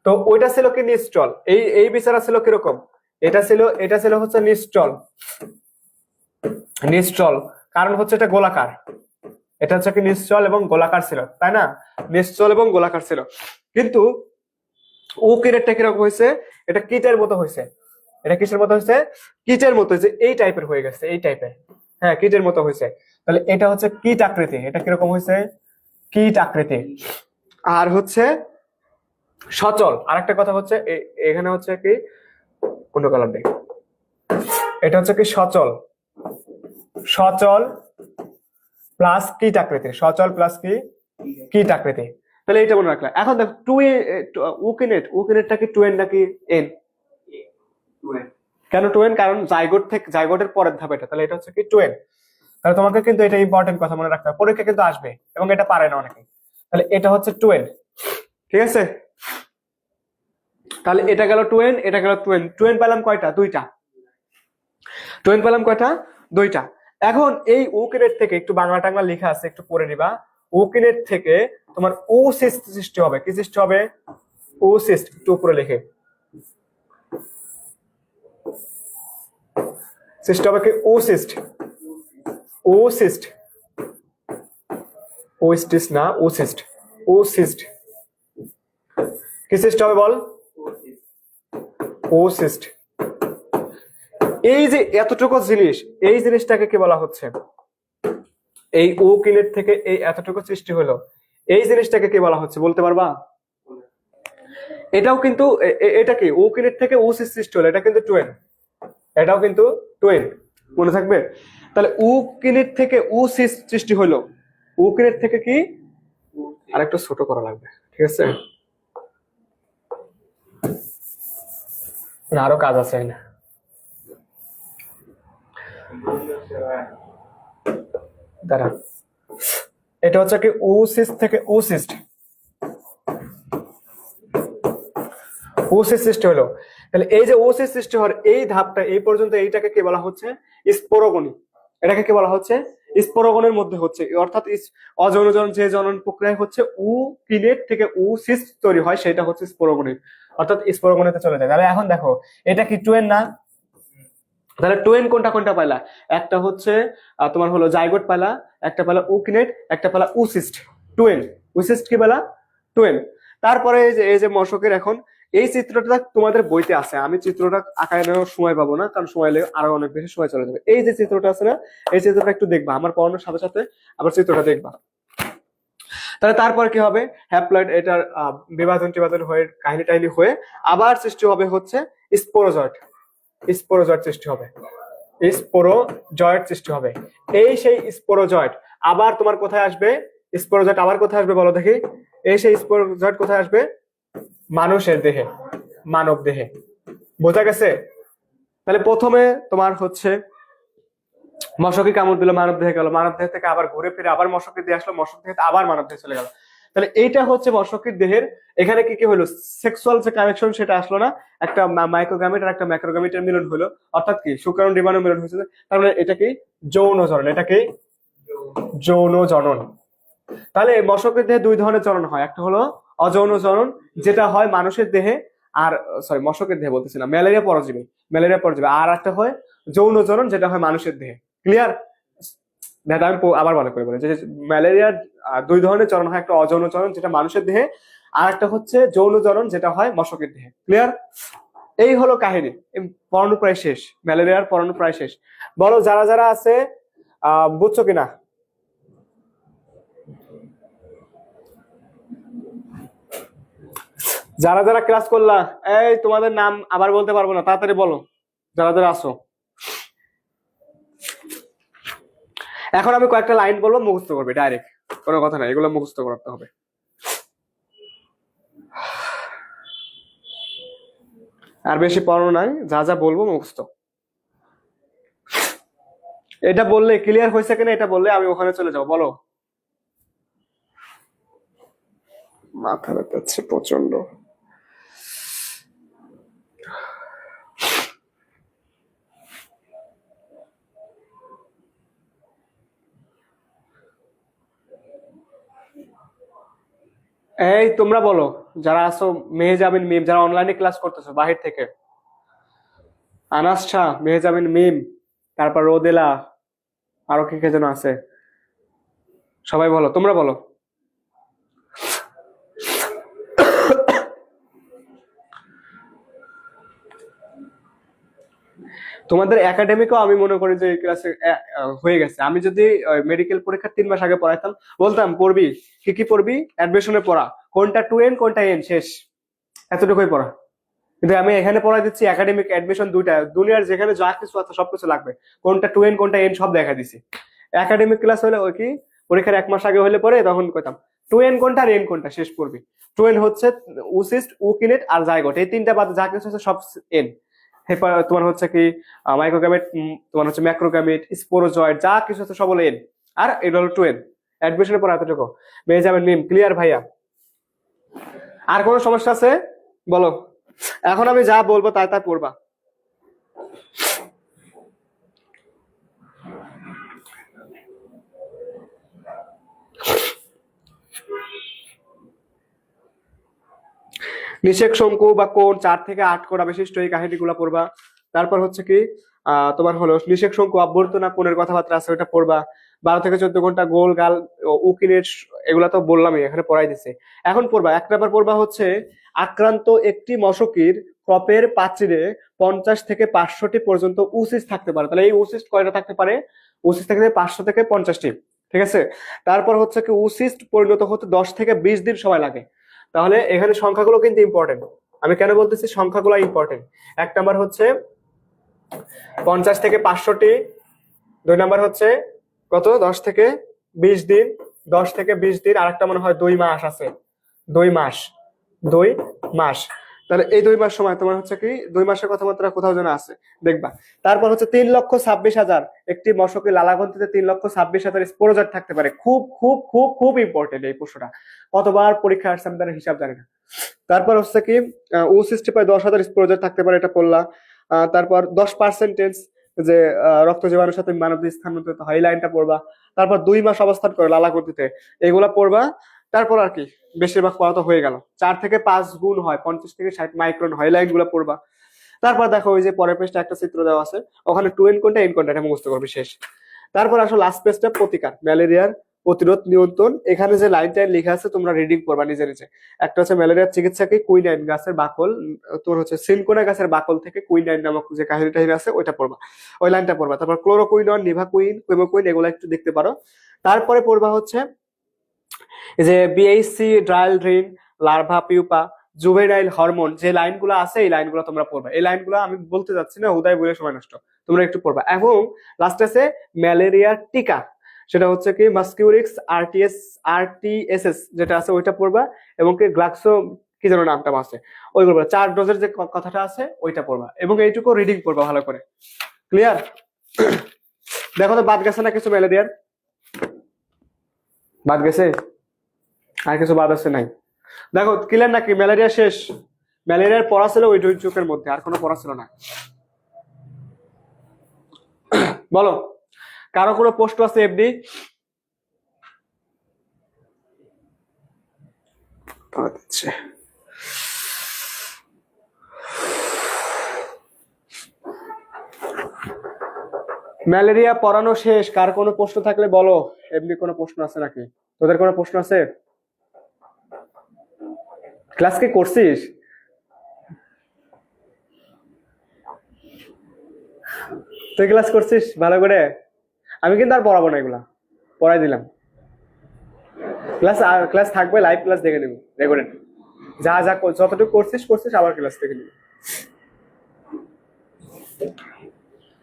তো ওইটা ছিল কি নিশ্চল। এই বিচারা ছিল কিরকম, এটা ছিল হচ্ছে নিশ্চল, কারণ হচ্ছে এটা গোলাকার। এটা হচ্ছে কি নিশ্চল এবং গোলাকার ছিল, তাই না? নিশ্চল এবং গোলাকার ছিল। কিন্তু উকিনেটটা কিরকম হয়েছে, এটা কিটের মতো হয়েছে। এটা কিসের মতো হয়েছে? কিটের মতো হয়েছে, এই টাইপের হয়ে গেছে, এই টাইপের। হ্যাঁ, কিটের মতো হয়েছে। তাহলে এটা হচ্ছে কিট আকৃতি। এটা কিরকম হয়েছে? কিট আকৃতি। আর হচ্ছে সচল। আরেকটা কথা হচ্ছে এখানে হচ্ছে কি কোন কালার দেখ, এটা হচ্ছে কি সচল প্লাস কিট আকৃতি, সচল প্লাস কি কিট আকৃতি। তাহলে এটা মনে রাখলাম। এখন দেখ উকিনেটটা কি টুয়েন নাকি এন? কেন টুয়েন? কারণ জাইগোটের পরের ধাপ এটা, তাহলে এটা হচ্ছে কি টুয়েন। তাহলে তোমাকে কিন্তু এটা ইম্পর্টেন্ট কথা মনে রাখতে হবে, পরীক্ষা কিন্তু আসবে এবং এটা পারে না অনেকে। তাহলে এটা হচ্ছে টুয়েন, ঠিক আছে। তাহলে এটা গেল টুয়েন, এটা গেল টুয়েন পেলাম কয়টা? দুইটা। টুয়েন পেলাম কয়টা? দুইটা। এখন এই উকিনেট থেকে একটু বাংলা টাংলা লেখা আছে, একটু পড়ে নিবা। উকিনেট থেকে তোমার ওসিস্ট সৃষ্টি হবে। কি সৃষ্টি হবে? ওসিস্ট। একটু উপরে লিখে, সৃষ্টি হবে কি ওসিস্ট। ওসিস্ট না, ওসিস্ট কি সৃষ্টি হবে বল? ওসিস্ট। এই যে এতটুকু জিনিস, এই জিনিসটাকে কি বলা হচ্ছে? এই উকিনেট থেকে এই এতটুকু সৃষ্টি হলো, এই জিনিসটাকে কি বলা হচ্ছে বলতে পারবা? এটাও কিন্তু এটা কি উকিনেট থেকে ওসিস্ট সৃষ্টি হলো, এটা কিন্তু টুয়েন। এটাও কিন্তু টুয়েন, মনে থাকবে। তাহলে উকিনেট থেকে ওসিস্ট সৃষ্টি হলো, উকিনেট থেকে কি আরেকটু ছোট করা লাগবে, ঠিক আছে? না, আরো কাজ আছে না। দাঁড়া, এটা হচ্ছে কি ওসিস্ট থেকে ওসিস্ট সৃষ্টি হলো। তাহলে এই যে ওসিস সৃষ্টি হওয়ার এই ধাপটা, এই পর্যন্ত এইটাকে কি বলা হচ্ছে? স্পোরোগনি। এটাকে কি বলা হচ্ছে? স্পোরোগনের মধ্যে হচ্ছে, অর্থাৎ অযৌনজন যে জনন প্রক্রিয়া হচ্ছে উকিনেট থেকে ওসিস তৈরি হয়, সেটা হচ্ছে স্পোরোগনি, অর্থাৎ স্পোরোগনিতে চলে যায়। তাহলে এখন দেখো এটা কি টুয়েন না? তাহলে টুয়েন কোনটা কোনটা পাইলা? একটা হচ্ছে তোমার হলো জাইগোট পাইলা, একটা পাইলা উকিনেট, একটা পাইলা ওসিস্ট। টুয়েন, ওসিস্ট কি পাইলা? টুয়েন। তারপরে এই যে মশকের এখন এই চিত্রটা তোমাদের বইতে আছে, আমি চিত্রটা আঁকায় নেওয়ার সময় পাবো না, কারণ সময় লেগে আরো অনেক বেশি সময় চলে যাবে। এই যে চিত্রটা আছে না, এই চিত্রটা একটু দেখবা, আমার পড়ানোর সাথে সাথে আবার চিত্রটা দেখবা। তাহলে তারপর কি হবে? হ্যাপ্লয়েড, এটার বিভাজন টিভাজন হয়ে কাহিনী টাহিনী হয়ে আবার সৃষ্টি হবে হচ্ছে স্পোরোজয়েট সৃষ্টি হবে, স্পোরোজয়েট সৃষ্টি হবে। এই সেই স্পোরোজয়েট আবার তোমার কোথায় আসবে? স্পোরোজয়েট আবার কোথায় আসবে বলো দেখি? এই সেই স্পোরোজয়েট কোথায় আসবে? মানুষের দেহে, মানব দেহে। বোঝা গেছে? তাহলে প্রথমে তোমার হচ্ছে মশকে কামড় দিল, মানব দেহে গেল, মানব দেহ থেকে আবার ঘুরে ফিরে আবার মশকের দেহে আসলো, মশক দেহে আবার মানব দেহে চলে গেল। তাহলে এইটা হচ্ছে মশকের দেহের। এখানে কি কি হলো? সেক্সুয়াল যে কানেকশন সেটা আসলো না, একটা মাইক্রোগ্যামিট আর একটা ম্যাক্রোগ্যামিটের মিলন হলো, অর্থাৎ কি শুক্রাণু ডিম্বাণু মিলন হয়েছে। তার মানে এটা কি যৌন জনন, এটা কি যৌন জনন। তাহলে মশকের দেহে দুই ধরনের জনন হয়, একটা হলো অযৌন জনন যেটা হয় মানুষের দেহে, আর সরি মশকের দেহে বলতেছি না, ম্যালেরিয়া পরজীবী, আর একটা হয় যৌন জনন যেটা হয় মানুষের দেহে। ক্লিয়ার? আমি আবার মনে করে বলি যে ম্যালেরিয়ার দুই ধরনের জনন হয়, একটা অযৌন জনন যেটা মানুষের দেহে, আর একটা হচ্ছে যৌন জনন যেটা হয় মশকের দেহে। ক্লিয়ার? এই হলো কাহিনী। পড়ানো প্রায় শেষ, ম্যালেরিয়ার পড়ানো প্রায় শেষ। বলো যারা যারা আছে বুঝছো কিনা? যারা যারা ক্লাস করলা, এই তোমাদের নাম আবার বলতে পারবো না, তাড়াতাড়ি বলো যারা যারা আসো। এখন আমি কয়েকটা লাইন বলবো, মুখস্থ করবে ডাইরেক্ট, কোনো কথা নাই, এগুলো মুখস্থ করতে হবে। আর বেশি পড়ানো নাই, যা যা বলবো মুখস্থ। এটা বললে ক্লিয়ার হয়েছে কিনা এটা বললে আমি ওখানে চলে যাবো। বলো। মাথা ব্যথাচ্ছে প্রচন্ড। এই তোমরা বলো, যারা আছো, মেহজাবিন মিম, যারা অনলাইনে ক্লাস করতেছো বাহির থেকে, আনাস শাহ, মেহজাবিন মিম, তারপর রোদেলা, আরো কে কে যেন আছে, সবাই বলো, তোমরা বলো। তোমাদের একাডেমিকও আমি মনে করি যে এই ক্লাসে হয়ে গেছে। আমি যদি মেডিকেল পরীক্ষার 3 মাস আগে পড়াইতাম, বলতাম পড়বি, কি কি পড়বি, অ্যাডমিশনে পড়া, কোনটা টু এন কোনটা এন, শেষ, এতটুকুই পড়া। কিন্তু আমি এখানে পড়াই দিচ্ছি একাডেমিক অ্যাডমিশন দুইটা, দুনিয়ার যেখানে যা কিছু আছে সবকিছু লাগবে, কোনটা টু এন কোনটা এন সব দেখা দিছি। একাডেমিক ক্লাস হলে ওই কি পরীক্ষার 1 মাস আগে হলে পরে তখন কইতাম টু এন কোনটা আর এন কোনটা, শেষ পড়বি। টু এন হচ্ছে উসিস্ট, উকিনেট আর জাইগোট, এই তিনটা বাদ যা কিছু আছে সব এন। তোমার হচ্ছে কি মাইক্রোগ্যামেট, তোমার হচ্ছে ম্যাক্রোগ্যামেট, স্পোরোজয়েড, যা কিছু আছে সব হলো এন, আর এটা হলো টু এন। অ্যাডমিশনের পর এতটুকু পেয়ে যাবেন মিম। ক্লিয়ার ভাইয়া? আর কোনো সমস্যা আছে বলো। এখন আমি যা বলবো তাই তাই পড়বা। নিষেক শঙ্কু বা কোণ 4 থেকে 8 কোণা বিশিষ্ট এই কাহিনীগুলো পড়বা। তারপর হচ্ছে কি তোমার হলো নিষেক শঙ্কু অভ্যর্থনা কোণের কথাবার্তা আছে ওটা পড়বা। 12 থেকে 14 ঘন্টা গোল গাল উকিলেট, এগুলা তো বললামই, এখানে পড়াই দিছে। এখন পড়বা 1 নাম্বার পড়বা হচ্ছে আক্রান্ত একটি মশকির কপের পাচিরে 50 থেকে 500টি পর্যন্ত উসিস থাকতে পারে। তাহলে এই উসিস কয়টা থাকতে পারে? উসিস থাকতে 500 থেকে 50টি। ঠিক আছে। তারপর হচ্ছে কি উসিস্ট পরিণত হতে 10 থেকে 20 দিন সময় লাগে। তাহলে এখানে সংখ্যাগুলো কিন্তু ইম্পর্টেন্ট। আমি কেন বলতেছি সংখ্যাগুলো ইম্পর্টেন্ট? 1 নাম্বার হচ্ছে 50 থেকে 500টি, 2 নাম্বার হচ্ছে কত 10 থেকে 20 দিন, 10 থেকে 20 দিন, আর একটা মনে হয় 2 মাস আছে, 2 মাস, 2 মাস। তাহলে এই 2 মাস সময় তোমার হচ্ছে কি 2 মাসের কথাবার্তা কোথাও যেন আছে দেখবা। তারপর হচ্ছে 3,26,000 একটি মশকের লালাগ্রন্থিতে 3,26,000 স্পোরোজয়েট থাকতে পারে। খুব খুব খুব খুব ইম্পর্টেন্ট এই প্রশ্নটা, কতবার পরীক্ষা আসছে আমি তার হিসাব জানি না। তারপর হচ্ছে কি ওসিস্টে প্রায় 10,000 স্পোরোজয়েট থাকতে পারে, এটা পড়লা। তারপর 10% যে রক্ত জীবাণুর সাথে মানবদেহে স্থানান্তরিত হয়, এই লাইনটা পড়বা। তারপর 2 মাস অবস্থান করে লালাগ্রন্থিতে, এগুলা পড়বা। তারপর আর কি বেশিরভাগ পড়া তো হয়ে গেল। 4 থেকে 5 গুণ হয়, 50 থেকে 60 মাইক্রন হয়, লাইন গুলো পড়বা। তারপর দেখো ওই যে পরের পেজটা একটা চিত্র দেওয়া আছে, ওখানে টু এন কোনটা এন কোনটা এটা মুখস্থ করবে, শেষ। তারপর আসলে লাস্ট পেজটা প্রতিকার, ম্যালেরিয়ার প্রতিরোধ নিয়ন্ত্রণ। এখানে যে লাইনটা লেখা আছে তোমরা রিডিং করবা নিজে নিজে। একটা হচ্ছে ম্যালেরিয়ার চিকিৎসাকে কুইনাইন গাছের বাকল, তোমার হচ্ছে সিনকোনা গাছের বাকল থেকে কুইনাইন নামক যে কাহিনীটা আছে ওইটা পড়বা, ওই লাইনটা পড়বা। তারপর ক্লোরোকুইনন, নিভাকুইন, কুইমোকুইন এগুলো একটু দেখতে পারো। তারপরে পড়বা হচ্ছে যে BHC, dieldrin, larva pupa, juvenile hormone, যে লাইনগুলো আছে এই লাইনগুলো তোমরা পড়বা। এই লাইনগুলো আমি বলতে যাচ্ছি না, উদয় বলে সময় নষ্ট, তোমরা একটু পড়বা। এবং লাস্টে আছে ম্যালেরিয়ার টিকা, সেটা হচ্ছে কি মাস্কিউরিক্স আরটিএসএস যেটা আছে ওইটা পড়বা, এবং কি গ্লাক্সো কি যেন নামটা আছে ওইগুলো 4 ডোজের যে কথাটা আছে ওইটা পড়বা, এবং এইটুকু রিডিং পড়বা ভালো করে। ক্লিয়ার? দেখো তো বাদ গেছে না কিছু? ম্যালেরিয়ার বাদ গেছে? আর কিছু বাদ আছে নাই? দেখো ক্লিয়ার নাকি? ম্যালেরিয়া শেষ? ম্যালেরিয়ার পড়া ছিল ওই 2 চোখের মধ্যে, আর কোনো পড়া ছিল না। বলো, কারো কোনো প্রশ্ন আছে এমনি? আচ্ছা, ম্যালেরিয়া পড়ানো শেষ। কার কোনো প্রশ্ন থাকলে বলো, এমনি কোনো প্রশ্ন আছে নাকি? তোদের কোনো প্রশ্ন আছে? ক্লাস কি করছিস? তুই ক্লাস করছিস ভালো করে? আমি কিন্তু আর পড়াবো না, এগুলা পড়াই দিলাম। ক্লাস ক্লাস থাকবে, লাইভ ক্লাস দেখে নিবি রেকর্ডেড, যা যা যতটুকু করছিস আবার ক্লাস দেখে নিবি।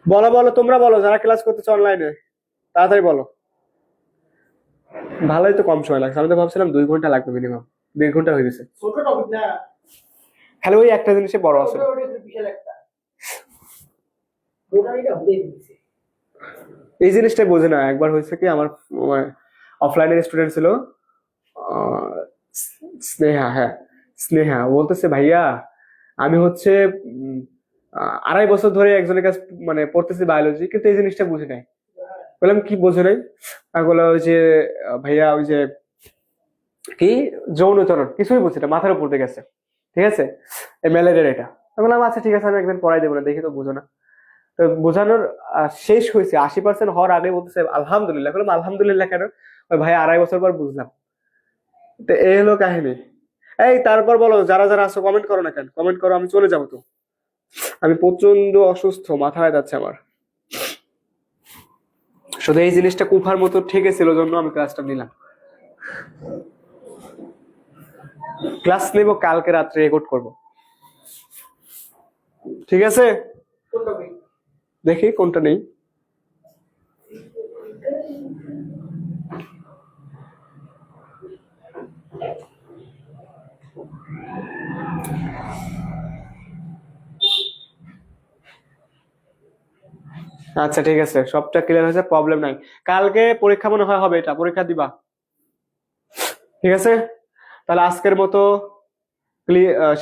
বলো বলো, তোমরা বলো যারা ক্লাস করতেছো অনলাইনে, তাড়াতাড়ি বলো। ভালোই তো কম সময় লাগছে, আমি তো ভাবছিলাম 2 ঘন্টা লাগবে মিনিমাম, 1.5 ঘন্টা হয়ে গেছে। ছোট টপিক না। খালি ওই একটা জিনিসে বড় আছে। বিশাল একটা বোনারিটা ভুলে দিয়েছে। এই জিনিসটাই বোঝে না। একবার হয়েছে কি, আমার অফলাইনের স্টুডেন্ট ছিল, স্নেহা, হ্যাঁ স্নেহা, ও বলতেছে ভাইয়া আমি হচ্ছে 2.5 বছর ধরে একজনের কাছে মানে পড়তেছি বায়োলজি, কিন্তু এই জিনিসটা বুঝি নাই। বললাম কি বোঝে নাই? আর বললো ওই যে ভাইয়া ওই যে কি যৌনচরণ কিছুই বুঝি না, মাথার উপর দিয়ে গেছে, ঠিক আছে, এই ম্যালেরিয়ার এটা। আমি বললাম আচ্ছা ঠিক আছে, আমি একদিন পড়াই দেবো না, দেখি তো বুঝো না। তো বোঝানোর শেষ হয়েছে 80% হওয়ার আগে বলতেছে আলহামদুলিল্লাহ। বললাম আলহামদুলিল্লাহ কেন? ওই ভাই 2.5 বছর পর বুঝলাম। তো এই হলো কাহিনী। এই তারপর বলো, যারা যারা আছো কমেন্ট করো না কেন? কমেন্ট করো, আমি চলে যাবো তো। আমি প্রচন্ড অসুস্থ, মাথা যাচ্ছে আমার। শুধু এই জিনিসটা কুফার মতো ঠেকেছিল জন্য আমি ক্লাসটা নিলাম। ক্লাস নেব কালকে রাত্রে, রেকর্ড করব, ঠিক আছে? কোনটা বই? দেখি কোনটা নেই। আচ্ছা ঠিক আছে, সবটা ক্লিয়ার হয়েছে, প্রবলেম নাই। কালকে পরীক্ষা মনে হয় হবে, এটা পরীক্ষা দিবা, ঠিক আছে? তাহলে আজকের মতো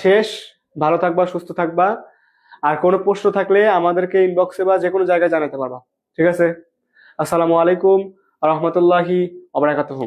শেষ। ভালো থাকবা, সুস্থ থাকবা। আর কোনো প্রশ্ন থাকলে আমাদেরকে ইনবক্সে বা যে কোনো জায়গায় জানাতে পারবা, ঠিক আছে? আসসালামু আলাইকুম ওয়া রাহমাতুল্লাহি ওয়া বারাকাতুহু।